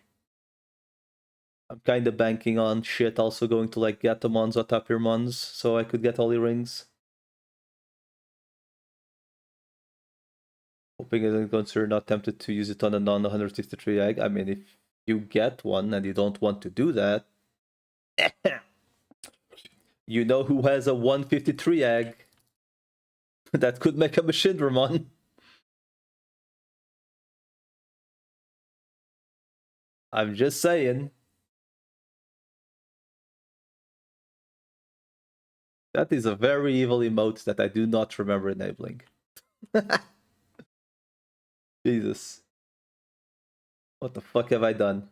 I'm kind of banking on shit also going to like get the Mons or Tapir Mons so I could get Holy Rings. Hoping it isn't you're not tempted to use it on a non-153 egg. I mean, if you get one and you don't want to do that, you know who has a 153 egg that could make a Machindramon. I'm just saying. That is a very evil emote that I do not remember enabling. Jesus. What the fuck have I done?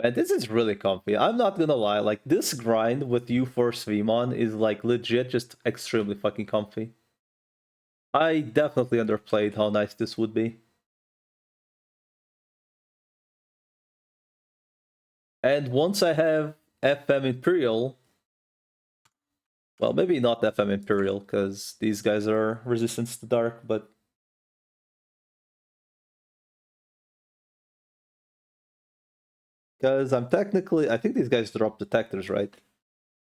Man, this is really comfy. I'm not gonna lie, like this grind with U-Force Vmon is like legit just extremely fucking comfy. I definitely underplayed how nice this would be. And once I have FM Imperial, well, maybe not FM Imperial, because these guys are resistant to dark, but because I'm technically, I think these guys drop detectors, right?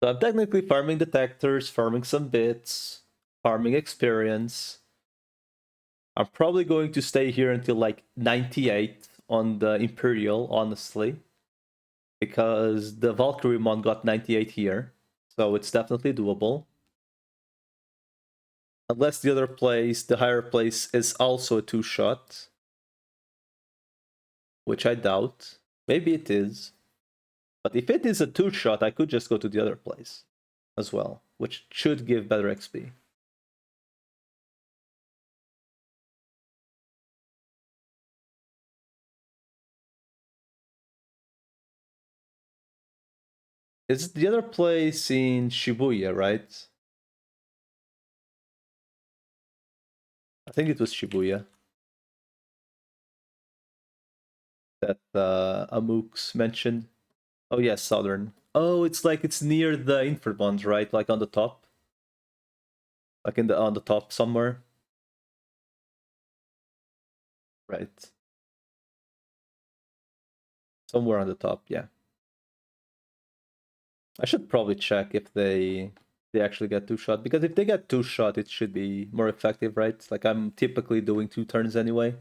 So I'm technically farming detectors, farming some bits, farming experience. I'm probably going to stay here until like 98 on the Imperial, honestly, because the Valkyrie Mon got 98 here, so it's definitely doable. Unless the other place, the higher place, is also a 2-shot, which I doubt. Maybe it is. But if it is a 2-shot, I could just go to the other place as well, which should give better XP. Is the other place in Shibuya, right? I think it was Shibuya that Amux mentioned. Oh yes, Southern. Oh, it's like it's near the Infernbond, right? Like on the top, like on the top somewhere, right? Somewhere on the top, yeah. I should probably check if they actually get 2-shot, because if they get 2-shot, it should be more effective, right? Like I'm typically doing 2 turns anyway.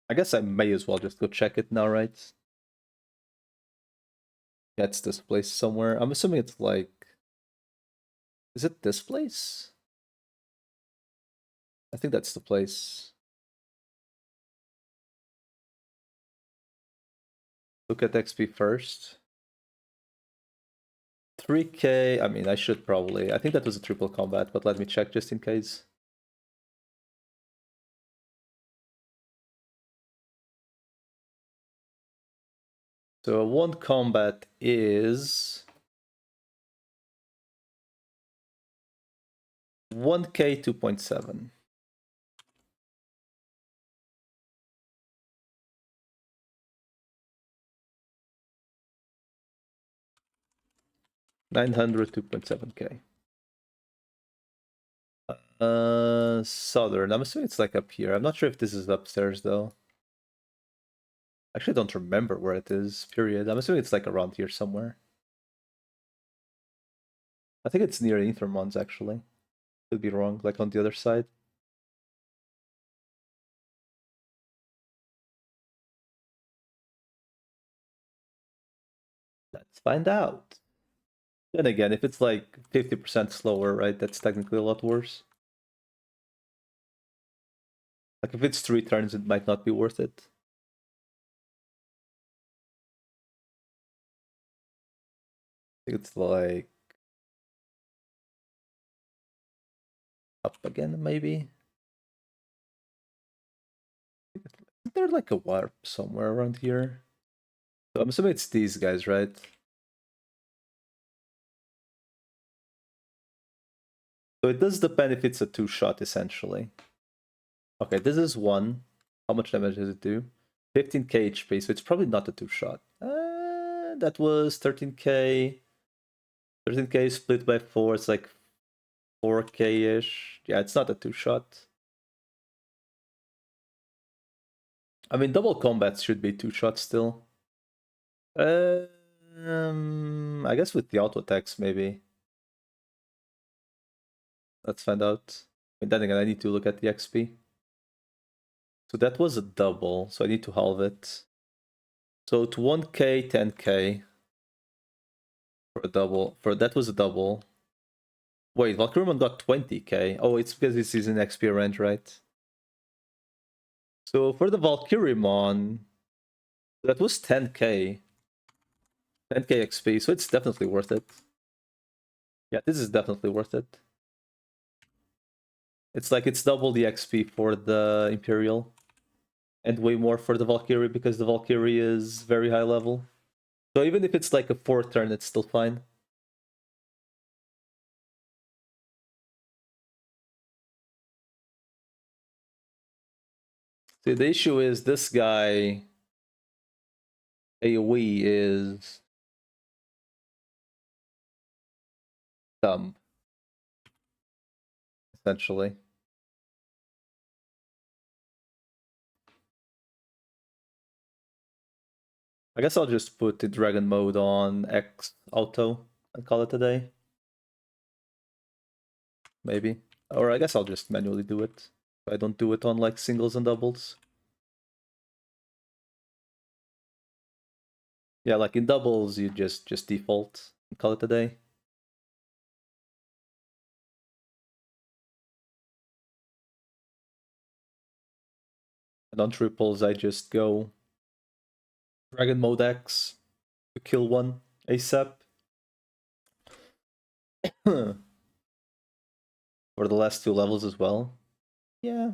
I guess I may as well just go check it now, right? Yeah, it's this place somewhere. I'm assuming it's like... Is it this place? I think that's the place. Look at XP first. 3k, I mean, I should probably... I think that was a triple combat, but let me check just in case. So 1 combat is... 1k 2.7. 900 2.7k. Southern. I'm assuming it's like up here. I'm not sure if this is upstairs though. Actually, don't remember where it is. Period. I'm assuming it's like around here somewhere. I think it's near Infernmons actually. Could be wrong. Like on the other side. Let's find out. Then again, if it's like 50% slower, right, that's technically a lot worse. Like if it's 3 turns, it might not be worth it. I think it's like up again, maybe. Isn't there like a warp somewhere around here? So I'm assuming it's these guys, right? So it does depend if it's a 2-shot, essentially. Okay, this is 1. How much damage does it do? 15k HP, so it's probably not a 2-shot. That was 13k. 13k split by 4, it's like 4k-ish. Yeah, it's not a 2-shot. I mean, double combats should be 2-shots still. I guess with the auto attacks, maybe. Let's find out. But then again, I need to look at the XP. So that was a double, so I need to halve it. So to 1k, 10k for a double. That was a double. Wait, Valkyrimon got 20k. Oh, it's because this is in XP range, right? So for the Valkyrimon, that was 10k. 10k XP, so it's definitely worth it. Yeah, this is definitely worth it. It's like it's double the XP for the Imperial. And way more for the Valkyrie because the Valkyrie is very high level. So even if it's like a 4th turn, it's still fine. See, the issue is this guy AoE is dumb, essentially. I guess I'll just put the dragon mode on X auto and call it a day. Maybe. Or I guess I'll just manually do it. I don't do it on like singles and doubles. Yeah, like in doubles, you just default and call it a day. And on triples, I just go Dragon Mode X to kill one ASAP. For the last 2 levels as well. Yeah.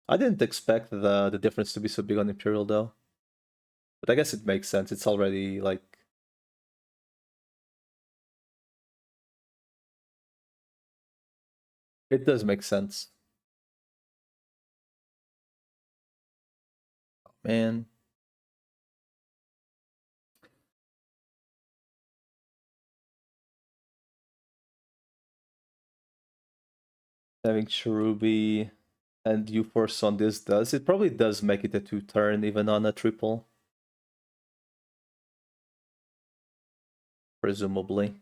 I didn't expect the difference to be so big on Imperial though. But I guess it makes sense. It's already like... It does make sense. Oh, man. Having Cherubi and U-Force on this does. It probably does make it a 2-turn even on a triple. Presumably.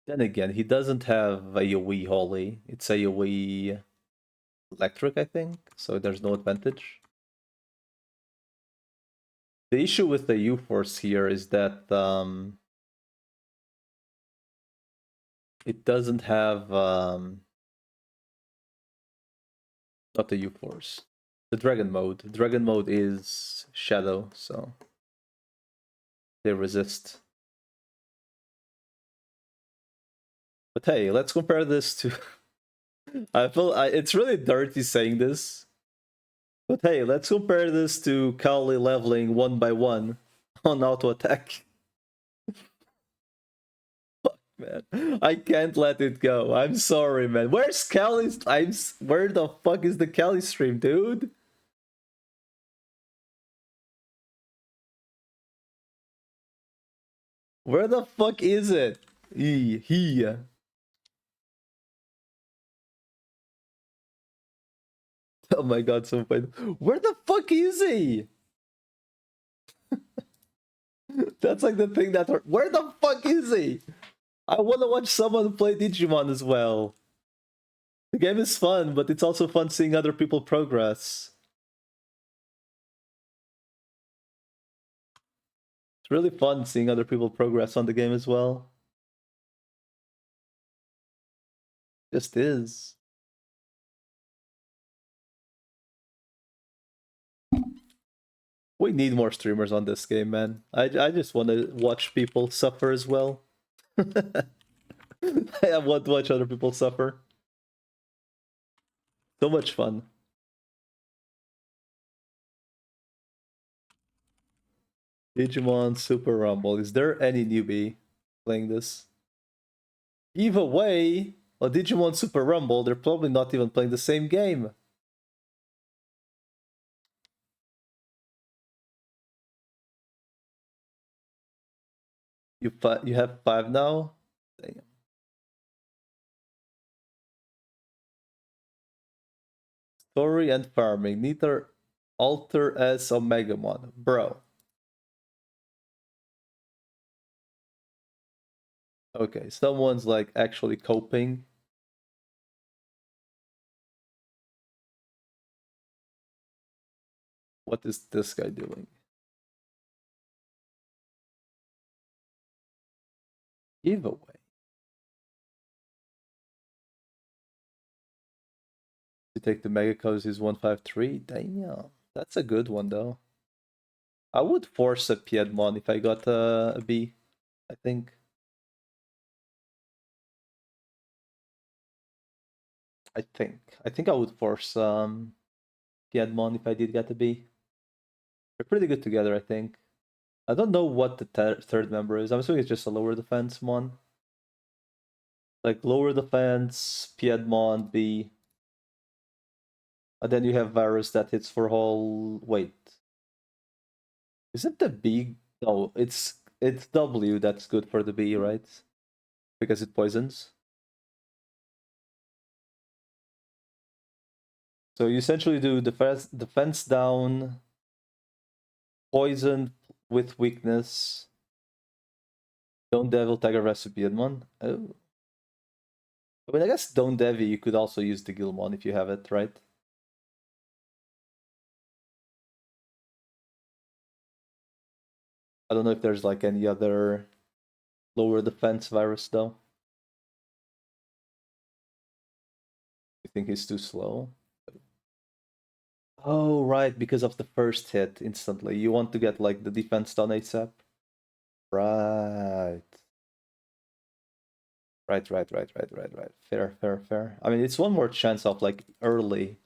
Then again, he doesn't have AoE Holy. It's AoE Electric, I think. So there's no advantage. The issue with the U-Force here is that it doesn't have not the U-Force. The Dragon mode. Dragon mode is Shadow, so they resist. But hey, let's compare this to... I feel it's really dirty saying this. But hey, let's compare this to Cowley leveling 1 by 1 on auto attack. Fuck, man. I can't let it go. I'm sorry, man. Where's Cowley's... Where the fuck is the Cowley stream, dude? Where the fuck is it? He. Oh my god, so funny. Where the fuck is he? That's like the thing that hurt. Where the fuck is he? I want to watch someone play Digimon as well. The game is fun, but it's also fun seeing other people progress. really fun seeing other people progress on the game as well. Just is. We need more streamers on this game, man. I just want to watch people suffer as well. I want to watch other people suffer. So much fun. Digimon Super Rumble. Is there any newbie playing this? Either way, or Digimon Super Rumble, they're probably not even playing the same game. You have 5 now? Damn. Story and farming. Neither alter as Omegamon. Bro. Okay, someone's like actually coping. What is this guy doing? Giveaway. You take the Mega Cozies 153. Damn. That's a good one though. I would force a Piedmon if I got a B, I think. I think I would force Piedmon if I did get a B. They're pretty good together, I think. I don't know what the third member is. I'm assuming it's just a lower defense mon. Like lower defense, Piedmon, B. And then you have Varus that hits for whole. Wait. Is it the B? No, it's W that's good for the B, right? Because it poisons. So you essentially do defense down, poison with weakness. Don't Devil, Tiger Piedmon. Oh. I mean, I guess Don't Devi, you could also use the Gilmon if you have it, right? I don't know if there's like any other lower defense virus though. You think he's too slow? Oh, right, because of the first hit instantly. You want to get like the defense done ASAP. Right. Right. Fair. I mean, it's one more chance of like early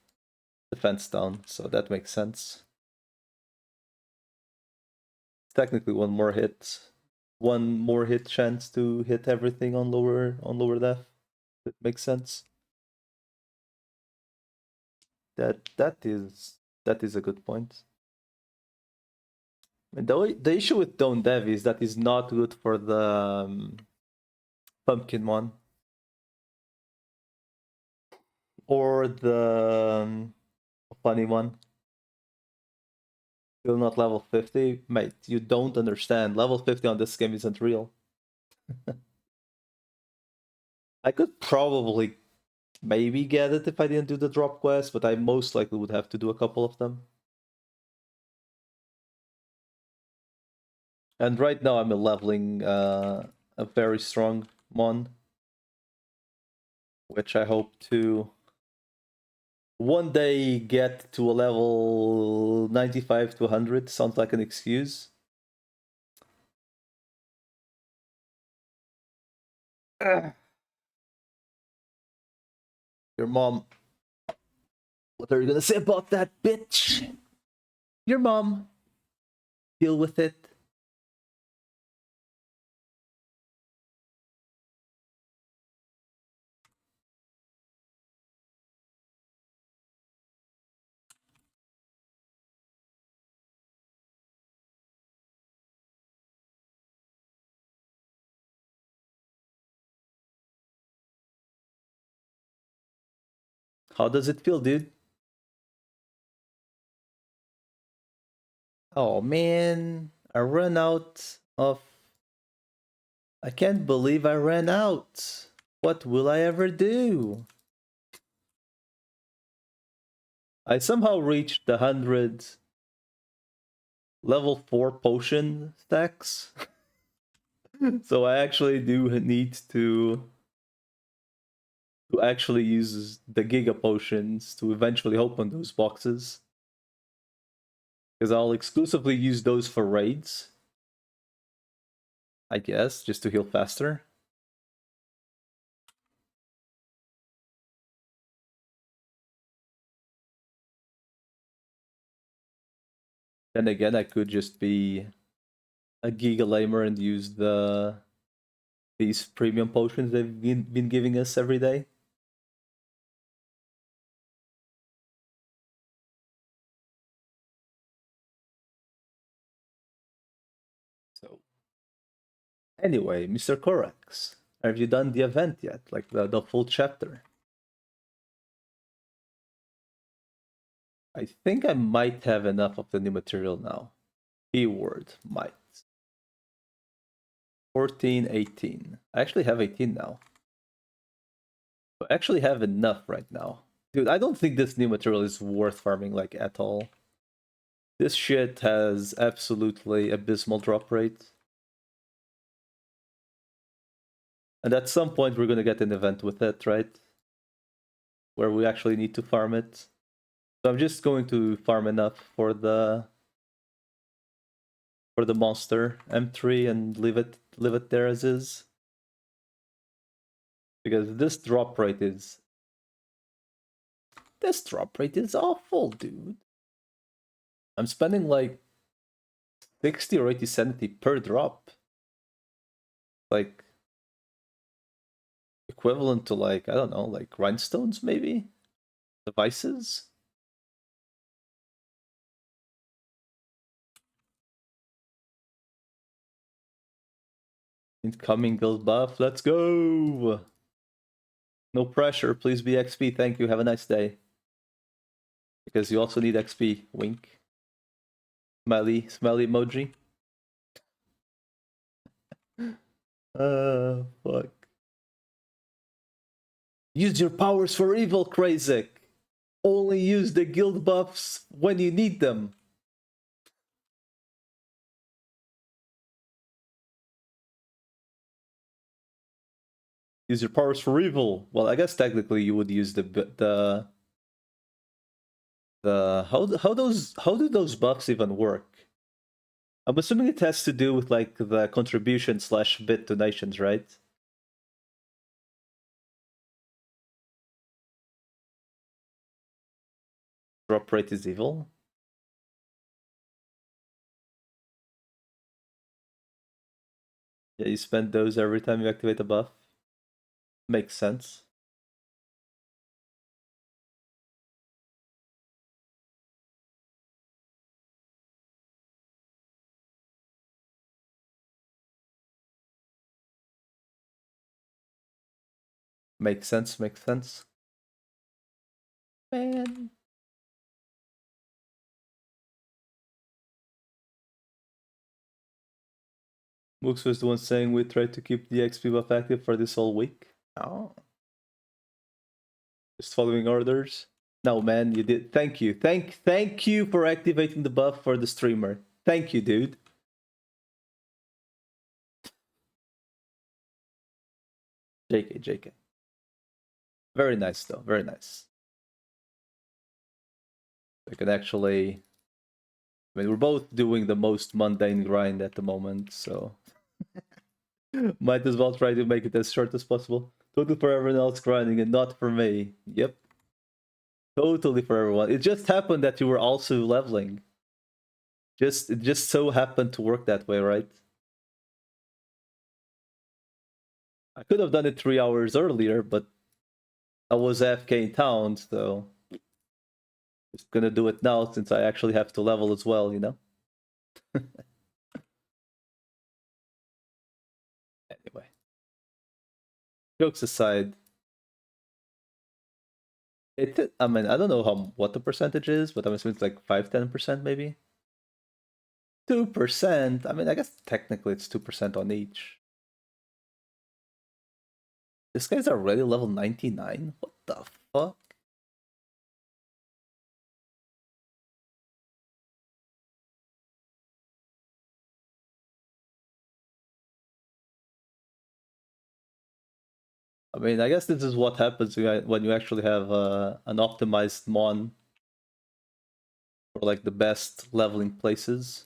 defense down, so that makes sense. Technically one more hit chance to hit everything on lower def. It makes sense. That is a good point. The issue with Don't Dev is that is not good for the Pumpkinmon or the funny one. Still not level 50, mate. You don't understand. Level 50 on this game isn't real. I could probably maybe get it if I didn't do the drop quest, but I most likely would have to do a couple of them. And right now I'm leveling a very strong mon, which I hope to one day get to a level 95 to 100. Sounds like an excuse. Your mom. What are you gonna say about that, bitch? Your mom. Deal with it. How does it feel, dude? Oh man, I ran out of. I can't believe I ran out. What will I ever do? I somehow reached the 100 level 4 potion stacks. So I actually do need to actually use the Giga Potions to eventually open those boxes. Because I'll exclusively use those for raids. I guess, just to heal faster. Then again, I could just be a Giga Lamer and use these premium potions they've been giving us every day. So, anyway, Mr. Korax, have you done the event yet? Like the full chapter? I think I might have enough of the new material now. Keyword, might. 14, 18. I actually have 18 now. I actually have enough right now. Dude, I don't think this new material is worth farming, like, at all. This shit has absolutely abysmal drop rate. And at some point we're gonna get an event with it, right? Where we actually need to farm it. So I'm just going to farm enough for the monster M3 and leave it there as is. Because this drop rate is awful, dude. I'm spending like 60 or 80 centi per drop. Like equivalent to, like, I don't know, like rhinestones maybe? Devices? Incoming guild buff, let's go! No pressure, please be XP, thank you, have a nice day. Because you also need XP, wink. Smiley emoji. Fuck. Use your powers for evil, Krayzik. Only use the guild buffs when you need them. Use your powers for evil. Well, I guess technically you would use the how do those buffs even work? I'm assuming it has to do with like the contribution / bit donations, right? Drop rate is evil. Yeah, you spend those every time you activate a buff. Makes sense. Makes sense, makes sense. Man. Mooks was the one saying we tried to keep the XP buff active for this whole week. Oh. Just following orders. No, man, you did. Thank you. Thank you for activating the buff for the streamer. Thank you, dude. JK. Very nice, though. Very nice. I can actually... I mean, we're both doing the most mundane grind at the moment, so... Might as well try to make it as short as possible. Totally for everyone else grinding and not for me. Yep. Totally for everyone. It just happened that you were also leveling. It just so happened to work that way, right? I could have done it 3 hours earlier, but I was AFK in town, so just gonna do it now since I actually have to level as well, you know? Anyway. Jokes aside. I mean, I don't know what the percentage is, but I'm assuming it's like 5-10% maybe. 2%? I mean, I guess technically it's 2% on each. This guy's already level 99? What the fuck? I mean, I guess this is what happens when you actually have an optimized mon for like the best leveling places.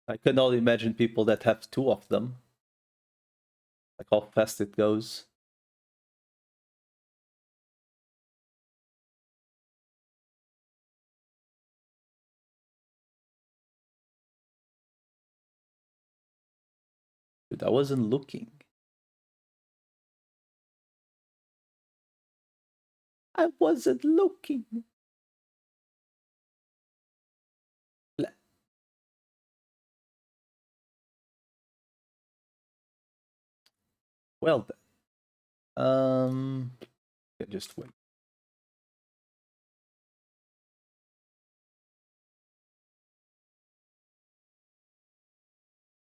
I can only imagine people that have two of them. Like how fast it goes. Dude, I wasn't looking. I wasn't looking. Well then. Just wait.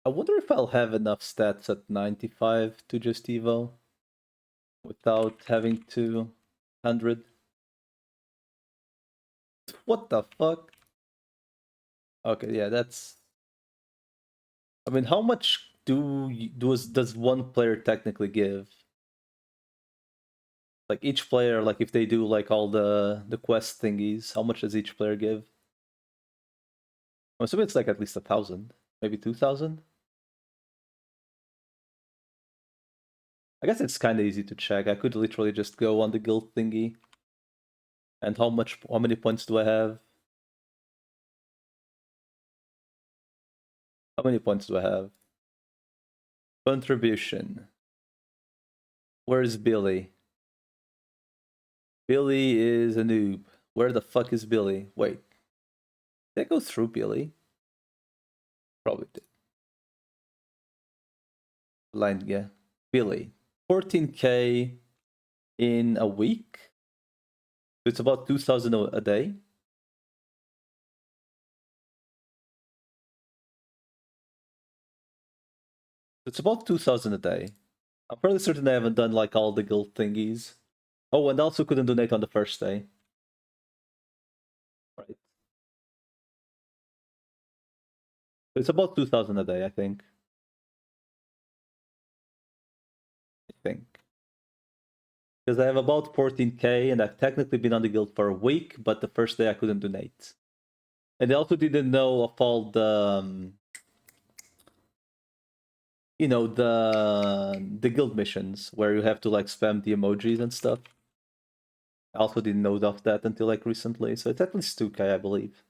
I wonder if I'll have enough stats at 95 to just evo without having to 100. What the fuck? Okay, yeah, that's. I mean, how much does one player technically give? Like each player, like if they do like all the quest thingies, how much does each player give? I'm assuming it's like at least 1,000, maybe 2,000. I guess it's kind of easy to check. I could literally just go on the guild thingy. And how many points do I have? How many points do I have? Contribution. Where's Billy? Billy is a noob. Where the fuck is Billy? Wait. Did I go through Billy? Probably did. Line, yeah. Billy. 14k in a week. It's about 2,000 a day. It's about 2,000 a day. I'm fairly certain I haven't done like all the guild thingies. Oh, and also couldn't donate on the first day. Right. It's about 2,000 a day, I think. Because I have about 14k and I've technically been on the guild for a week, but the first day I couldn't donate. And I also didn't know of all the, the guild missions where you have to like spam the emojis and stuff. I also didn't know of that until like recently, so it's at least 2k, I believe.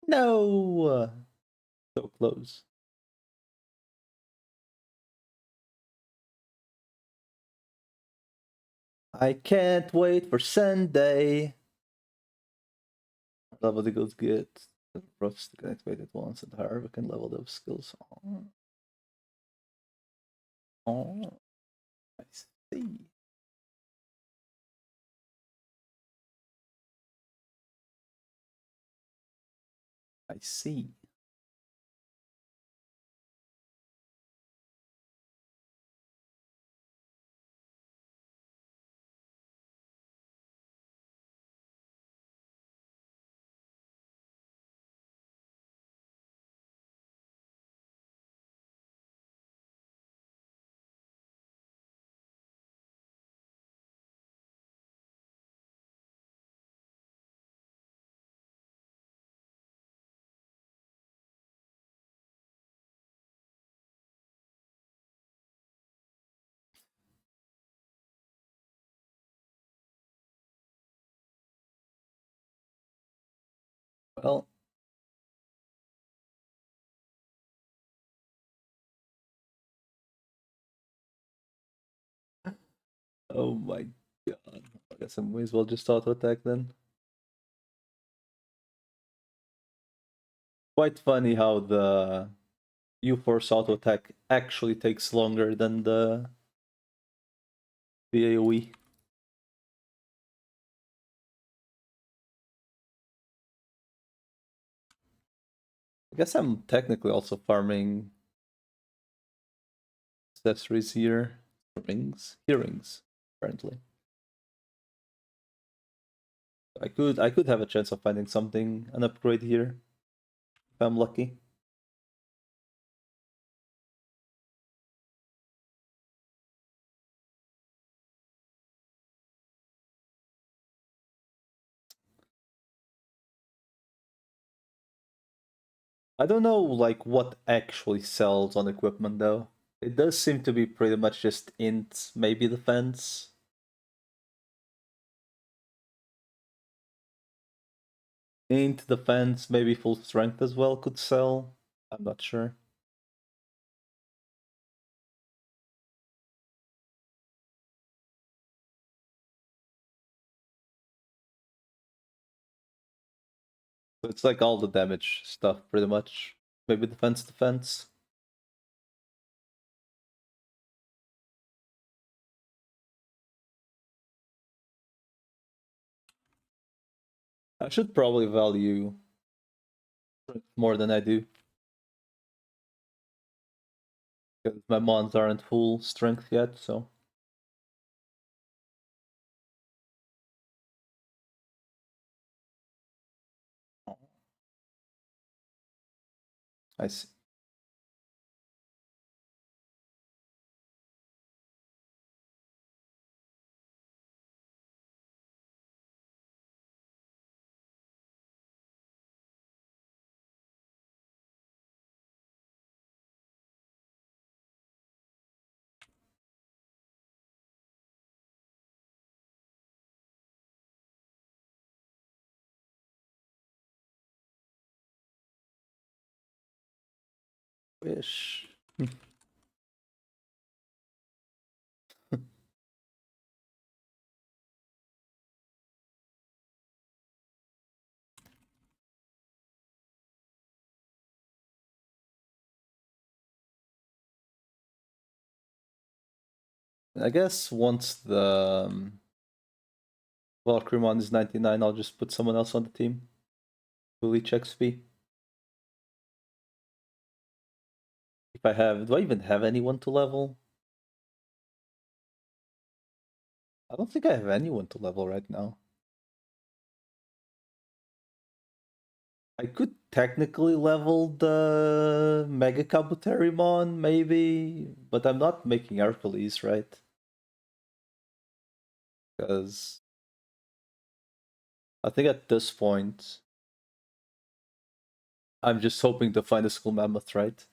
No! So close. I can't wait for Sunday. Level the guild get the roughs to get activated once and however can level those skills. Oh, I see. I see. Well, oh my god. I guess I may as well just auto attack then. Quite funny how the U-Force auto attack actually takes longer than the AoE. I guess I'm technically also farming accessories here. Hearings, apparently. I could have a chance of finding something, an upgrade here, if I'm lucky. I don't know like what actually sells on equipment though. It does seem to be pretty much just int, maybe defense. Int, defense, maybe full strength as well could sell. I'm not sure. So it's like all the damage stuff pretty much. Maybe defense. I should probably value more than I do. Because my mons aren't full strength yet, so. I see. Wish. I guess once the Valkyrmon is 99, I'll just put someone else on the team. Fully check XP. If I have, do I even have anyone to level? I don't think I have anyone to level right now. I could technically level the Mega Kabuterimon, maybe, but I'm not making Hercules, right? Because I think at this point, I'm just hoping to find a Skull Mammoth, right?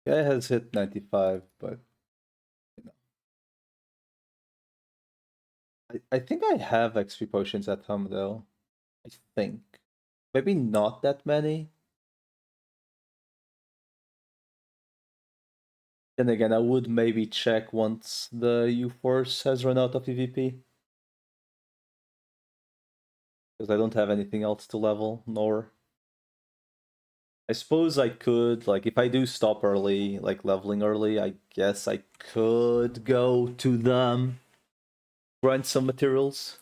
Yeah, it has hit 95, but you know. I think I have XP potions at home though. I think. Maybe not that many. Then again, I would maybe check once the U-Force has run out of EVP. Because I don't have anything else to level, nor. I suppose I could, like, if I do stop early, like leveling early, I guess I could go to them, grind some materials.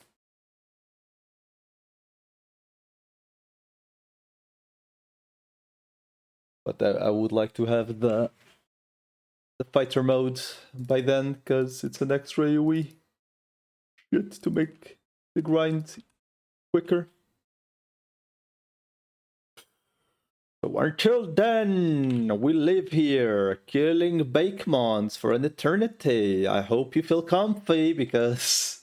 But I would like to have the fighter mode by then, because it's an extra AoE shit to make the grind quicker. So until then, we live here, killing Bakemons for an eternity. I hope you feel comfy, because...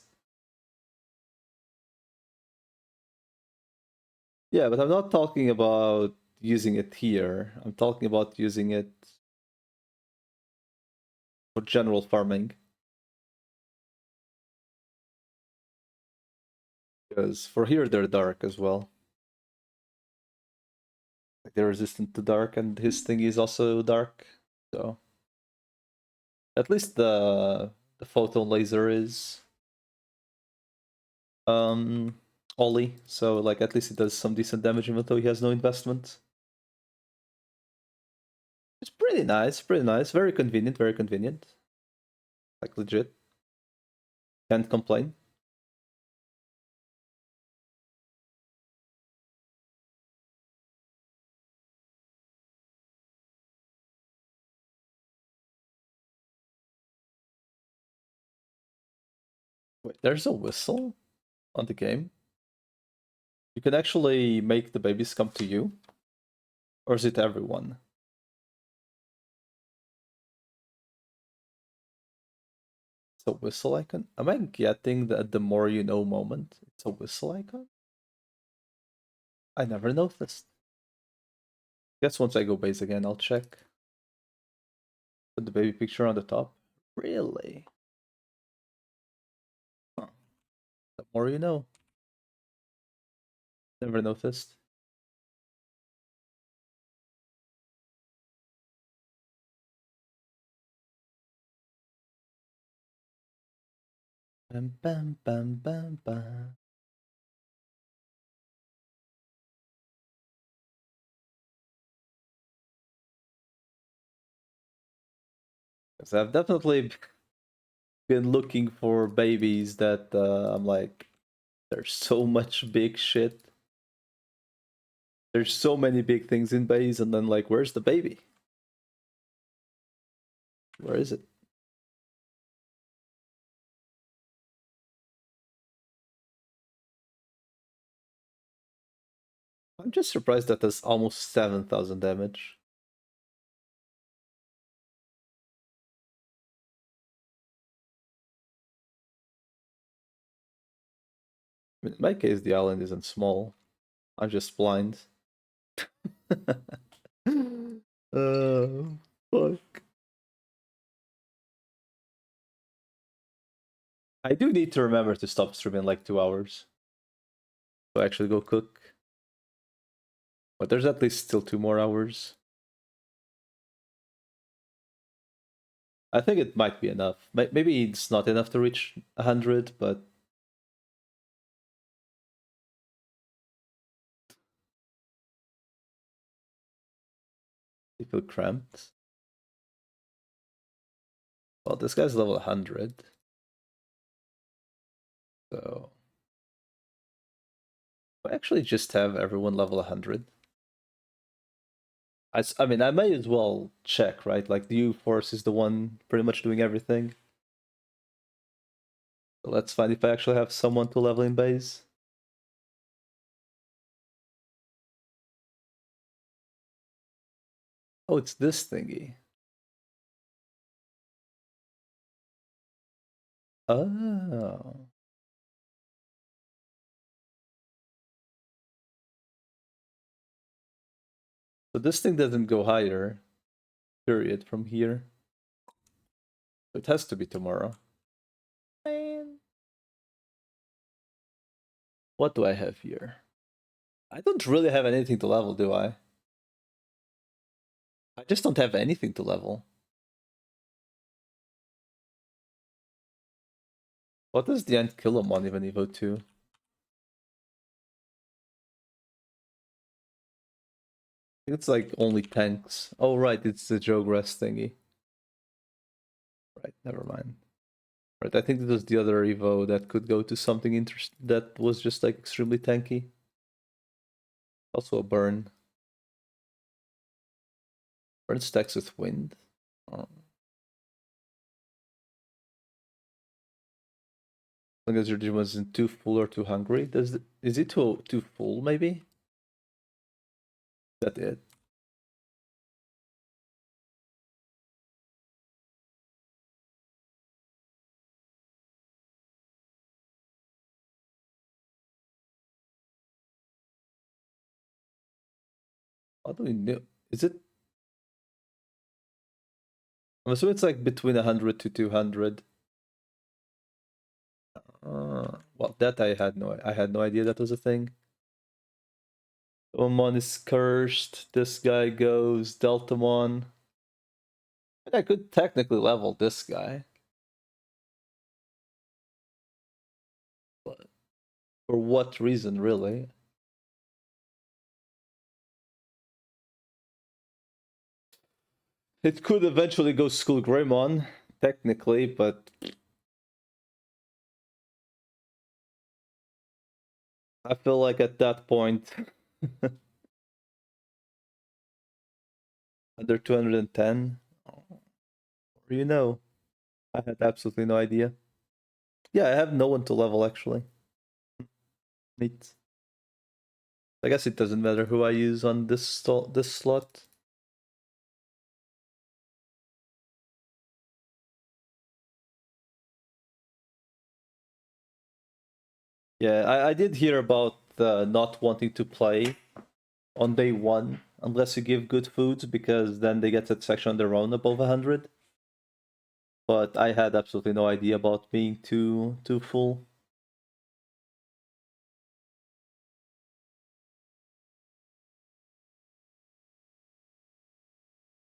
Yeah, but I'm not talking about using it here. I'm talking about using it for general farming. Because for here, they're dark as well. Like, they're resistant to dark, and his thing is also dark. So at least the photon laser is Ollie. So like at least it does some decent damage even though he has no investment. It's pretty nice, pretty nice. Very convenient, very convenient. Like legit. Can't complain. Wait, there's a whistle on the game? You can actually make the babies come to you? Or is it everyone? It's a whistle icon? Am I getting the more you know moment? It's a whistle icon? I never noticed. Guess once I go base again, I'll check. Put the baby picture on the top. Really? Huh. The more you know. Never noticed. Bam bam bam bam bam. Because I've definitely been looking for babies that I'm like, there's so much big shit. There's so many big things in base, and then like, where's the baby? Where is it? I'm just surprised that does almost 7,000 damage. I mean, in my case, the island isn't small. I'm just blind. Fuck. I do need to remember to stop streaming like 2 hours. So actually go cook. But there's at least still 2 more hours. I think it might be enough. Maybe it's not enough to reach 100, but you feel cramped. Well, this guy's level 100. So I actually just have everyone level 100. I mean, I may as well check, right? Like, the U-Force is the one pretty much doing everything. So let's find if I actually have someone to level in base. Oh, it's this thingy. Oh. So this thing doesn't go higher, period, from here. So it has to be tomorrow. Man. What do I have here? I don't really have anything to level, do I? I just don't have anything to level. What does the Ankylomon even evo to? I think it's like only tanks. Oh, right, it's the Jogress thingy. Right, never mind. Right, I think it was the other evo that could go to something interesting that was just like extremely tanky. Also a burn. Burn stacks with wind. Oh. As long as your gym wasn't too full or too hungry. Is it too full maybe? That it? How do we know? Is it? I'm assuming it's like between 100 to 200. Well, that I had no idea that was a thing. Omon is cursed. This guy goes Deltamon. I could technically level this guy. But for what reason, really? It could eventually go Skull Greymon, technically, but I feel like at that point, under 210, you know, I had absolutely no idea. Yeah, I have no one to level actually. Neat. I guess it doesn't matter who I use on this slot. Yeah, I did hear about not wanting to play on day one unless you give good foods, because then they get satisfaction on their own above 100. But I had absolutely no idea about being too full.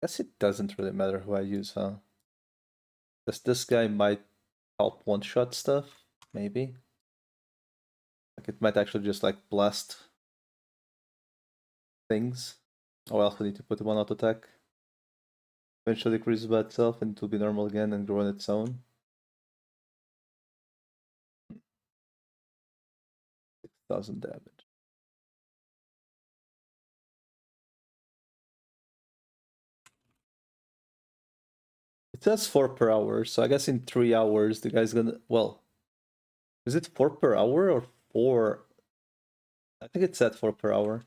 Guess it doesn't really matter who I use, huh? This guy might help one-shot stuff, maybe. Like it might actually just like blast things. Or else we need to put him on auto attack. Eventually decreases by itself and it will be normal again and grow on its own. 6,000 damage. It says 4 per hour, so I guess in 3 hours the guy's gonna... Well, is it 4 per hour or 4? I think it's at 4 per hour.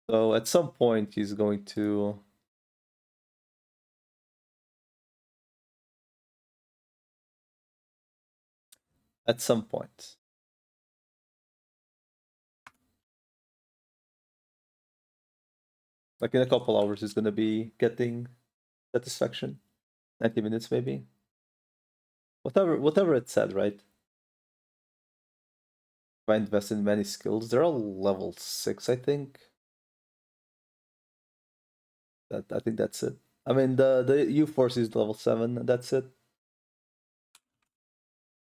So at some point he's going to... At some point. Like in a couple hours he's gonna be getting satisfaction. 90 minutes maybe. Whatever it said, right? If I invest in many skills, they're all level 6, I think. I think that's it. I mean the U-Force is level 7, and that's it.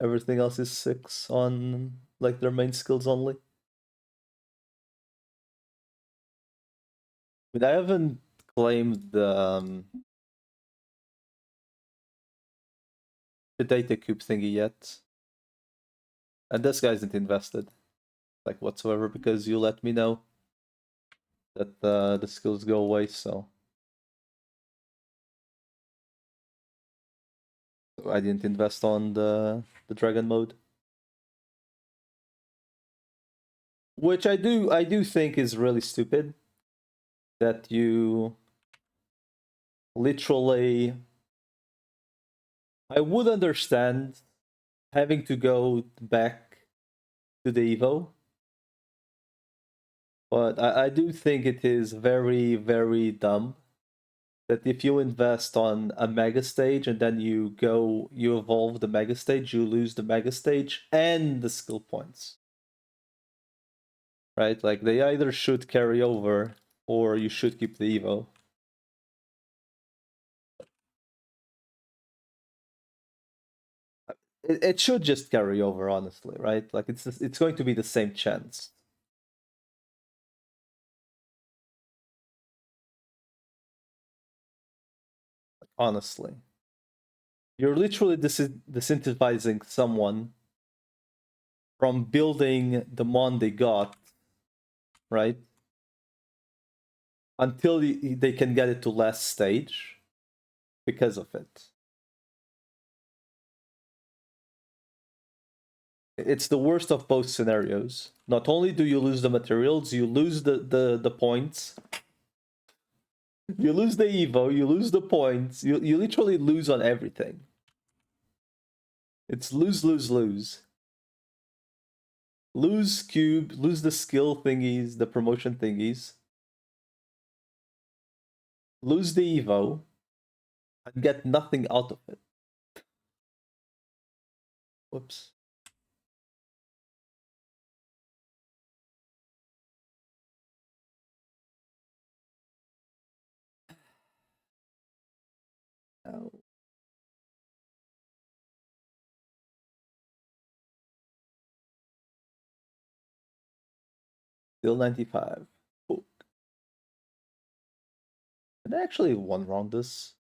Everything else is 6 on like their main skills only. I mean, I haven't claimed the data cube thingy yet. And this guy isn't invested, like whatsoever, because you let me know that the skills go away, so I didn't invest on the dragon mode. Which I do think is really stupid. That you literally... I would understand having to go back to the Evo, but I do think it is very, very dumb that if you invest on a mega stage and then you evolve the mega stage, you lose the mega stage and the skill points. Right? Like they either should carry over or you should keep the Evo. It should just carry over, honestly, right? Like it's going to be the same chance. Honestly, you're literally disincentivizing someone from building the mon they got, right? Until they can get it to last stage because of it. It's the worst of both scenarios. Not only do you lose the materials, you lose the points. You lose the Evo, you lose the points. You literally lose on everything. It's lose, lose, lose. Lose cube, lose the skill thingies, the promotion thingies. lose the Evo, and get nothing out of it. Whoops. Oh. Still 95. Cool. Did I actually one round this?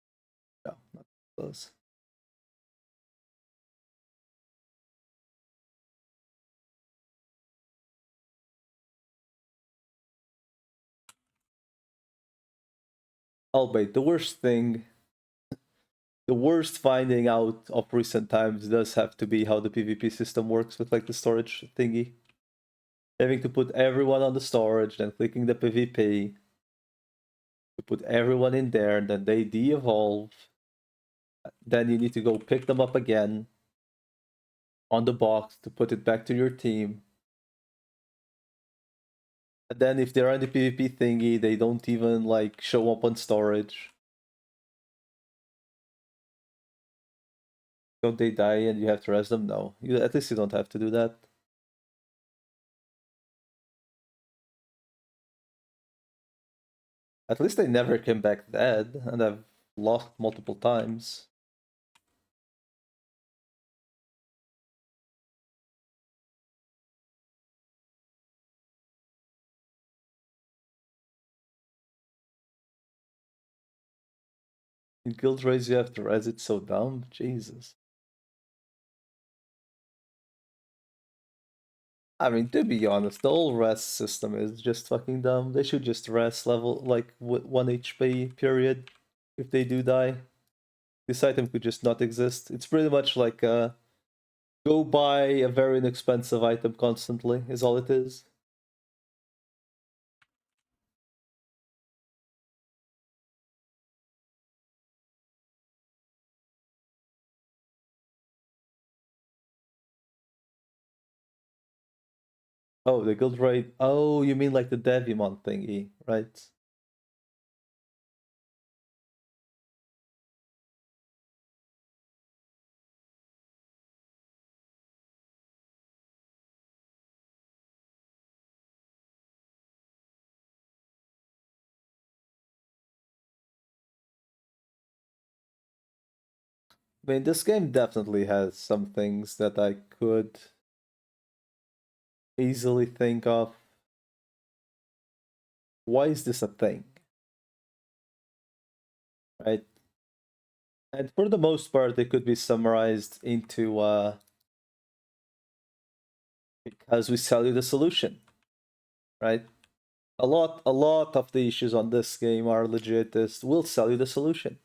No, not close. Albeit the worst thing, the worst finding out of recent times does have to be how the PvP system works with like the storage thingy. Having to put everyone on the storage, then clicking the PvP to put everyone in there, and then they de-evolve. Then you need to go pick them up again on the box to put it back to your team. And then if they're on the PvP thingy, they don't even like show up on storage. Don't they die and you have to res them? No. At least you don't have to do that. At least they never came back dead, and I've lost multiple times. In guild raids you have to res it so dumb? Jesus. I mean, to be honest, the whole res system is just fucking dumb. They should just res level, like, 1 HP, period, if they do die. This item could just not exist. It's pretty much like, go buy a very inexpensive item constantly, is all it is. Oh, the guild raid. Oh, you mean like the Devimon thingy, right? I mean, this game definitely has some things that I could easily think of. Why is this a thing? Right? And for the most part, it could be summarized into because we sell you the solution, right? A lot of the issues on this game are legit. We'll sell you the solution.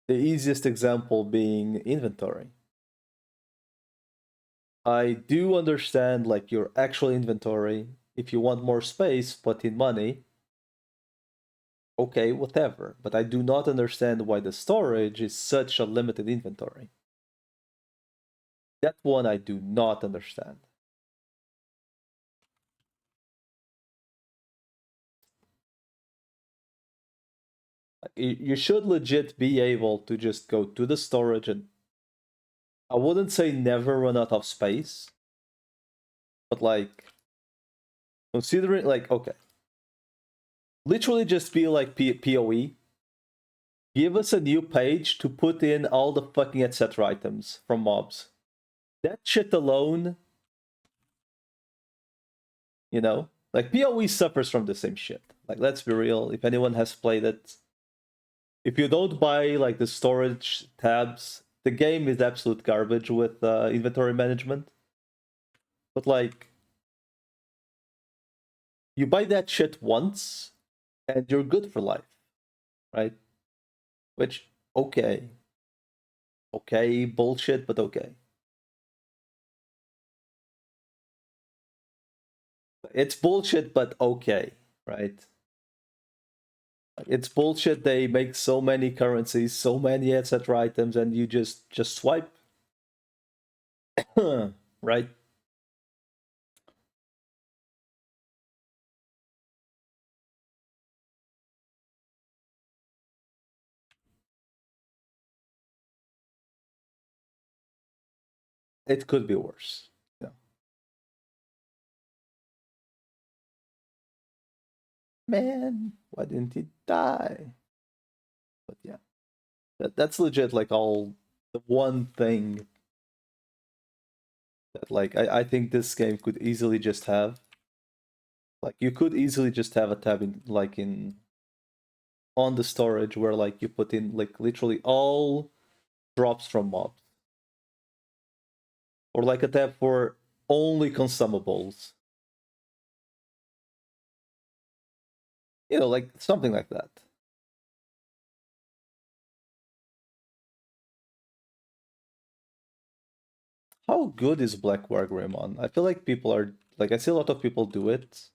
The easiest example being inventory. I do understand like your actual inventory. If you want more space, put in money. Okay, whatever. But I do not understand why the storage is such a limited inventory. That one I do not understand. You should legit be able to just go to the storage and I wouldn't say never run out of space, but like considering like okay, literally just be like PoE. Give us a new page to put in all the fucking etc items from mobs. That shit alone, you know, like PoE suffers from the same shit. Like let's be real. If anyone has played it, if you don't buy like the storage tabs, the game is absolute garbage with inventory management. But like, you buy that shit once, and you're good for life, right? Which okay, bullshit, but okay. It's bullshit, but okay, right? It's bullshit. They make so many currencies, so many etc items, and you just swipe, right? it could be worse. Yeah. Man, why didn't he die? But yeah, that's legit. Like all the one thing that like I think this game could easily just have. Like you could easily just have a tab in like in on the storage where like you put in like literally all drops from mobs. Or like a tab for only consumables. You know, like something like that. How good is Black War Greymon? I feel like people are like I see a lot of people do it.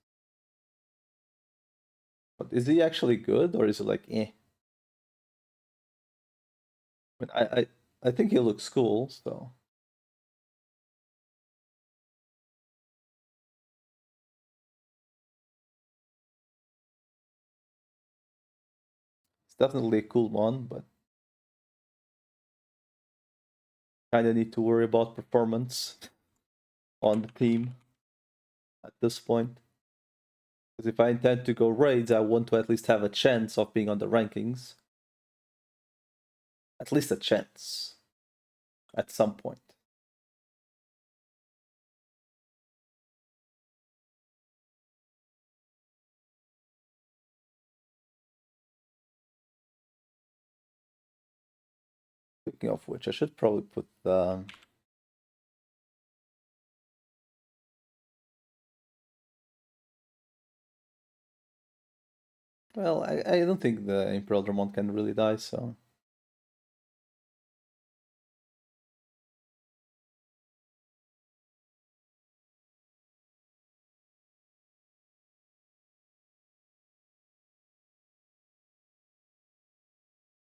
But is he actually good or is it like eh? I mean, I think he looks cool, so it's definitely a cool one, but kinda need to worry about performance on the team at this point. Because if I intend to go raids, I want to at least have a chance of being on the rankings. At least a chance. At some point. Speaking of which, I should probably put the... Well, I don't think the Imperial Dramon can really die, so...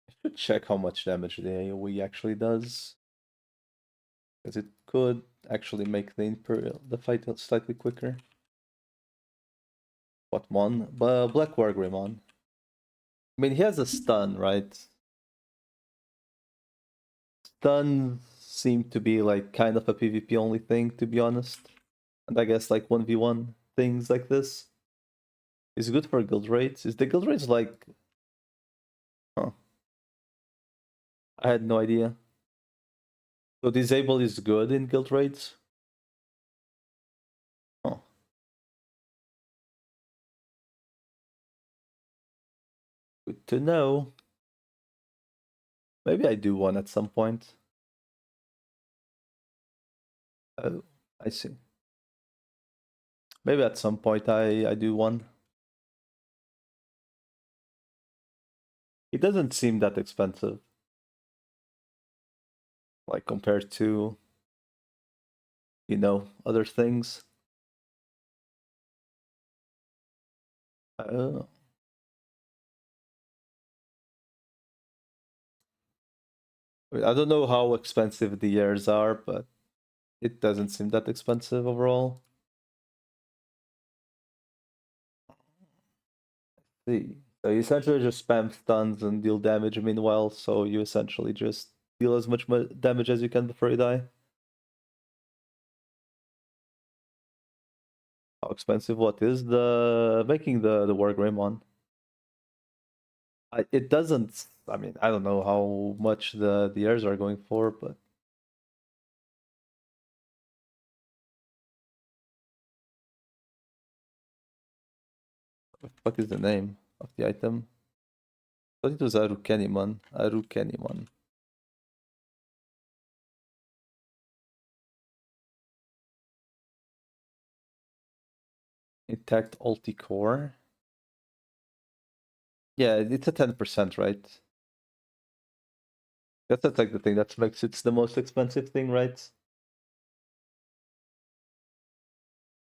I should check how much damage the AoE actually does. Because it could actually make the fight slightly quicker. What mon? Black War Greymon. I mean, he has a stun, right? Stun seem to be like kind of a PvP only thing, to be honest. And I guess like 1v1 things like this is good for guild raids. Is the guild raids like... Huh. I had no idea. So disable is good in guild raids? Oh. Good to know. Maybe I do one at some point. Oh, I see. Maybe at some point I do one. It doesn't seem that expensive. Like compared to, you know, other things. Oh. I don't know how expensive the years are, but it doesn't seem that expensive overall. See. So you essentially just spam stuns and deal damage meanwhile, so you essentially just deal as much damage as you can before you die. How expensive what is the making the War Greymon? It doesn't, I mean, I don't know how much the heirs are going for, but what is the name of the item? I thought it was Arukeniman. Arukeniman. Intact ulti core. Yeah, it's a 10%, right? That's like the thing that makes it the most expensive thing, right?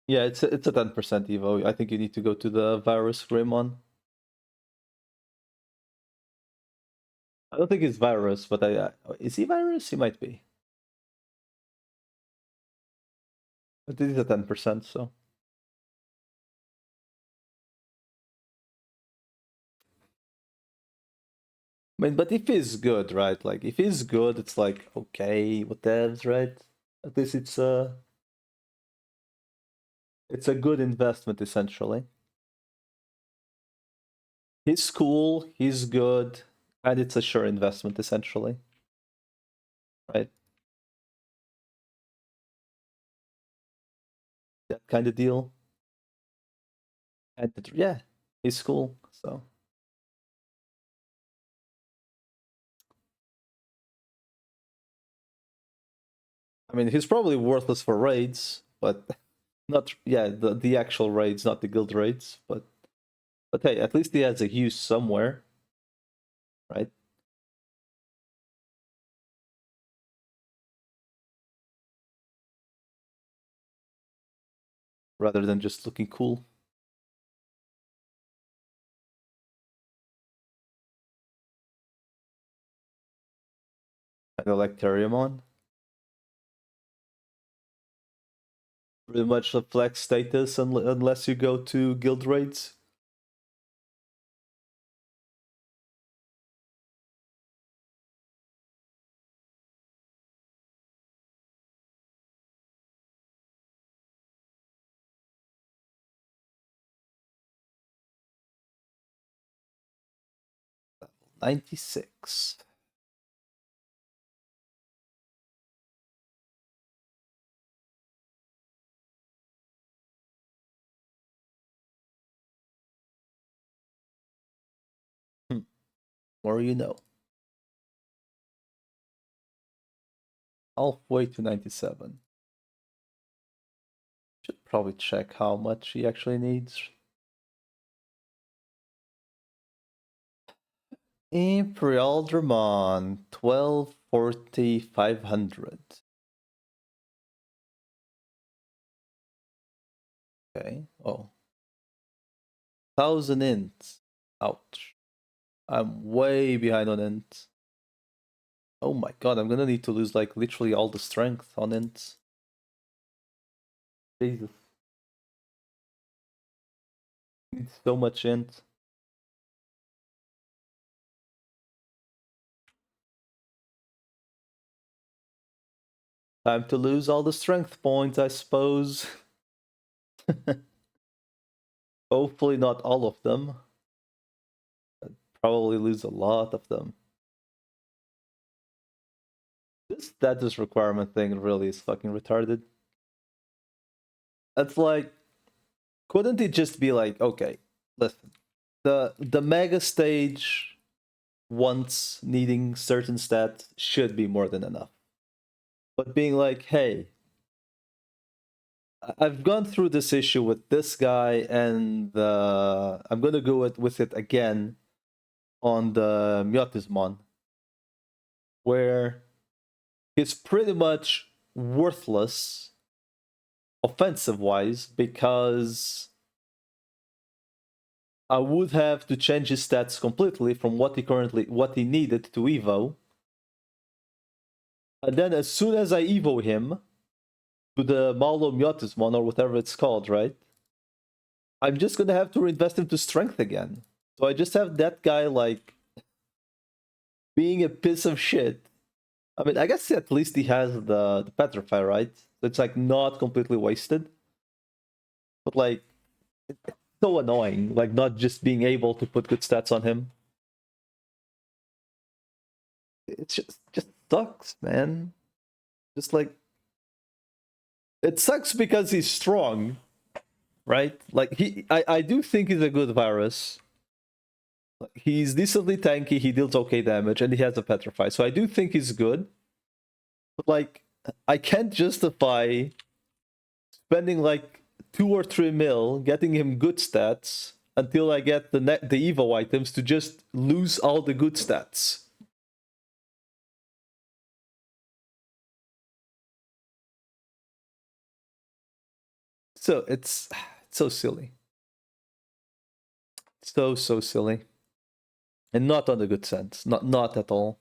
Yeah, it's a 10% Evo. I think you need to go to the Virus Greymon. I don't think it's Virus, but is he Virus? He might be. But it is a 10%, so. I mean, but if he's good, right? Like, if he's good, it's like, okay, what devs, right? At least it's a good investment essentially. He's cool, he's good, and it's a sure investment essentially. Right? That kind of deal. And yeah, he's cool, so. I mean, he's probably worthless for raids, but not the actual raids, not the guild raids, but hey, at least he has a use somewhere, right? Rather than just looking cool. Kind of like Terriamon. Pretty much a flex status unless you go to guild raids. Level 96. More you know. Halfway to 97. Should probably check how much he actually needs. Imperial Dramon, 1240, 500. Okay. Oh. 1000 ints. Ouch. I'm way behind on ints. Oh my god, I'm gonna need to lose like literally all the strength on ints. Jesus. It's so much int. Time to lose all the strength points, I suppose. Hopefully not all of them. I'd probably lose a lot of them. This status requirement thing really is fucking retarded. It's like, couldn't it just be like, okay, listen, the mega stage once needing certain stats should be more than enough. But being like, hey, I've gone through this issue with this guy, and I'm gonna go with it again on the Myotismon, where he's pretty much worthless offensive-wise because I would have to change his stats completely from what he needed to Evo. And then as soon as I Evo him to the Malo Myotismon or whatever it's called, right? I'm just gonna have to reinvest him to strength again. So I just have that guy like being a piece of shit. I mean, I guess at least he has the Petrify, right? So it's like not completely wasted. But like, it's so annoying, like not just being able to put good stats on him. It just sucks, man. Just like, it sucks because he's strong, right? Like I do think he's a good virus. He's decently tanky, he deals okay damage, and he has a Petrify. So I do think he's good. But like, I can't justify spending like 2 or 3 mil getting him good stats until I get the Evo items to just lose all the good stats. So it's so silly. So silly. And not on the good sense. Not at all.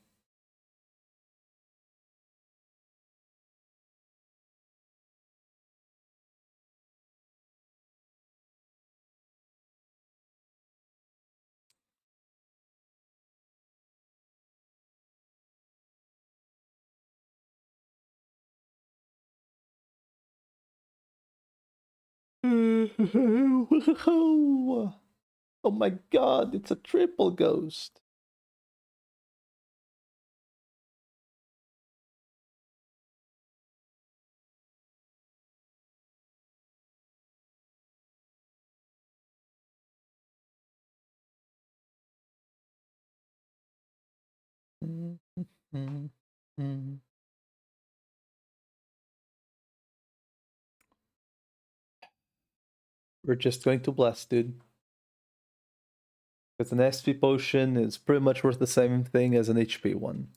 Oh my god, it's a triple ghost. We're just going to blast, dude. Because an SP potion is pretty much worth the same thing as an HP one.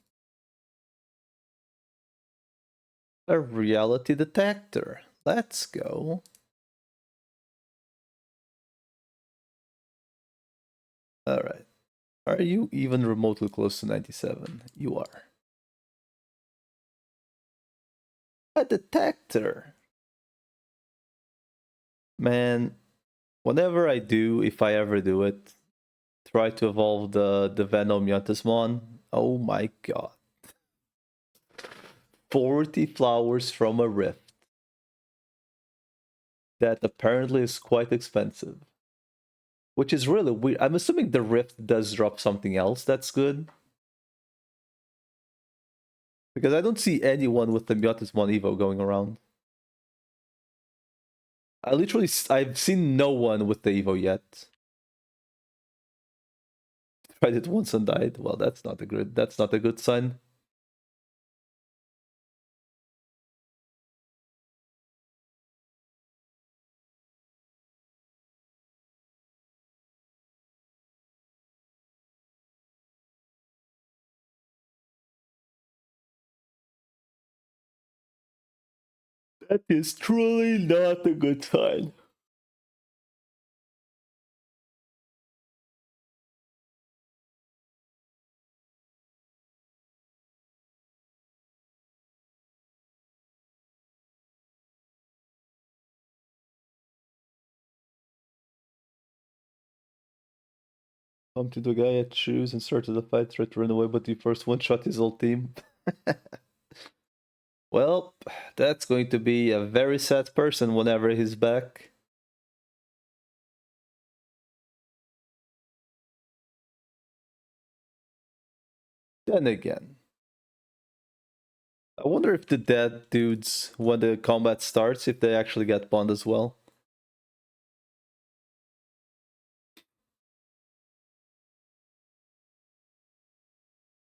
A reality detector. Let's go. Alright. Are you even remotely close to 97? You are. A detector. Man, whenever I do, if I ever do it, try to evolve the Venom Yuntasmon. Oh my god. 40 flowers from a rift. That apparently is quite expensive. Which is really weird. I'm assuming the rift does drop something else that's good. Because I don't see anyone with the Myotismon Evo going around. I've seen no one with the Evo yet. Tried it once and died. Well, that's not a good sign. That is truly not a good sign. Come to the guy at shoes and started the fight, tried to run away, but he first one-shot his whole team. Well, that's going to be a very sad person whenever he's back. Then again, I wonder if the dead dudes, when the combat starts, if they actually get bond as well.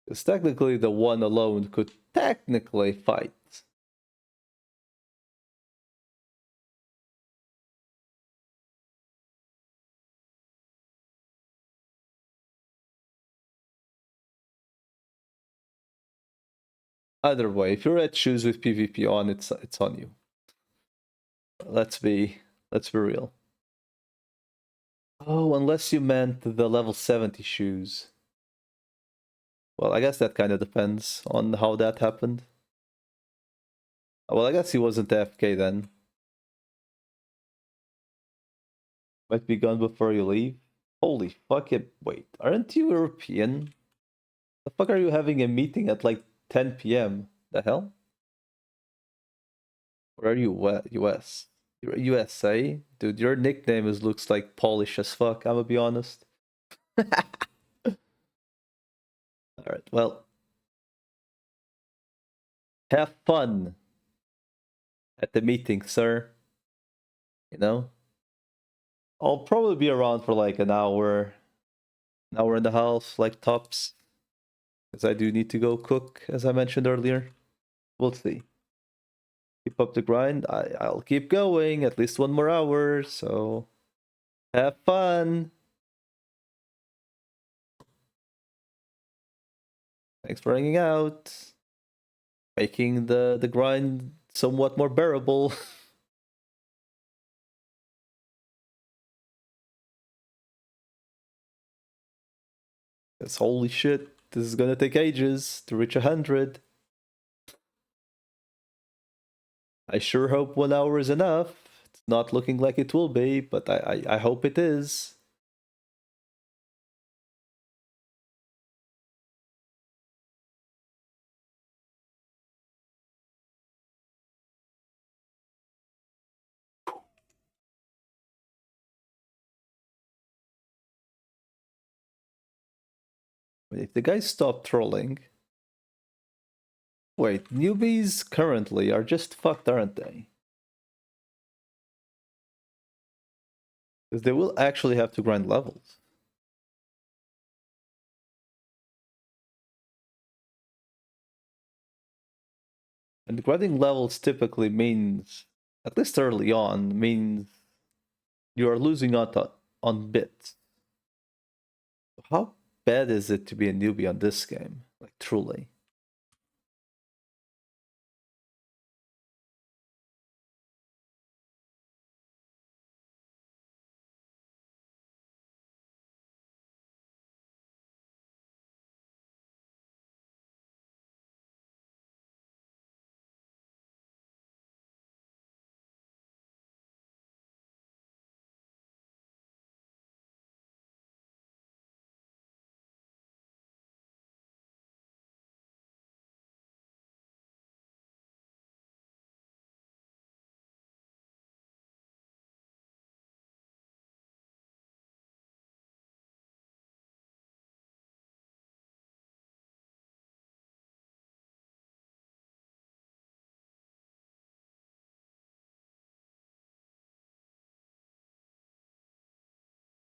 Because technically the one alone could technically fight. Either way, if you're at shoes with PvP on, it's on you. Let's be real. Oh, unless you meant the level 70 shoes. Well, I guess that kind of depends on how that happened. Well, I guess he wasn't AFK then. Might be gone before you leave. Holy fuck it. Wait, aren't you European? The fuck are you having a meeting at like 10 p.m.? The hell? Or are you US? You're USA? Dude, your nickname looks like Polish as fuck, I'm gonna be honest. Alright, well. Have fun at the meeting, sir. You know? I'll probably be around for like an hour and a half, like tops. Because I do need to go cook, as I mentioned earlier. We'll see. Keep up the grind. I'll keep going at least one more hour, so have fun. Thanks for hanging out. Making the grind somewhat more bearable. Because holy shit, this is gonna take ages to reach 100. I sure hope 1 hour is enough. It's not looking like it will be, but I hope it is. If the guys stop trolling. Wait, newbies currently are just fucked, aren't they? Because they will actually have to grind levels. And grinding levels typically means, at least early on, means you are losing out on bits. How bad is it to be a newbie on this game? Like, truly.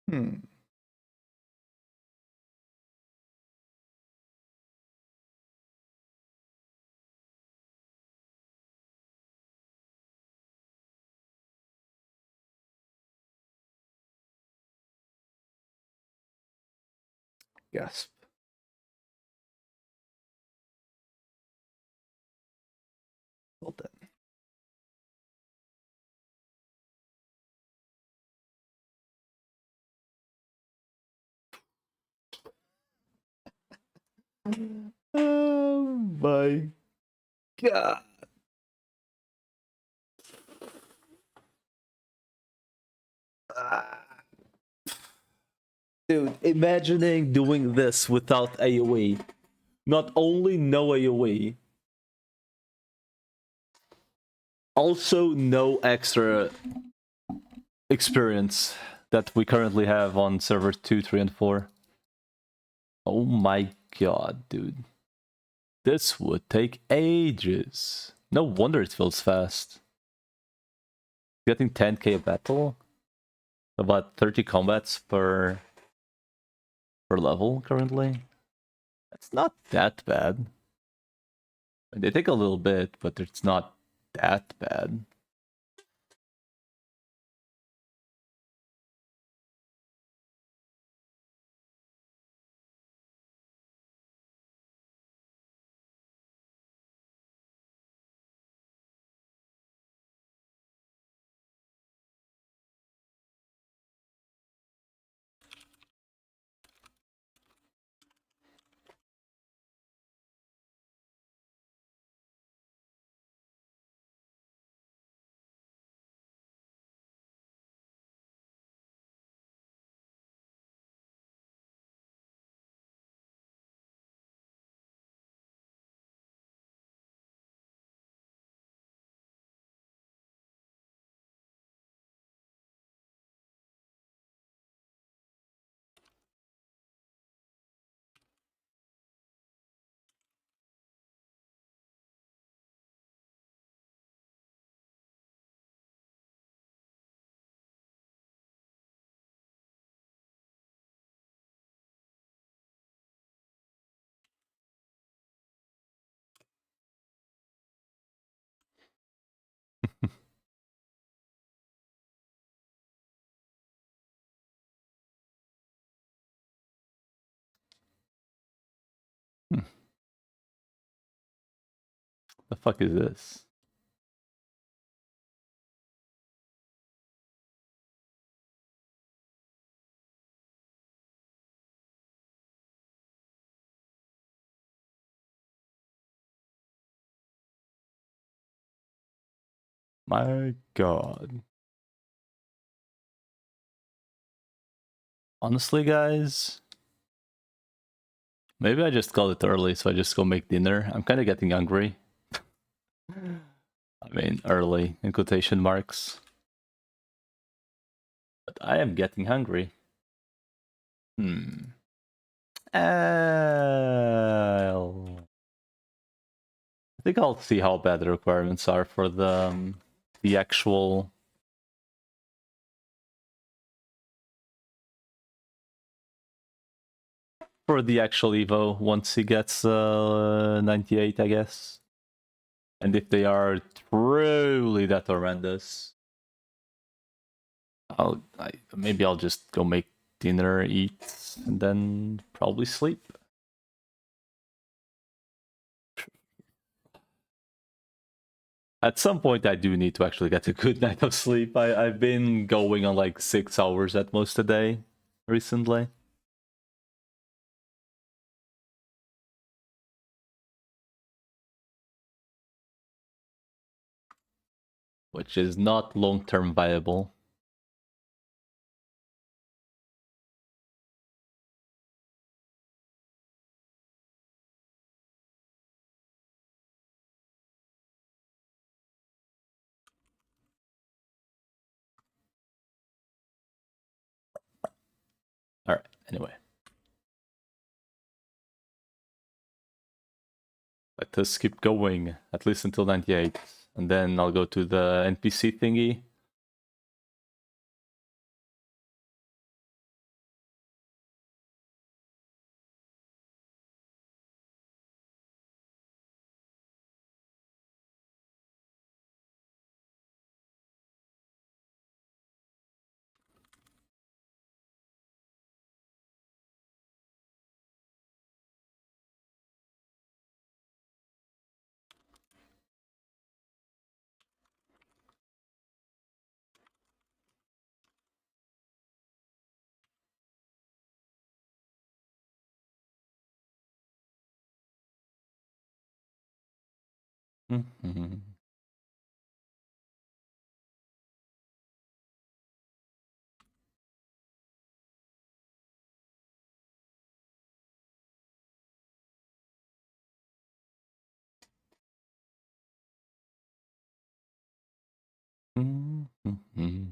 Hmm. Gasp. Well then. Oh my god. Dude, imagining doing this without AoE. Not only no AoE, also no extra experience that we currently have on server 2, 3, and 4. Oh my god, dude. This would take ages. No wonder it feels fast. Getting 10k a battle? About 30 combats per level currently. That's not that bad. They take a little bit, but it's not that bad. The fuck is this? My god. Honestly, guys, maybe I just called it early, so I just go make dinner. I'm kind of getting hungry. I mean, early in quotation marks. But I am getting hungry. I think I'll see how bad the requirements are for the actual. For the actual Evo once he gets 98, I guess. And if they are truly that horrendous, maybe I'll just go make dinner, eat, and then probably sleep. At some point, I do need to actually get a good night of sleep. I've been going on like 6 hours at most a day recently. Which is not long-term viable. Alright, anyway. Let us keep going, at least until 98. And then I'll go to the NPC thingy. Mm-hmm. Mm-hmm.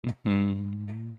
Mm-hmm.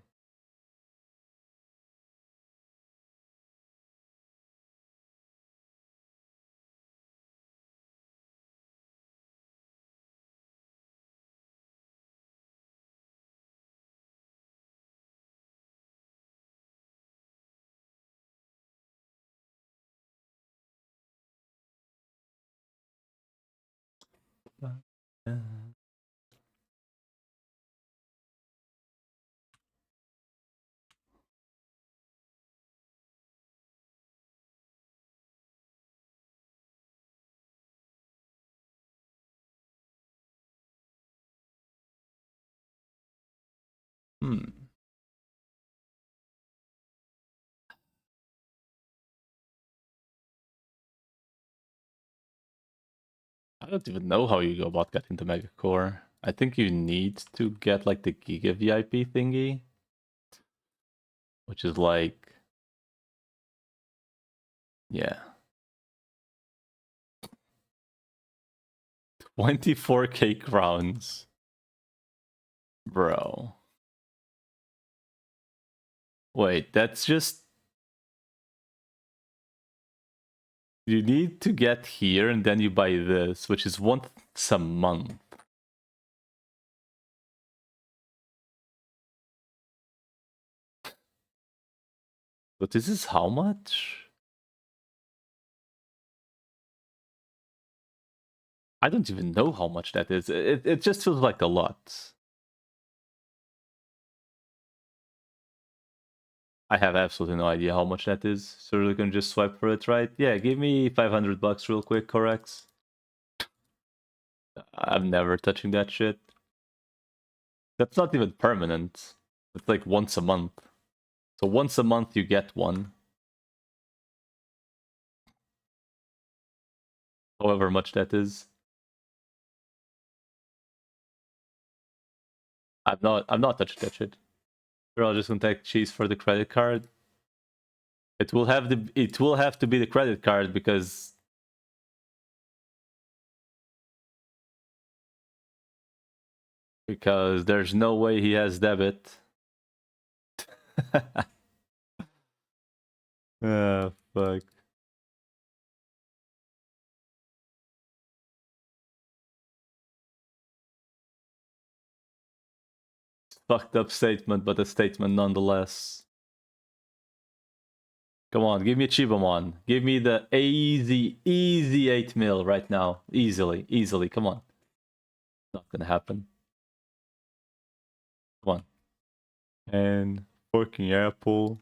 Hmm. I don't even know how you go about getting the Mega Core. I think you need to get like the Giga VIP thingy, which is like, yeah, 24k crowns, bro. Wait, that's just you need to get here and then you buy this, which is once a month. But this is how much? I don't even know how much that is. It just feels like a lot. I have absolutely no idea how much that is. So we're gonna just swipe for it, right? Yeah, give me $500 real quick, Corex. I'm never touching that shit. That's not even permanent. It's like once a month. So once a month you get one. However much that is. I'm not touching that shit. We're all just gonna take cheese for the credit card. It will have to be the credit card because there's no way he has debit. Ah, fuck. Fucked up statement, but a statement nonetheless. Come on, give me a Chibamon. Give me the easy 8 mil right now. Easily, come on. Not gonna happen. Come on. And fucking apple.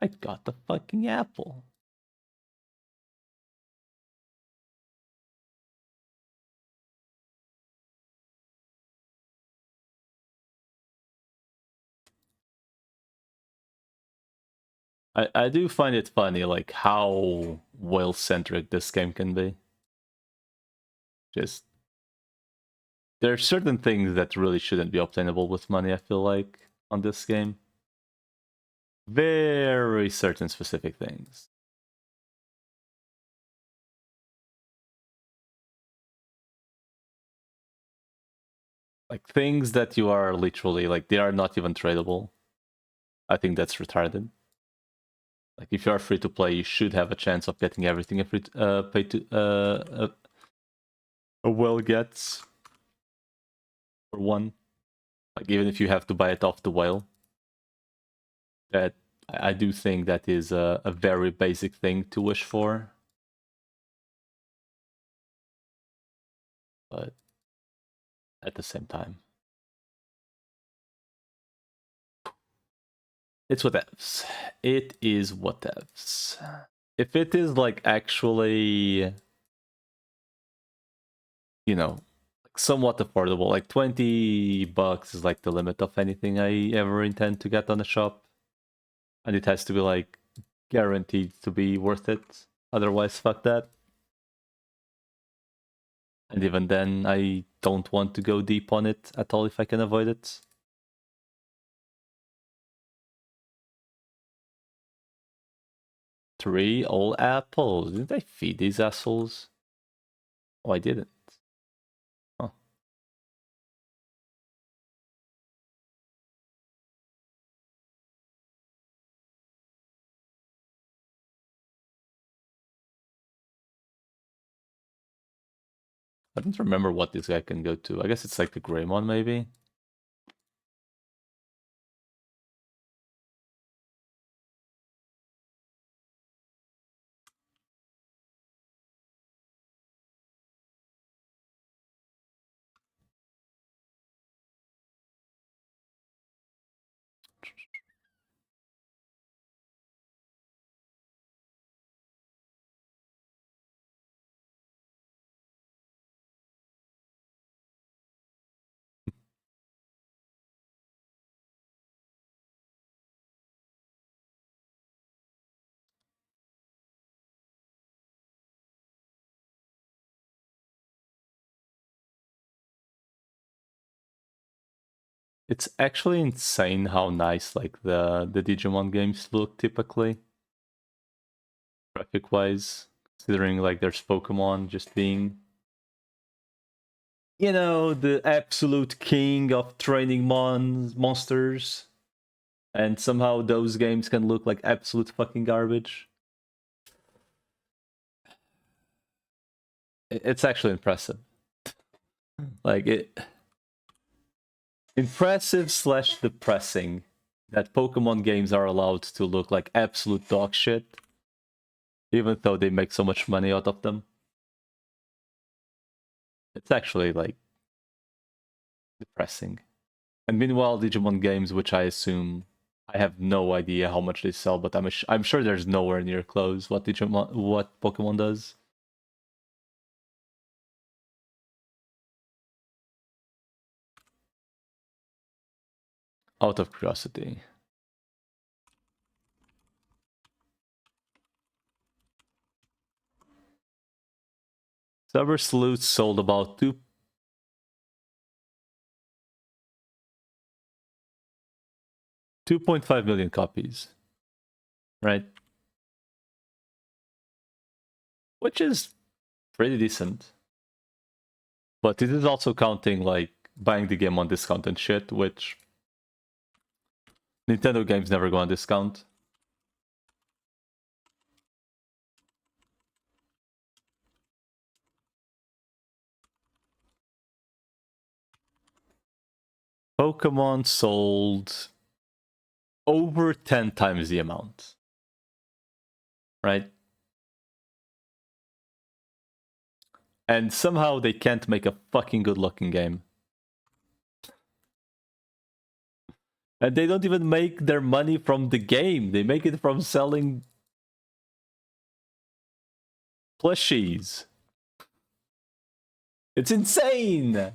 I got the fucking apple. I do find it funny, like, how whale-centric this game can be. Just... there are certain things that really shouldn't be obtainable with money, I feel like, on this game. Very certain specific things. Like, things that you are literally, like, they are not even tradable. I think that's retarded. Like, if you are free to play, you should have a chance of getting everything a pay to a whale gets for one. Like, even if you have to buy it off the whale, that I do think that is a very basic thing to wish for. But at the same time, it's whatevs. It is whatevs. If it is like actually, you know, somewhat affordable, like $20 is like the limit of anything I ever intend to get on the shop, and it has to be like guaranteed to be worth it. Otherwise, fuck that. And even then, I don't want to go deep on it at all if I can avoid it. Three all apples. Didn't I feed these assholes? Oh, I didn't. Huh. I don't remember what this guy can go to. I guess it's like the Greymon, maybe? It's actually insane how nice like the Digimon games look typically, graphic wise, considering like there's Pokemon just being, you know, the absolute king of training monsters, and somehow those games can look like absolute fucking garbage. It's actually impressive. Like, it impressive slash depressing that Pokemon games are allowed to look like absolute dog shit, even though they make so much money out of them. It's actually like depressing. And meanwhile, Digimon games, which I assume I have no idea how much they sell, but I'm sure there's nowhere near close what Pokemon does. Out of curiosity. Cyber Sleuth sold about 2.5 million copies, right? Which is pretty decent. But it is also counting like buying the game on discount and shit, which Nintendo games never go on discount. Pokemon sold over 10 times the amount, right? And somehow they can't make a fucking good looking game. And they don't even make their money from the game. They make it from selling plushies. It's insane!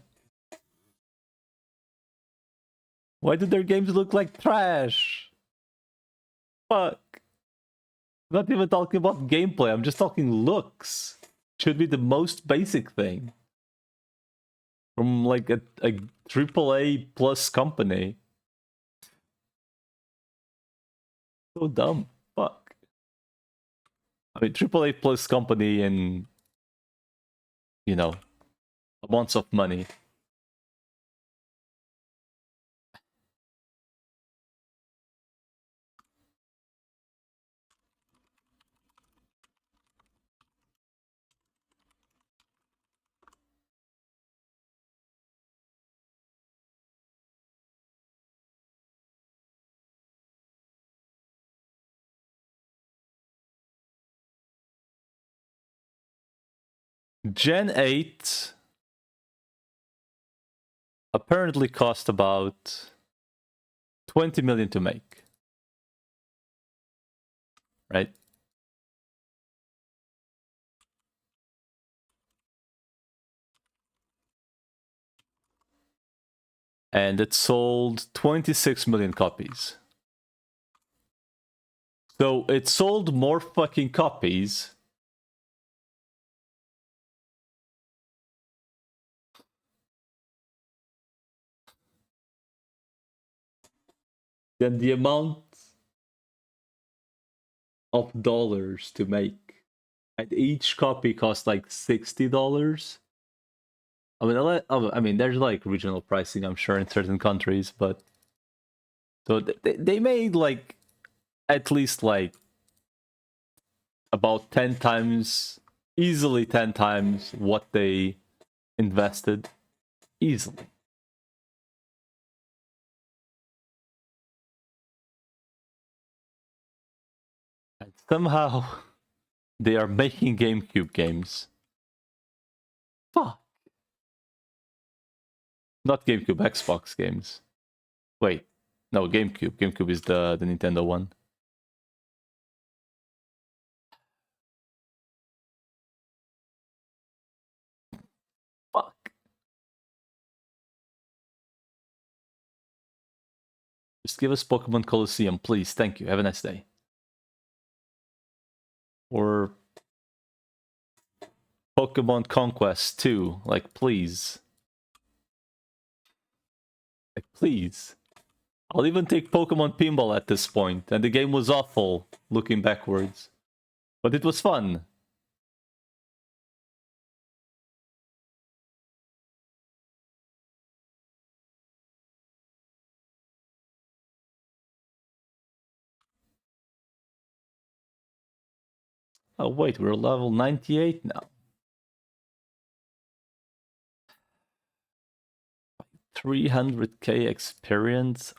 Why do their games look like trash? Fuck. I'm not even talking about gameplay, I'm just talking looks. Should be the most basic thing. From like a AAA plus company. So dumb. Fuck. I mean, AAA plus company and, you know, amounts of money. Gen 8 apparently cost about 20 million to make. Right? And it sold 26 million copies. So it sold more fucking copies than the amount of dollars to make. And each copy costs like $60. I mean, there's like regional pricing, I'm sure, in certain countries, but so they made like at least like about 10 times, easily 10 times what they invested. Easily. And somehow they are making GameCube games. Fuck. Not GameCube, Xbox games. Wait, no, GameCube. GameCube is the Nintendo one. Fuck. Just give us Pokemon Colosseum, please. Thank you. Have a nice day. Or Pokemon Conquest 2. Like, please. Like, please. I'll even take Pokemon Pinball at this point, and the game was awful, looking backwards. But it was fun. Oh wait, we're level 98 now. 300k experience.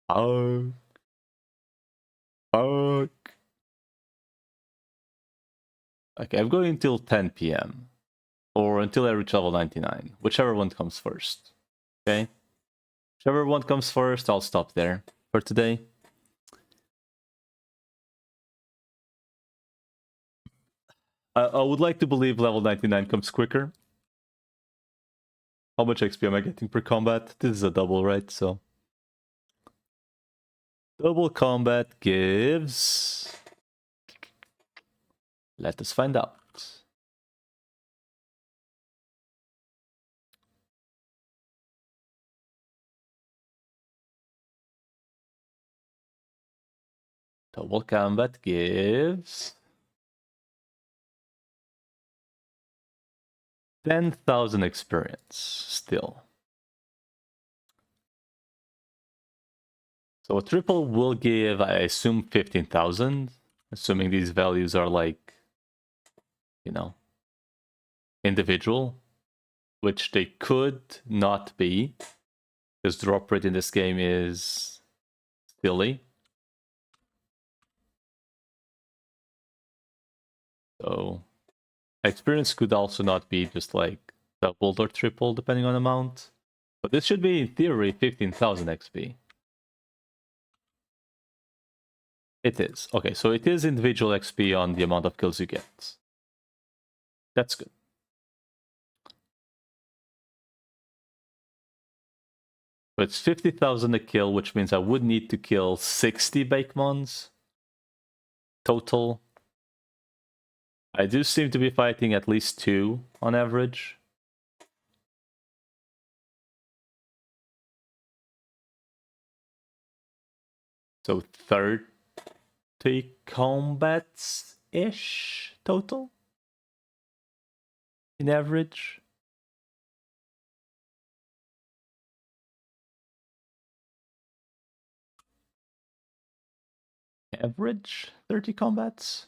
Oh. Fuck. Okay, I'm going until 10 p.m. Or until I reach level 99. Whichever one comes first. Okay. Whichever one comes first, I'll stop there for today. I would like to believe level 99 comes quicker. How much XP am I getting per combat? This is a double, right? So double combat gives... Let us find out. Double combat gives 10,000 experience still. So a triple will give, I assume, 15,000, assuming these values are like, you know, individual, which they could not be, because drop rate in this game is silly. So experience could also not be just like doubled or tripled depending on amount. But this should be, in theory, 15,000 XP. It is. Okay, so it is individual XP on the amount of kills you get. That's good. So it's 50,000 a kill, which means I would need to kill 60 Bakemons total. I do seem to be fighting at least 2 on average. So 30 combats-ish total in average. Average 30 combats.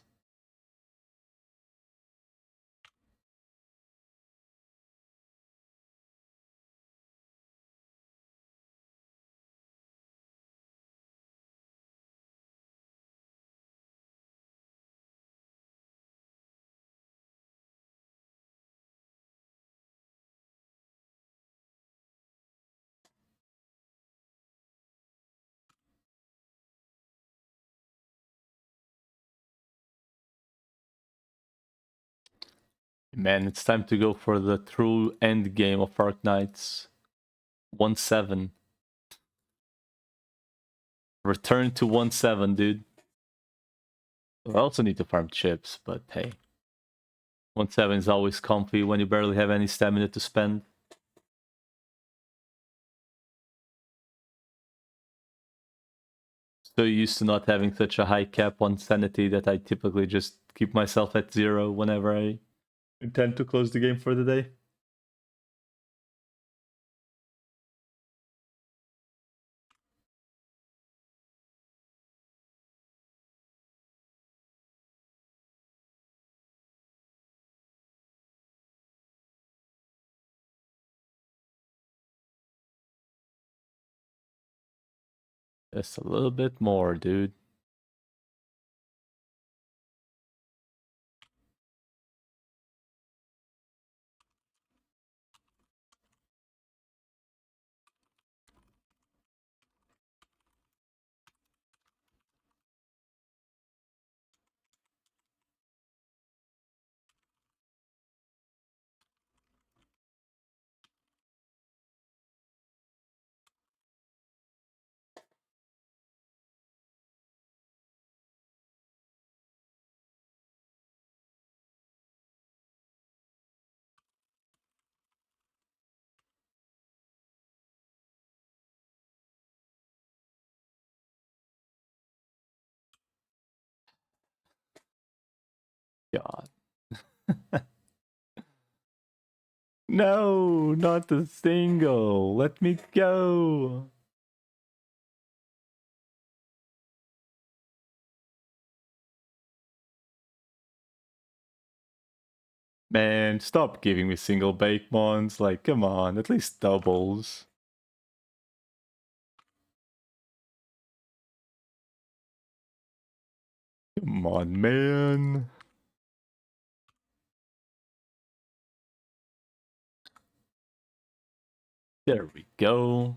Man, it's time to go for the true end game of Arknights. 1-7. Return to 1-7, dude. I also need to farm chips, but hey. 1-7 is always comfy when you barely have any stamina to spend. So used to not having such a high cap on sanity that I typically just keep myself at 0 whenever I intend to close the game for the day. Just a little bit more, dude. God. No, not a single. Let me go. Man, stop giving me single Bakemons. Like, come on, at least doubles. Come on, man. There we go.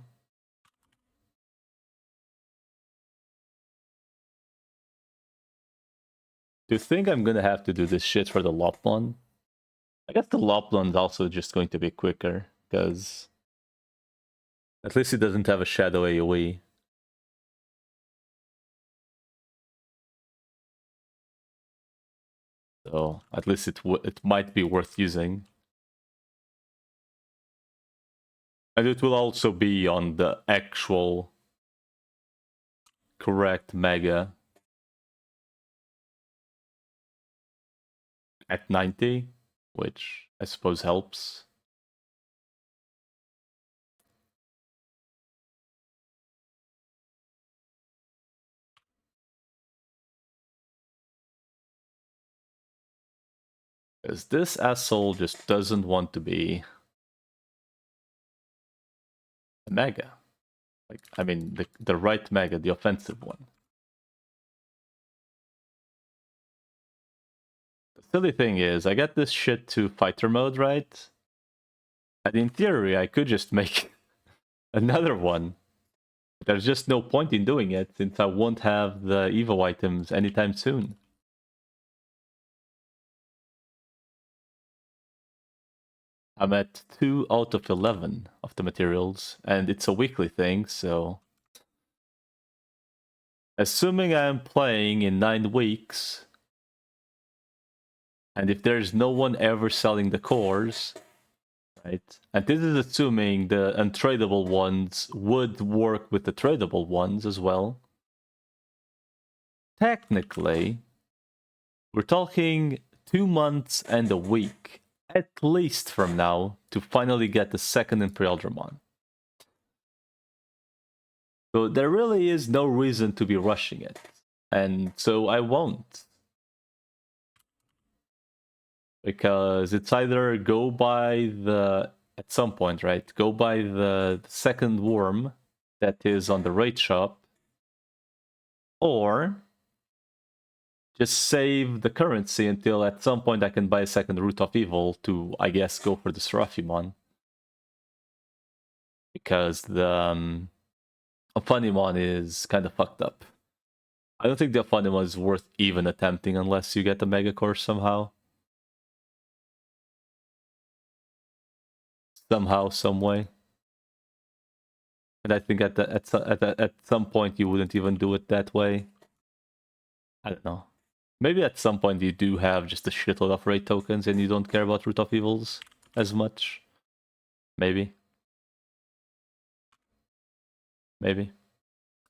Do you think I'm gonna have to do this shit for the Loplon? I guess the Loplon's also just going to be quicker, because at least it doesn't have a shadow AoE. So at least it might be worth using. And it will also be on the actual correct mega at 90, which I suppose helps. Because this asshole just doesn't want to be a mega. Like, I mean, the right mega, the offensive one. The silly thing is, I get this shit to fighter mode, right? And in theory, I could just make another one. There's just no point in doing it, since I won't have the Evo items anytime soon. I'm at 2 out of 11 of the materials, and it's a weekly thing, so... Assuming I'm playing in 9 weeks, and if there's no one ever selling the cores, right? And this is assuming the untradeable ones would work with the tradable ones as well. Technically, we're talking 2 months and a week, at least from now, to finally get the second Imperial Dramon. So there really is no reason to be rushing it. And so I won't. Because it's either go by the... At some point, right? Go by the second worm that is on the raid shop. Or just save the currency until at some point I can buy a second Root of Evil to, I guess, go for the Seraphimon. Because the Aphanion is kind of fucked up. I don't think the Aphanion is worth even attempting unless you get the Mega Core somehow. Somehow, some way. And I think at some point you wouldn't even do it that way. I don't know. Maybe at some point you do have just a shitload of raid tokens and you don't care about Root of Evils as much. Maybe. Maybe.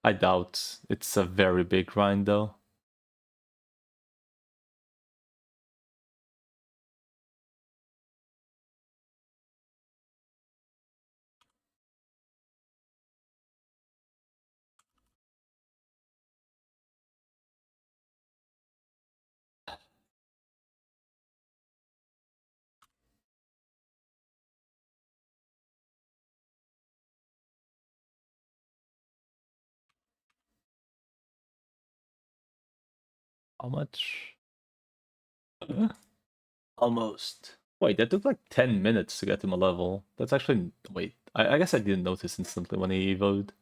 I doubt it's a very big grind though. How much? Almost. Wait, that took like 10 minutes to get him a level. That's actually... Wait, I guess I didn't notice instantly when he evoed.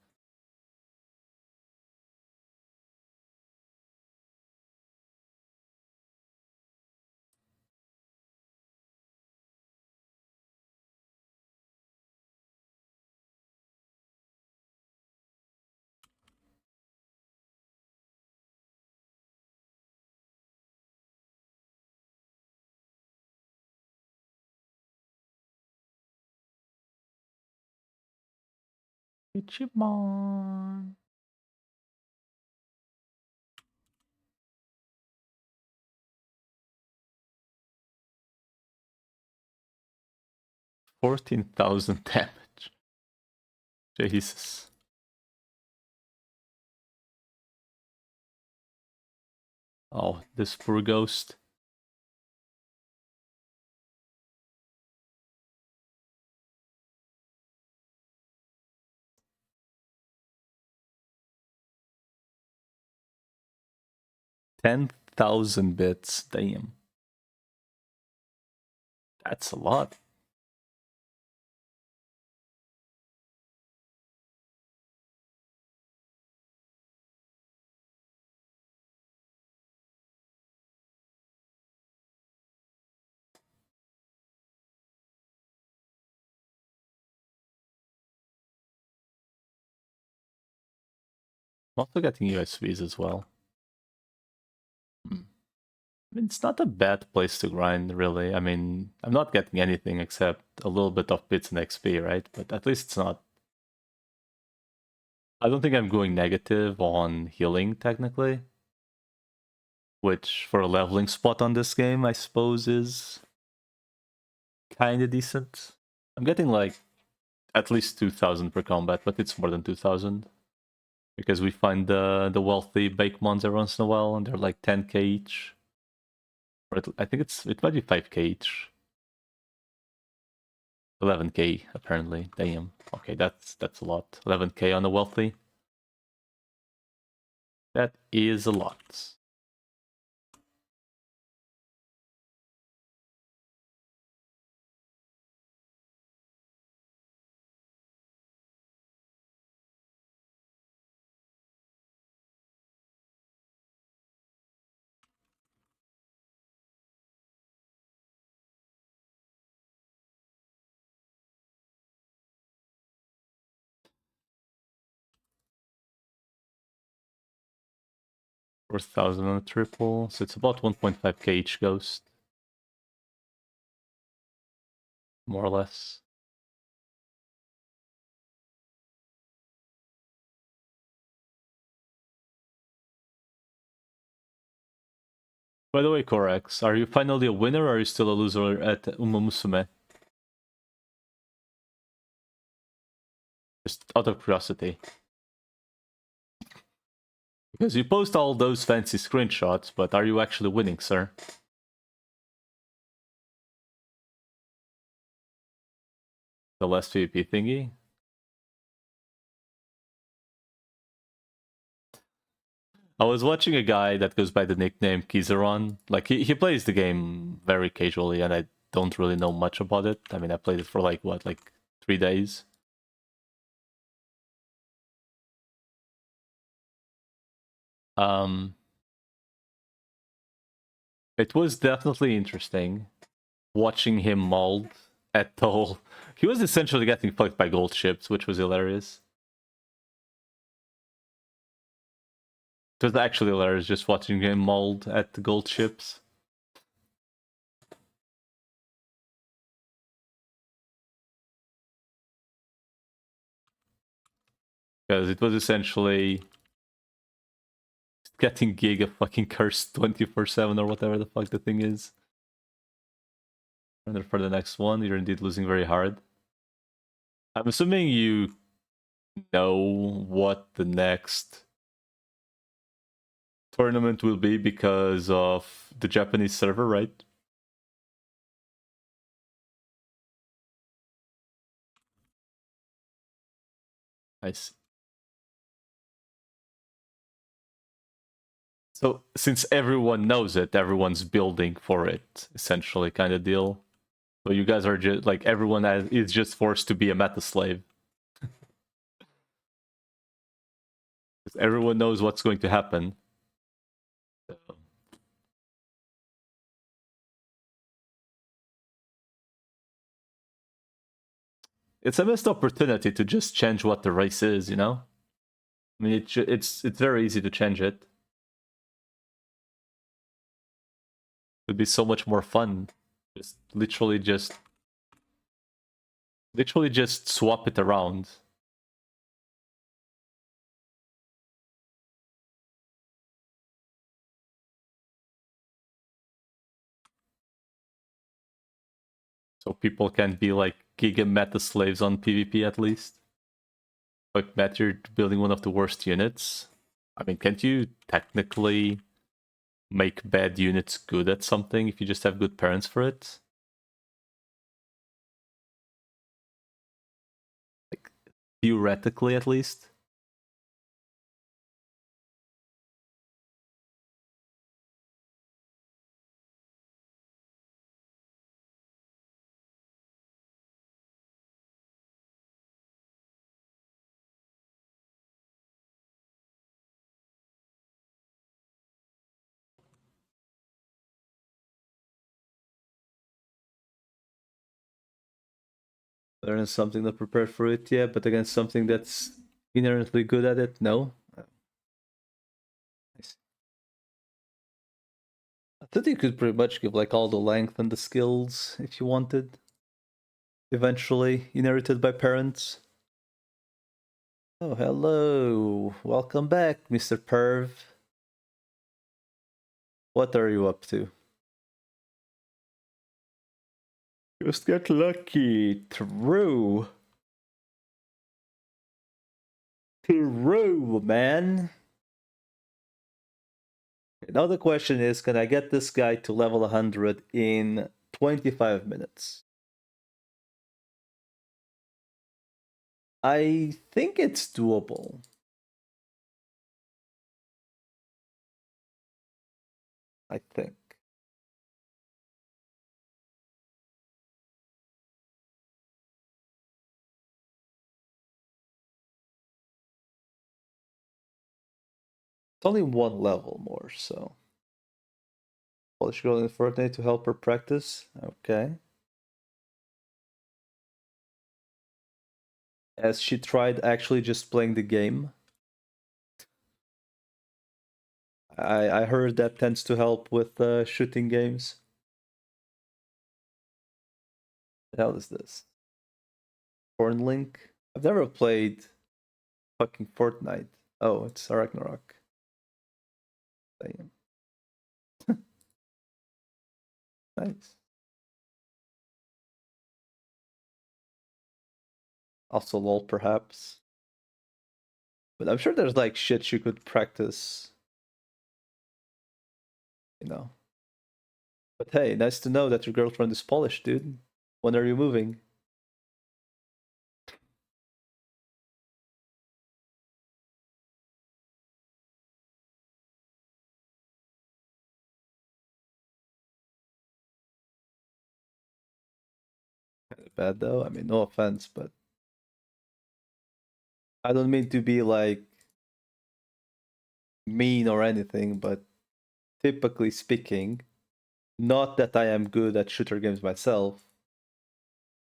Ichiban. 14,000 damage. Jesus. Oh, this poor ghost. $10,000 bits. Damn. That's a lot. I'm also getting USVs as well. I mean, it's not a bad place to grind, really. I mean, I'm not getting anything except a little bit of bits and XP, right? But at least it's not. I don't think I'm going negative on healing, technically. Which, for a leveling spot on this game, I suppose is kinda decent. I'm getting like at least 2,000 per combat, but it's more than 2,000. Because we find the wealthy Bakemons every once in a while, and they're like 10k each. Or I think it might be 5k each. 11k apparently. Damn. Okay, that's a lot. 11k on the wealthy. That is a lot. 4,000 on a triple, so it's about 1.5k each ghost. More or less. By the way, Korax, are you finally a winner or are you still a loser at Uma Musume? Just out of curiosity. Because you post all those fancy screenshots, but are you actually winning, sir? The last PvP thingy? I was watching a guy that goes by the nickname Kizaron. Like, he plays the game very casually, and I don't really know much about it. I mean, I played it for like, what, like 3 days? Um, it was definitely interesting watching him mold at the whole... He was essentially getting fucked by gold ships, which was hilarious. It was actually hilarious just watching him mold at the gold ships. Because it was essentially getting Giga fucking cursed 24/7 or whatever the fuck the thing is. And then for the next one, you're indeed losing very hard. I'm assuming you know what the next tournament will be because of the Japanese server, right? I see. So since everyone knows it, everyone's building for it, essentially, kind of deal. So you guys are just like everyone is just forced to be a meta slave. Everyone knows what's going to happen. So, it's a missed opportunity to just change what the race is, you know? I mean, it's very easy to change it. It'd be so much more fun. Just literally just swap it around. So people can be like giga meta slaves on PvP at least. Like Matt, you're building one of the worst units. I mean, can't you technically make bad units good at something if you just have good parents for it? Like, theoretically at least. There is something that prepared for it, yeah, but against something that's inherently good at it, no. That you could pretty much give like all the length and the skills if you wanted. Eventually inherited by parents. Oh, hello. Welcome back, Mr. Perv. What are you up to? Just get lucky. True. True, man. Now the question is, can I get this guy to level 100 in 25 minutes? I think it's doable. I think. It's only one level more, so. Polish girl in Fortnite to help her practice. Okay. As she tried actually just playing the game. I heard that tends to help with shooting games. What the hell is this? Link? I've never played fucking Fortnite. Oh, it's Ragnarok. Damn. Nice. Also LOL perhaps. But I'm sure there's like shit you could practice. You know. But hey, nice to know that your girlfriend is Polish, dude. When are you moving? Kinda bad though. I mean, no offense, but I don't mean to be like mean or anything, but typically speaking, not that I am good at shooter games myself.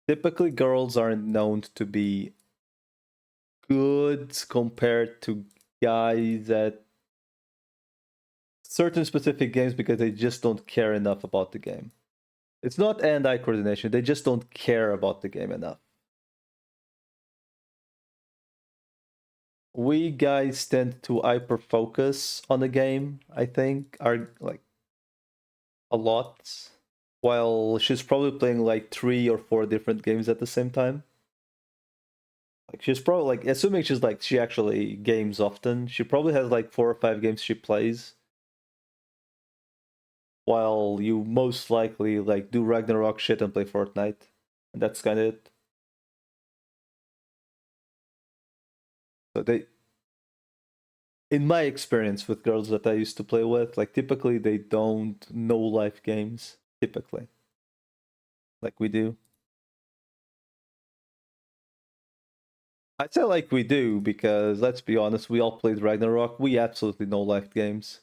Typically, girls aren't known to be good compared to guys at certain specific games because they just don't care enough about the game. It's not hand-eye coordination, they just don't care about the game enough. We guys tend to hyper focus on the game, I think, are like a lot. While she's probably playing like 3 or 4 different games at the same time. Like she's probably like assuming she actually games often, she probably has like 4 or 5 games she plays. While you most likely like do Ragnarok shit and play Fortnite. And that's kinda it. So they in my experience with girls that I used to play with, like typically they don't know life games. Typically. Like we do. I'd say like we do because let's be honest, we all played Ragnarok. We absolutely know life games.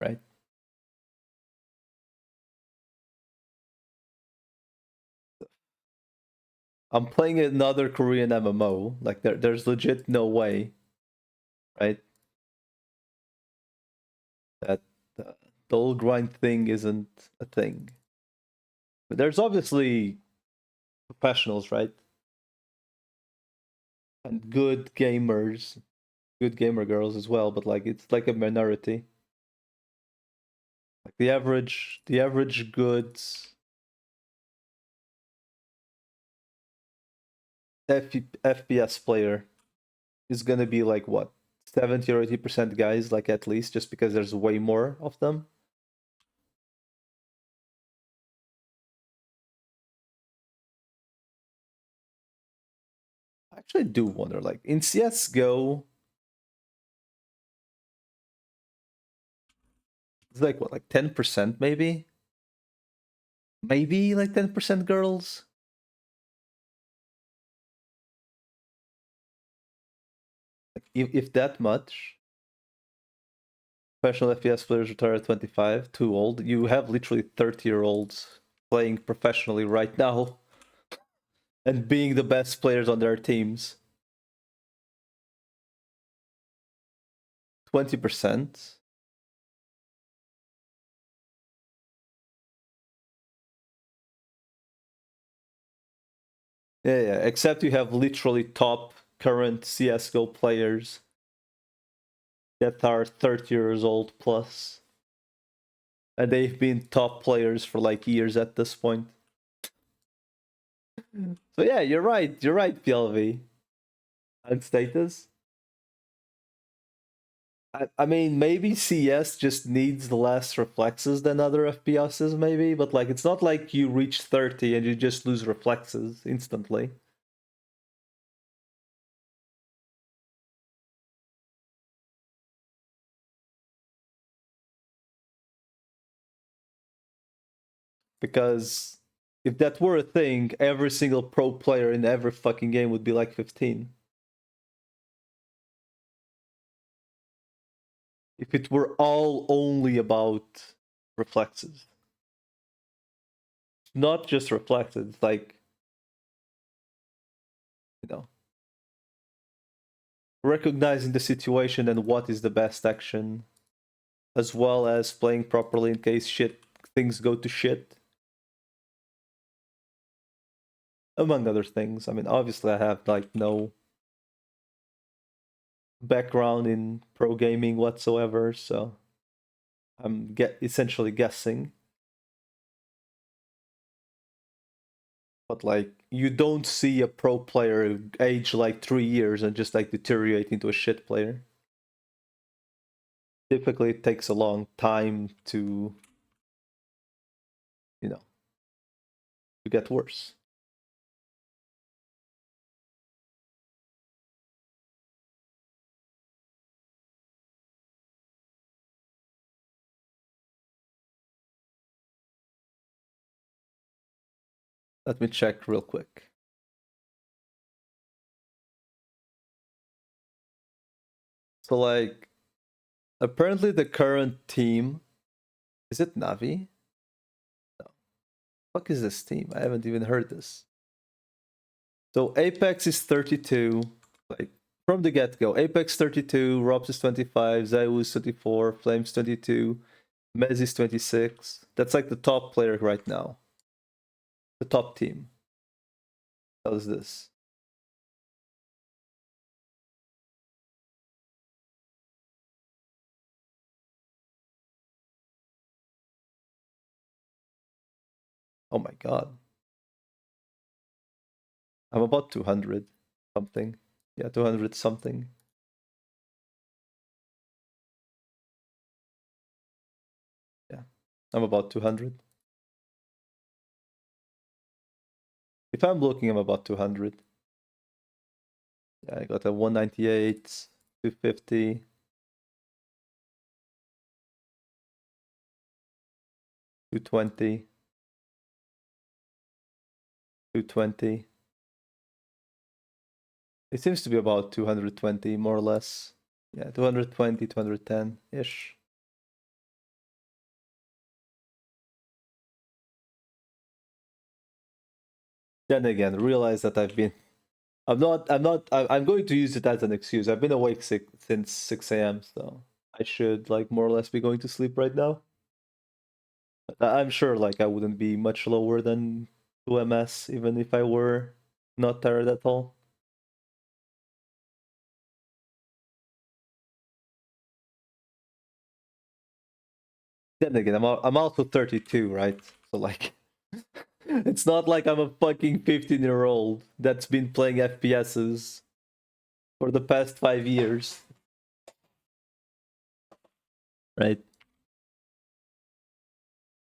Right? I'm playing another Korean MMO. Like there's legit no way, right? That the whole grind thing isn't a thing. But there's obviously professionals, right? And good gamers, good gamer girls as well. But like it's like a minority. Like the average good FPS player is gonna be like what 70 or 80% guys, like at least, just because there's way more of them. I actually do wonder, like in CS:GO, it's like what, like 10% maybe, maybe like 10% girls. Like if that much. Professional FPS players retire at 25, too old. You have literally 30-year-olds playing professionally right now and being the best players on their teams. 20%. Yeah, except you have literally top current CSGO players that are 30 years old plus. And they've been top players for like years at this point. So yeah, you're right, PLV. And status. I mean, maybe CS just needs less reflexes than other FPSs, maybe, but like it's not like you reach 30 and you just lose reflexes instantly. Because if that were a thing, every single pro player in every fucking game would be like 15. If it were all only about reflexes. Not just reflexes, like, you know, recognizing the situation and what is the best action, as well as playing properly in case things go to shit. Among other things. I mean, obviously I have like no background in pro gaming whatsoever, so I'm essentially guessing. But like, you don't see a pro player age like 3 years and just like deteriorate into a shit player. Typically, it takes a long time to, you know, to get worse. Let me check real quick. So like, apparently the current team, is it Navi? No. Fuck is this team? I haven't even heard this. So Apex is 32, like from the get-go. Apex 32, Robs is 25, Zayu is 24, Flames 22, Mez is 26. That's like the top player right now. The top team. How is this? Oh my god. I'm about 200 something. Yeah, 200 something. Yeah, I'm about 200. If I'm looking, I'm about 200. Yeah, I got a 198, 250, 220, 220. It seems to be about 220, more or less. Yeah, 220, 210-ish. Then again, realize that I'm going to use it as an excuse. I've been awake since 6 a.m., so I should like more or less be going to sleep right now. I'm sure like I wouldn't be much lower than 2 ms even if I were not tired at all. Then again, I'm also 32, right? So like, it's not like I'm a fucking 15-year-old that's been playing FPSs for the past 5 years, right?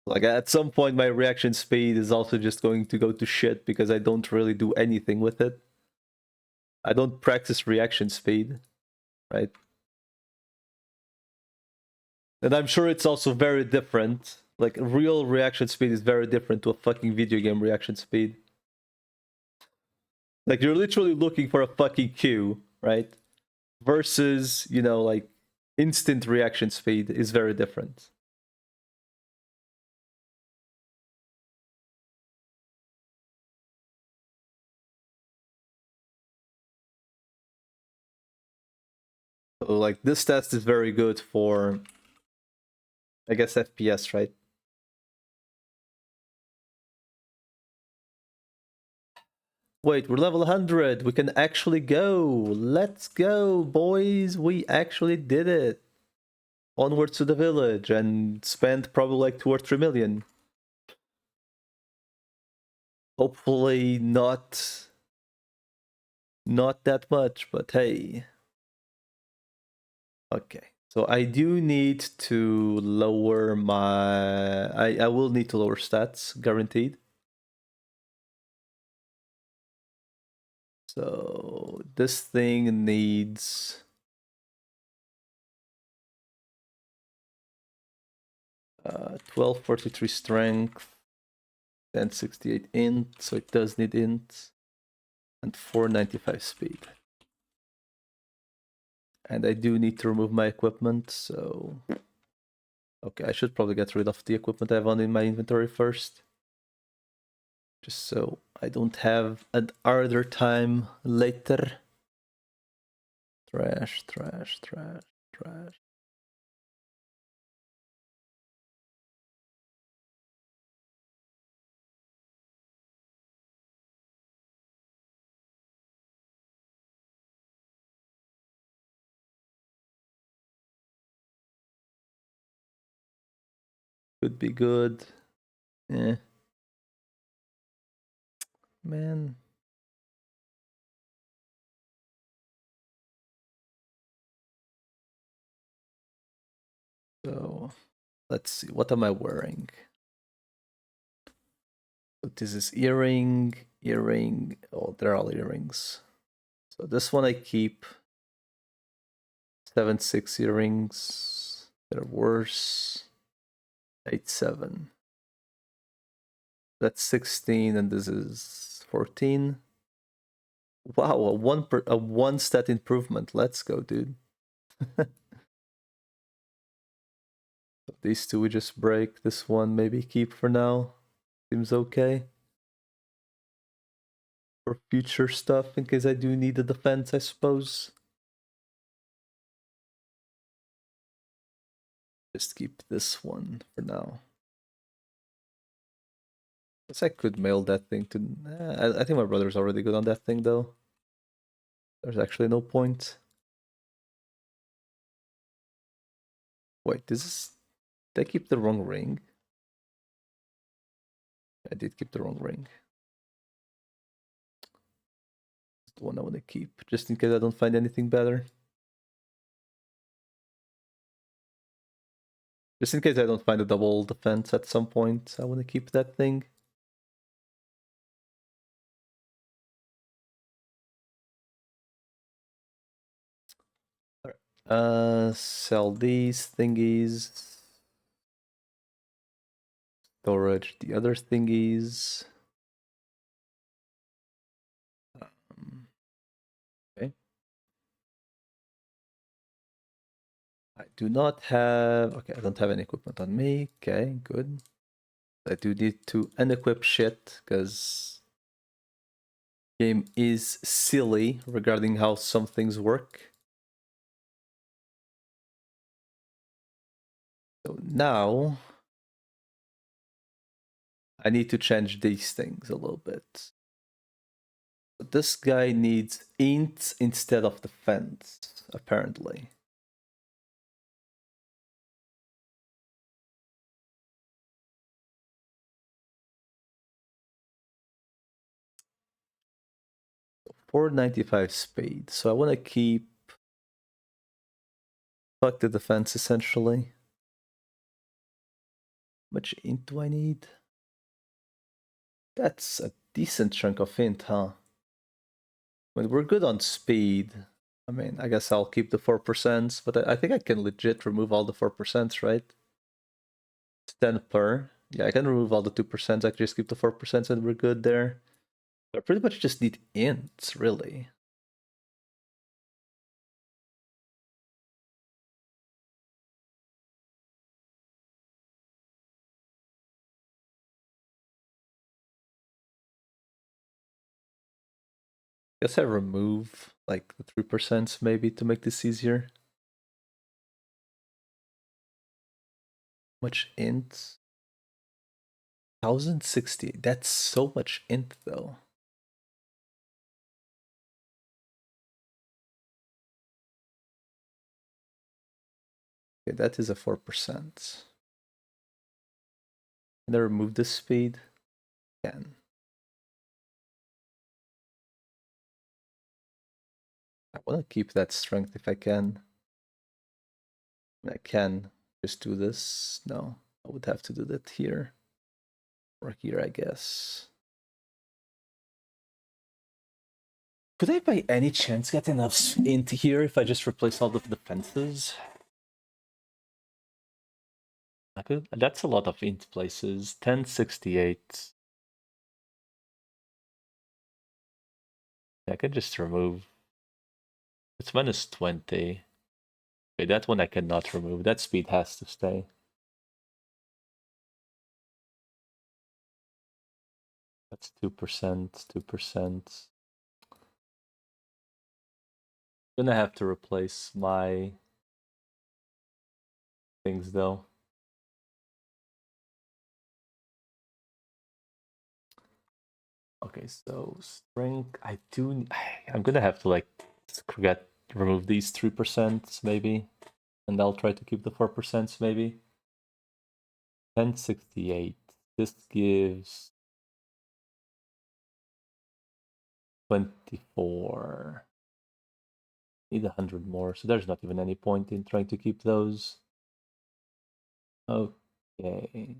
Like at some point, my reaction speed is also just going to go to shit because I don't really do anything with it. I don't practice reaction speed, right? And I'm sure it's also very different. Like real reaction speed is very different to a fucking video game reaction speed. Like you're literally looking for a fucking cue, right? Versus, like instant reaction speed is very different. So like this test is very good for, I guess, FPS, right? Wait, we're level 100. We can actually go. Let's go, boys. We actually did it. Onwards to the village and spend probably like 2 or 3 million. Hopefully not that much, but hey. Okay. So I do need to lower my I will need to lower stats, guaranteed. So this thing needs 1243 strength, 1068 int, so it does need int, and 495 speed. And I do need to remove my equipment, so okay, I should probably get rid of the equipment I have on in my inventory first. Just so I don't have an harder time later. Trash, trash, trash, trash. Could be good. Eh. Man. So let's see. What am I wearing? So this is earring, earring. Oh, they're all earrings. So this one I keep. 7-6 earrings. They're worse. 8-7. That's 16, and this is 14. Wow, a one stat improvement. Let's go, dude. These two we just break. This one maybe keep for now. Seems okay. For future stuff, in case I do need a defense, I suppose. Just keep this one for now. Guess I could mail that thing to... I think my brother's already good on that thing, though. There's actually no point. Wait, this is... Did I keep the wrong ring? I did keep the wrong ring. It's the one I want to keep, just in case I don't find anything better. Just in case I don't find a double defense at some point, I want to keep that thing. Sell these thingies. Storage the other thingies. Okay. I do not have... Okay, I don't have any equipment on me. Okay, good. I do need to unequip shit, because game is silly regarding how some things work. So now I need to change these things a little bit. But this guy needs int instead of defense, apparently. So 495 speed. So I want to keep... Fuck the defense, essentially. How much int do I need? That's a decent chunk of int, huh? When we're good on speed, I mean, I guess I'll keep the 4%, but I think I can legit remove all the 4%, right? It's 10 per. Yeah, I can remove all the 2%. I can just keep the 4% and we're good there. I pretty much just need ints, really. Guess I remove like the 3% maybe to make this easier. Much int? 1060. That's so much int though. Okay, that is a 4%. Can I remove this speed? Can. I want to keep that strength if I can. I can just do this. No, I would have to do that here. Or here, I guess. Could I by any chance get enough into here if I just replace all the defenses? I could. That's a lot of int places. 1068. I could just remove. It's minus 20. Okay, that one I cannot remove. That speed has to stay. That's 2%, 2%. Gonna have to replace my things though. Okay, so strength. I'm gonna have to like remove these 3% maybe, and I'll try to keep the 4% maybe. 1068. This gives 24. Need 100 more, so there's not even any point in trying to keep those. Okay.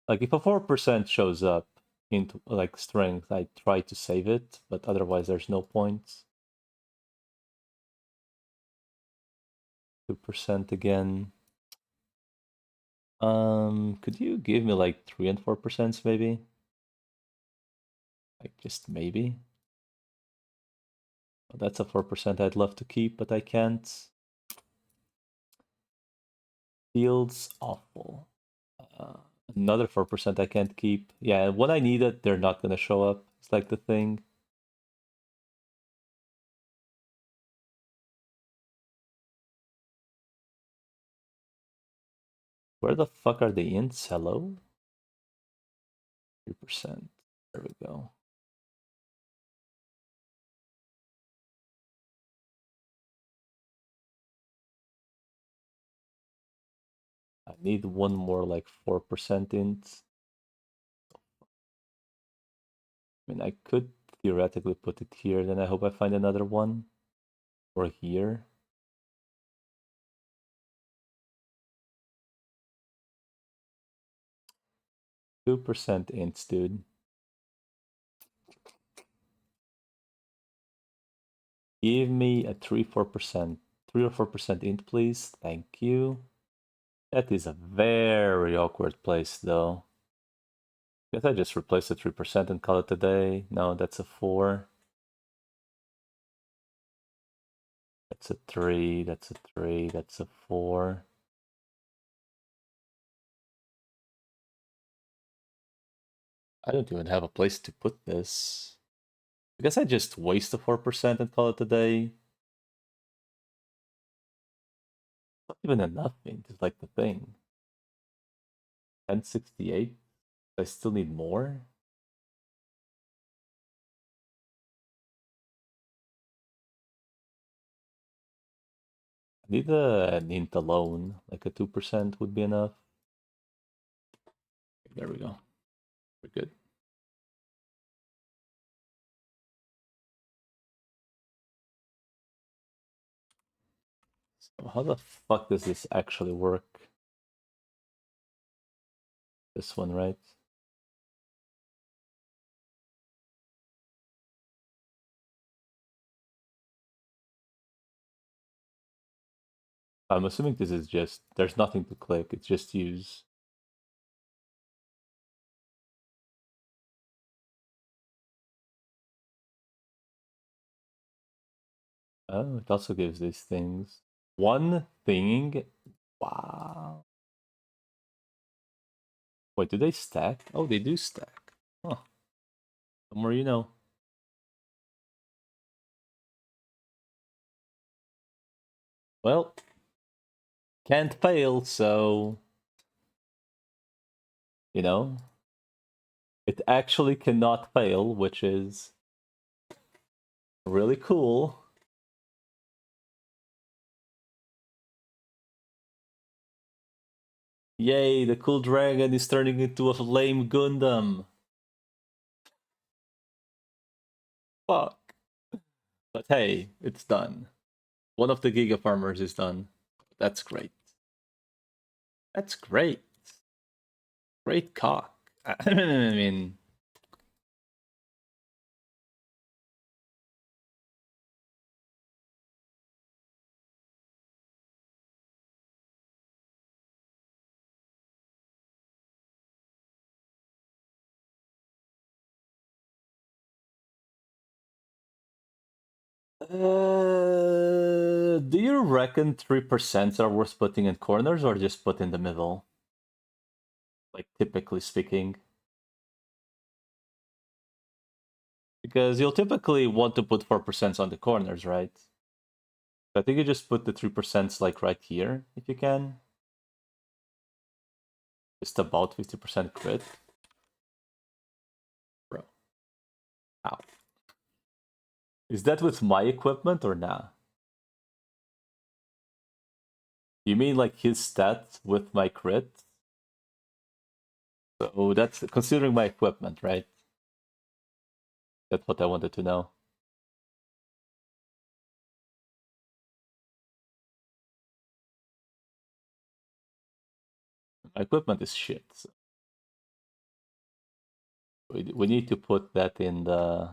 Like if a 4% shows up into like strength, I try to save it, but otherwise there's no point. 2% again. Could you give me like 3 and 4% maybe? Like just maybe. Well, that's a 4% I'd love to keep, but I can't. Feels awful. Another 4% I can't keep. Yeah, when I need it, they're not gonna show up. It's like the thing. Where the fuck are the ints? Hello? 3%. There we go. I need one more like 4% int. I mean, I could theoretically put it here, then I hope I find another one. Or here. %2 ints, dude. Give me a 3-4%. 3 or 4% int, please. Thank you. That is a very awkward place, though. Guess I just replace the 3% and call it a day. No, that's a 4. That's a 3. That's a 3. That's a 4. I don't even have a place to put this. I guess I just waste the 4% and call it a day. Not even enough int is like the thing. 1068? I still need more? I need an int alone. Like a 2% would be enough. There we go. We're good. So how the fuck does this actually work? This one, right? I'm assuming this is just, there's nothing to click, it's just use. Oh, it also gives these things. One thing? Wow. Wait, do they stack? Oh, they do stack. Huh. The more you know. Well, can't fail, so... You know? It actually cannot fail, which is really cool. Yay, the cool dragon is turning into a lame Gundam. Fuck. But hey, it's done. One of the Giga Farmers is done. That's great. That's great. Great cock. I mean, do you reckon 3% are worth putting in corners or just put in the middle? Like, typically speaking. Because you'll typically want to put 4% on the corners, right? I think you just put the 3% like right here, if you can. Just about 50% crit. Bro. Ow. Is that with my equipment or nah? You mean like his stats with my crit? So that's considering my equipment, right? That's what I wanted to know. My equipment is shit. So we need to put that in the...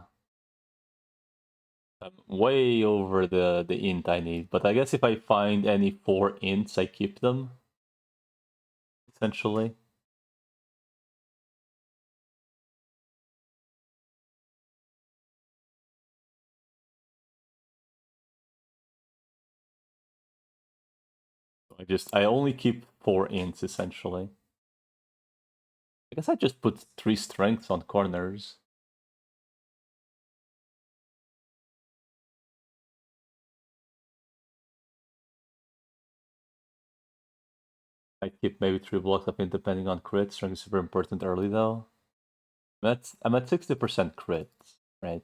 I'm way over the int I need, but I guess if I find any 4 ints, I keep them. Essentially. I only keep 4 ints essentially. I guess I just put 3 strengths on corners. I keep maybe 3 blocks of int depending on crit. Strength is super important early though. I'm at 60% crit, right?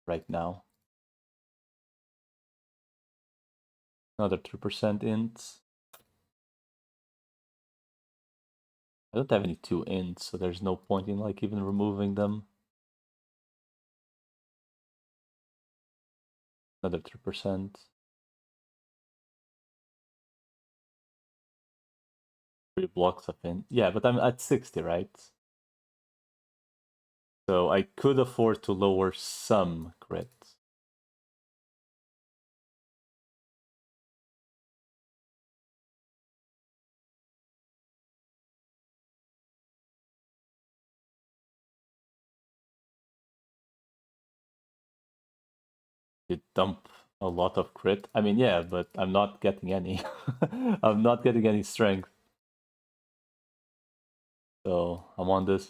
Right now. Another 3% int. I don't have any 2 ints, so there's no point in like even removing them. Another 3%. 3 blocks of int. Yeah, but I'm at 60, right? So I could afford to lower some crit. You dump a lot of crit. I mean, yeah, but I'm not getting any. I'm not getting any strength. So I'm on this.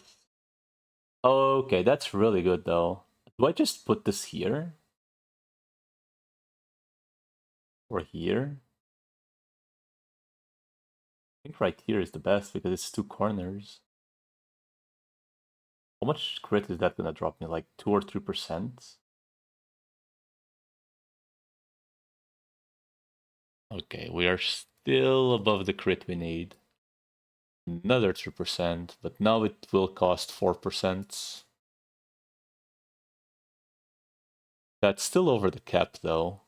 Okay, that's really good though. Do I just put this here? Or here? I think right here is the best because it's 2 corners. How much crit is that gonna drop me? Like 2 or 3%? Okay, we are still above the crit we need. Another 3%, but now it will cost 4%. That's still over the cap though.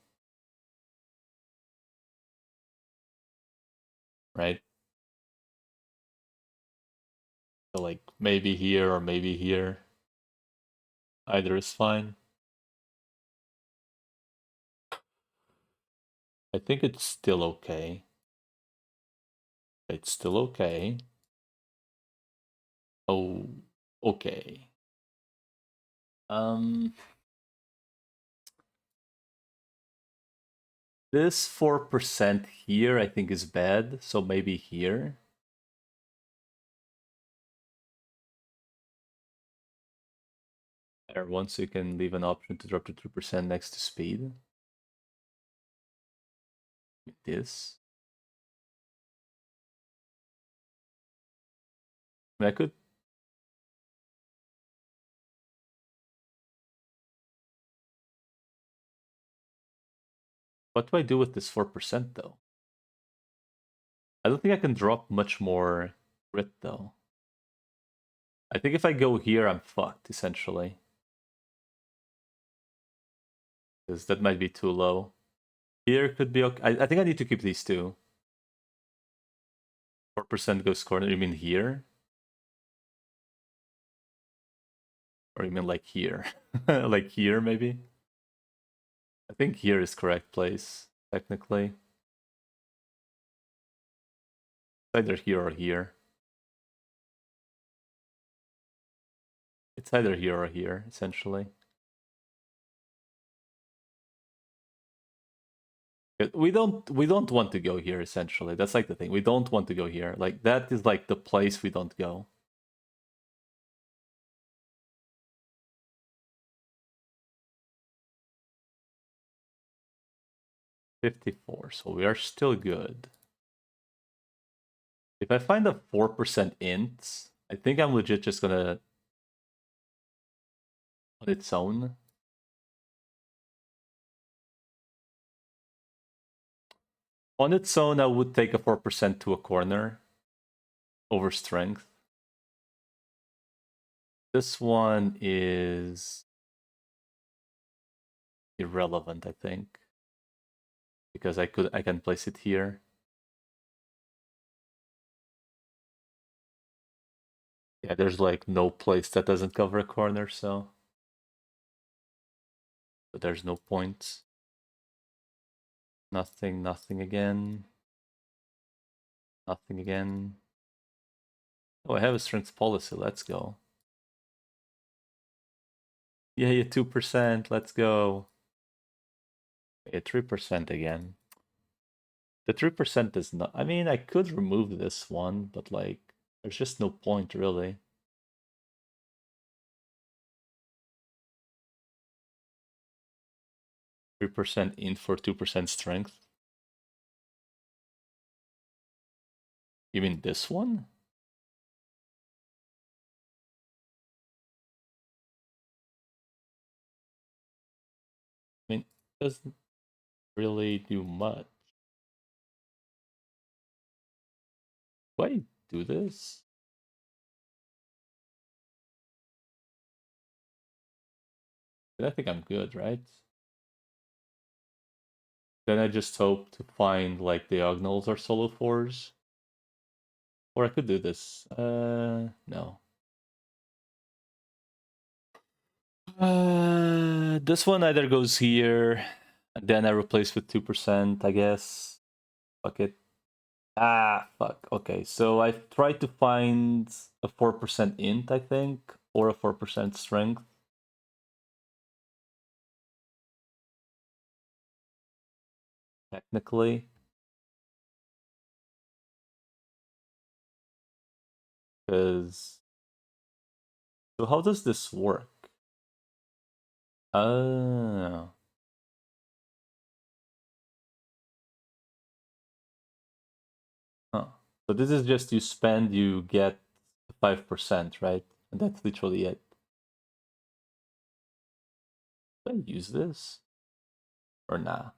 Right? So like maybe here or maybe here. Either is fine. I think it's still okay. It's still okay. Oh, okay. This 4% here I think is bad, so maybe here. Or once you can leave an option to drop to 3% next to speed. This. I mean, I could... What do I do with this 4% though? I don't think I can drop much more grit though. I think if I go here, I'm fucked, essentially. Because that might be too low. Here could be okay. I think I need to keep these two. 4% goes corner. You mean here? Or you mean like here? Like here, maybe? I think here is correct place, technically. It's either here or here. It's either here or here, essentially. We don't want to go here, essentially. That's like the thing. We don't want to go here. Like that is like the place we don't go. $54, so we are still good. If I find a 4% int, I think I'm legit just gonna on its own. On its own, I would take a 4% to a corner over strength. This one is irrelevant, I think, because I can place it here. Yeah, there's like no place that doesn't cover a corner, so there's no point. Nothing, nothing again. Nothing again. Oh, I have a strength policy. Let's go. Yeah, 2%. Let's go. Yeah, 3% again. The 3% is not. I mean, I could remove this one, but like, there's just no point really. %3 int for 2% strength. You mean this one? I mean, it doesn't really do much. Do I do this? I think I'm good, right? Then I just hope to find like diagonals or solo fours. Or I could do this. No. This one either goes here, and then I replace with 2%, I guess. Fuck it. Ah, fuck. Okay, so I tried to find a 4% int, I think, or a 4% strength. Technically. Because... So how does this work? Oh. Huh. So this is just you spend, you get 5%, right? And that's literally it. Did I use this? Or nah?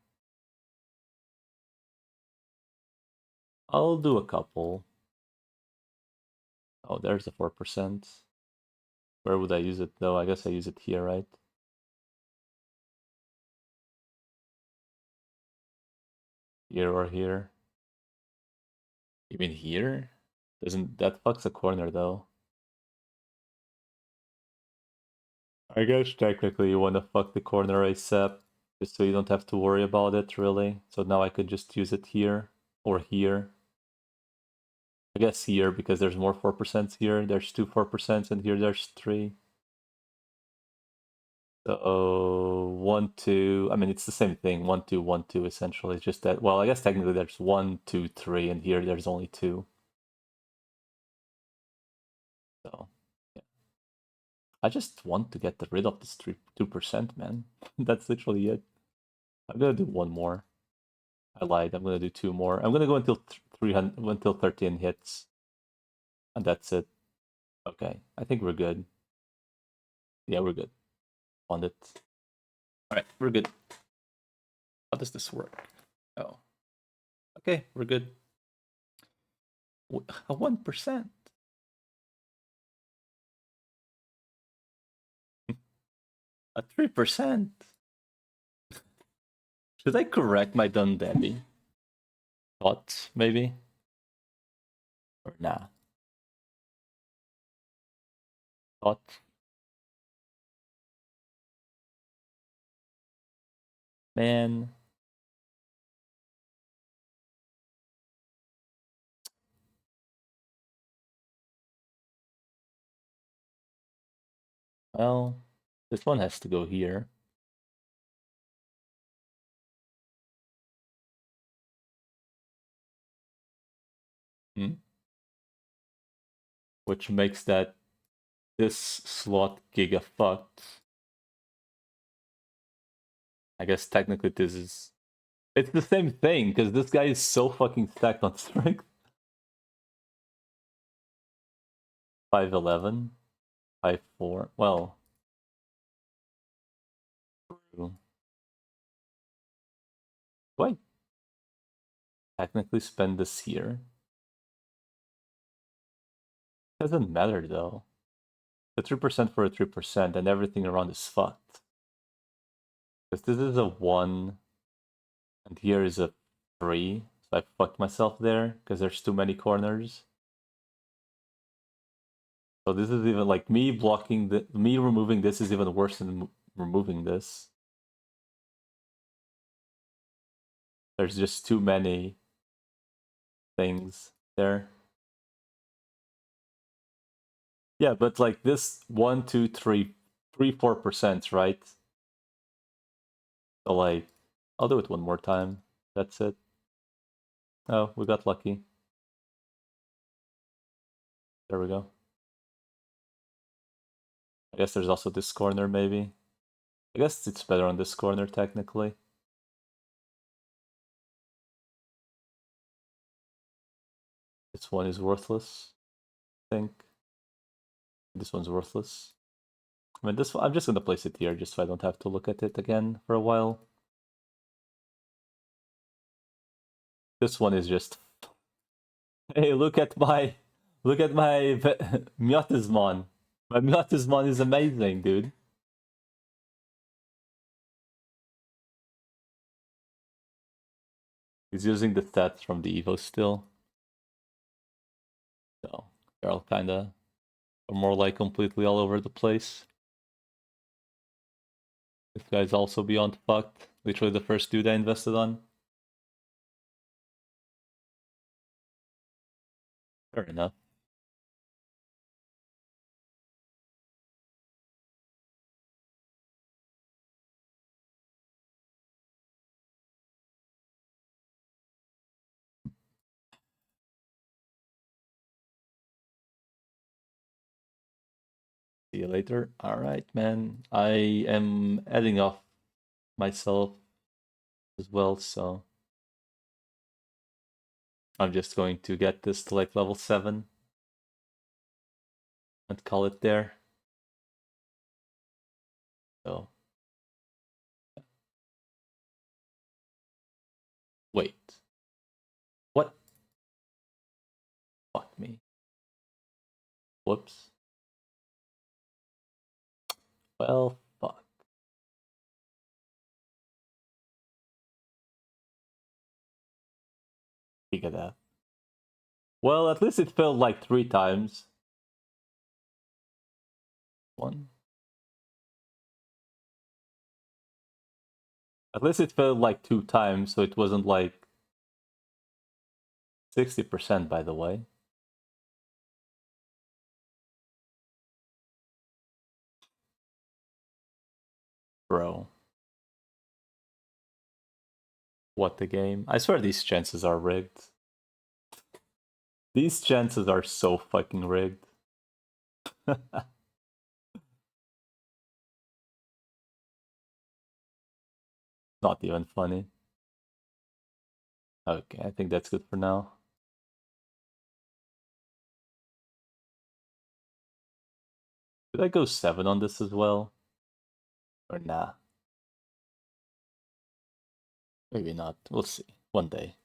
I'll do a couple. Oh, there's a 4%. Where would I use it though? I guess I use it here, right? Here or here. Even here? Doesn't that fucks a corner though? I guess technically you want to fuck the corner ASAP, just so you don't have to worry about it really. So now I could just use it here or here. I guess here because there's more 4% here. There's 2 4% and here there's 3. So 1, 2. I mean, it's the same thing. 1, 2, 1, 2 essentially. It's just that, well, I guess technically there's 1, 2, 3, and here there's only 2. So, yeah. I just want to get rid of this 2%, man. That's literally it. I'm gonna do one more. I lied. I'm gonna do 2 more. I'm gonna go until 300, until 13 hits, and that's it. Okay, I think we're good. Yeah, we're good. On it. All right, we're good. How does this work? Oh, okay, we're good. A 1%. A 3%. Should I correct my Dun Debbie? Thoughts, maybe? Or nah? Thoughts? Man. Well, this one has to go here. Which makes that this slot giga fucked. I guess technically this is... It's the same thing, because this guy is so fucking stacked on strength. 5'11", 5'4", well... True. Do I technically spend this here? Doesn't matter though. The 3% for a 3% and everything around is fucked. Because this is a 1 and here is a 3. So I fucked myself there because there's too many corners. So this is even like me blocking me removing this is even worse than removing this. There's just too many things there. Yeah, but like this 1, 2, 3, 3, 4%, right? So like I'll do it one more time. That's it. Oh, we got lucky. There we go. I guess there's also this corner, maybe. I guess it's better on this corner, technically. This one is worthless, I think. This one's worthless. I mean, this one, I'm just gonna place it here, just so I don't have to look at it again for a while. This one is just... Hey, look at my Myotismon. My Myotismon is amazing, dude. He's using the stats from the Evo still. So they're all kinda more like completely all over the place. This guy's also beyond fucked. Literally the first dude I invested on. Fair enough. See you later. Alright, man. I am adding off myself as well, so I'm just going to get this to like level 7 and call it there. So wait. What? Fuck me. Whoops. Well, fuck. Figure that. Well, at least it failed like 3 times. 1. At least it failed like 2 times, so it wasn't like 60% by the way. Bro. What the game? I swear these chances are rigged. These chances are so fucking rigged. Not even funny. Okay, I think that's good for now. Did I go 7 on this as well? Or nah? Maybe not. We'll see. One day.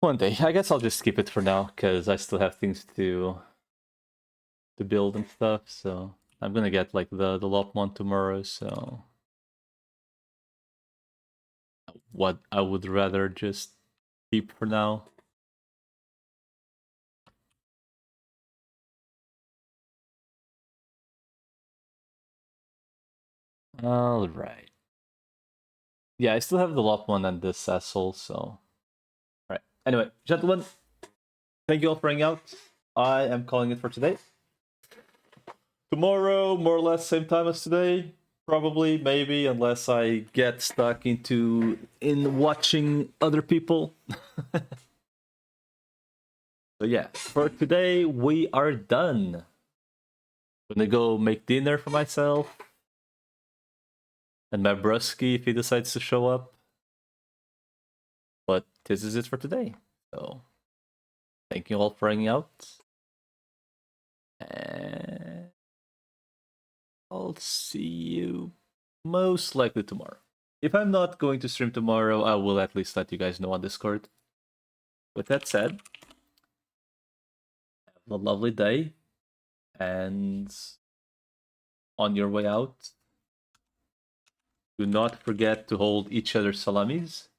One day. I guess I'll just skip it for now because I still have things to build and stuff. So I'm gonna get like the Lopmon tomorrow. So what I would rather just keep for now. All right. Yeah, I still have the Lopmon and the Cecil. So all right. Anyway, gentlemen, thank you all for hanging out. I am calling it for today. Tomorrow, more or less same time as today. Probably, maybe, unless I get stuck in watching other people. So yeah, for today we are done. I'm gonna go make dinner for myself and my brusky if he decides to show up. But this is it for today. So thank you all for hanging out. And I'll see you most likely tomorrow. If I'm not going to stream tomorrow, I will at least let you guys know on Discord. With that said, have a lovely day, and on your way out, do not forget to hold each other's salamis.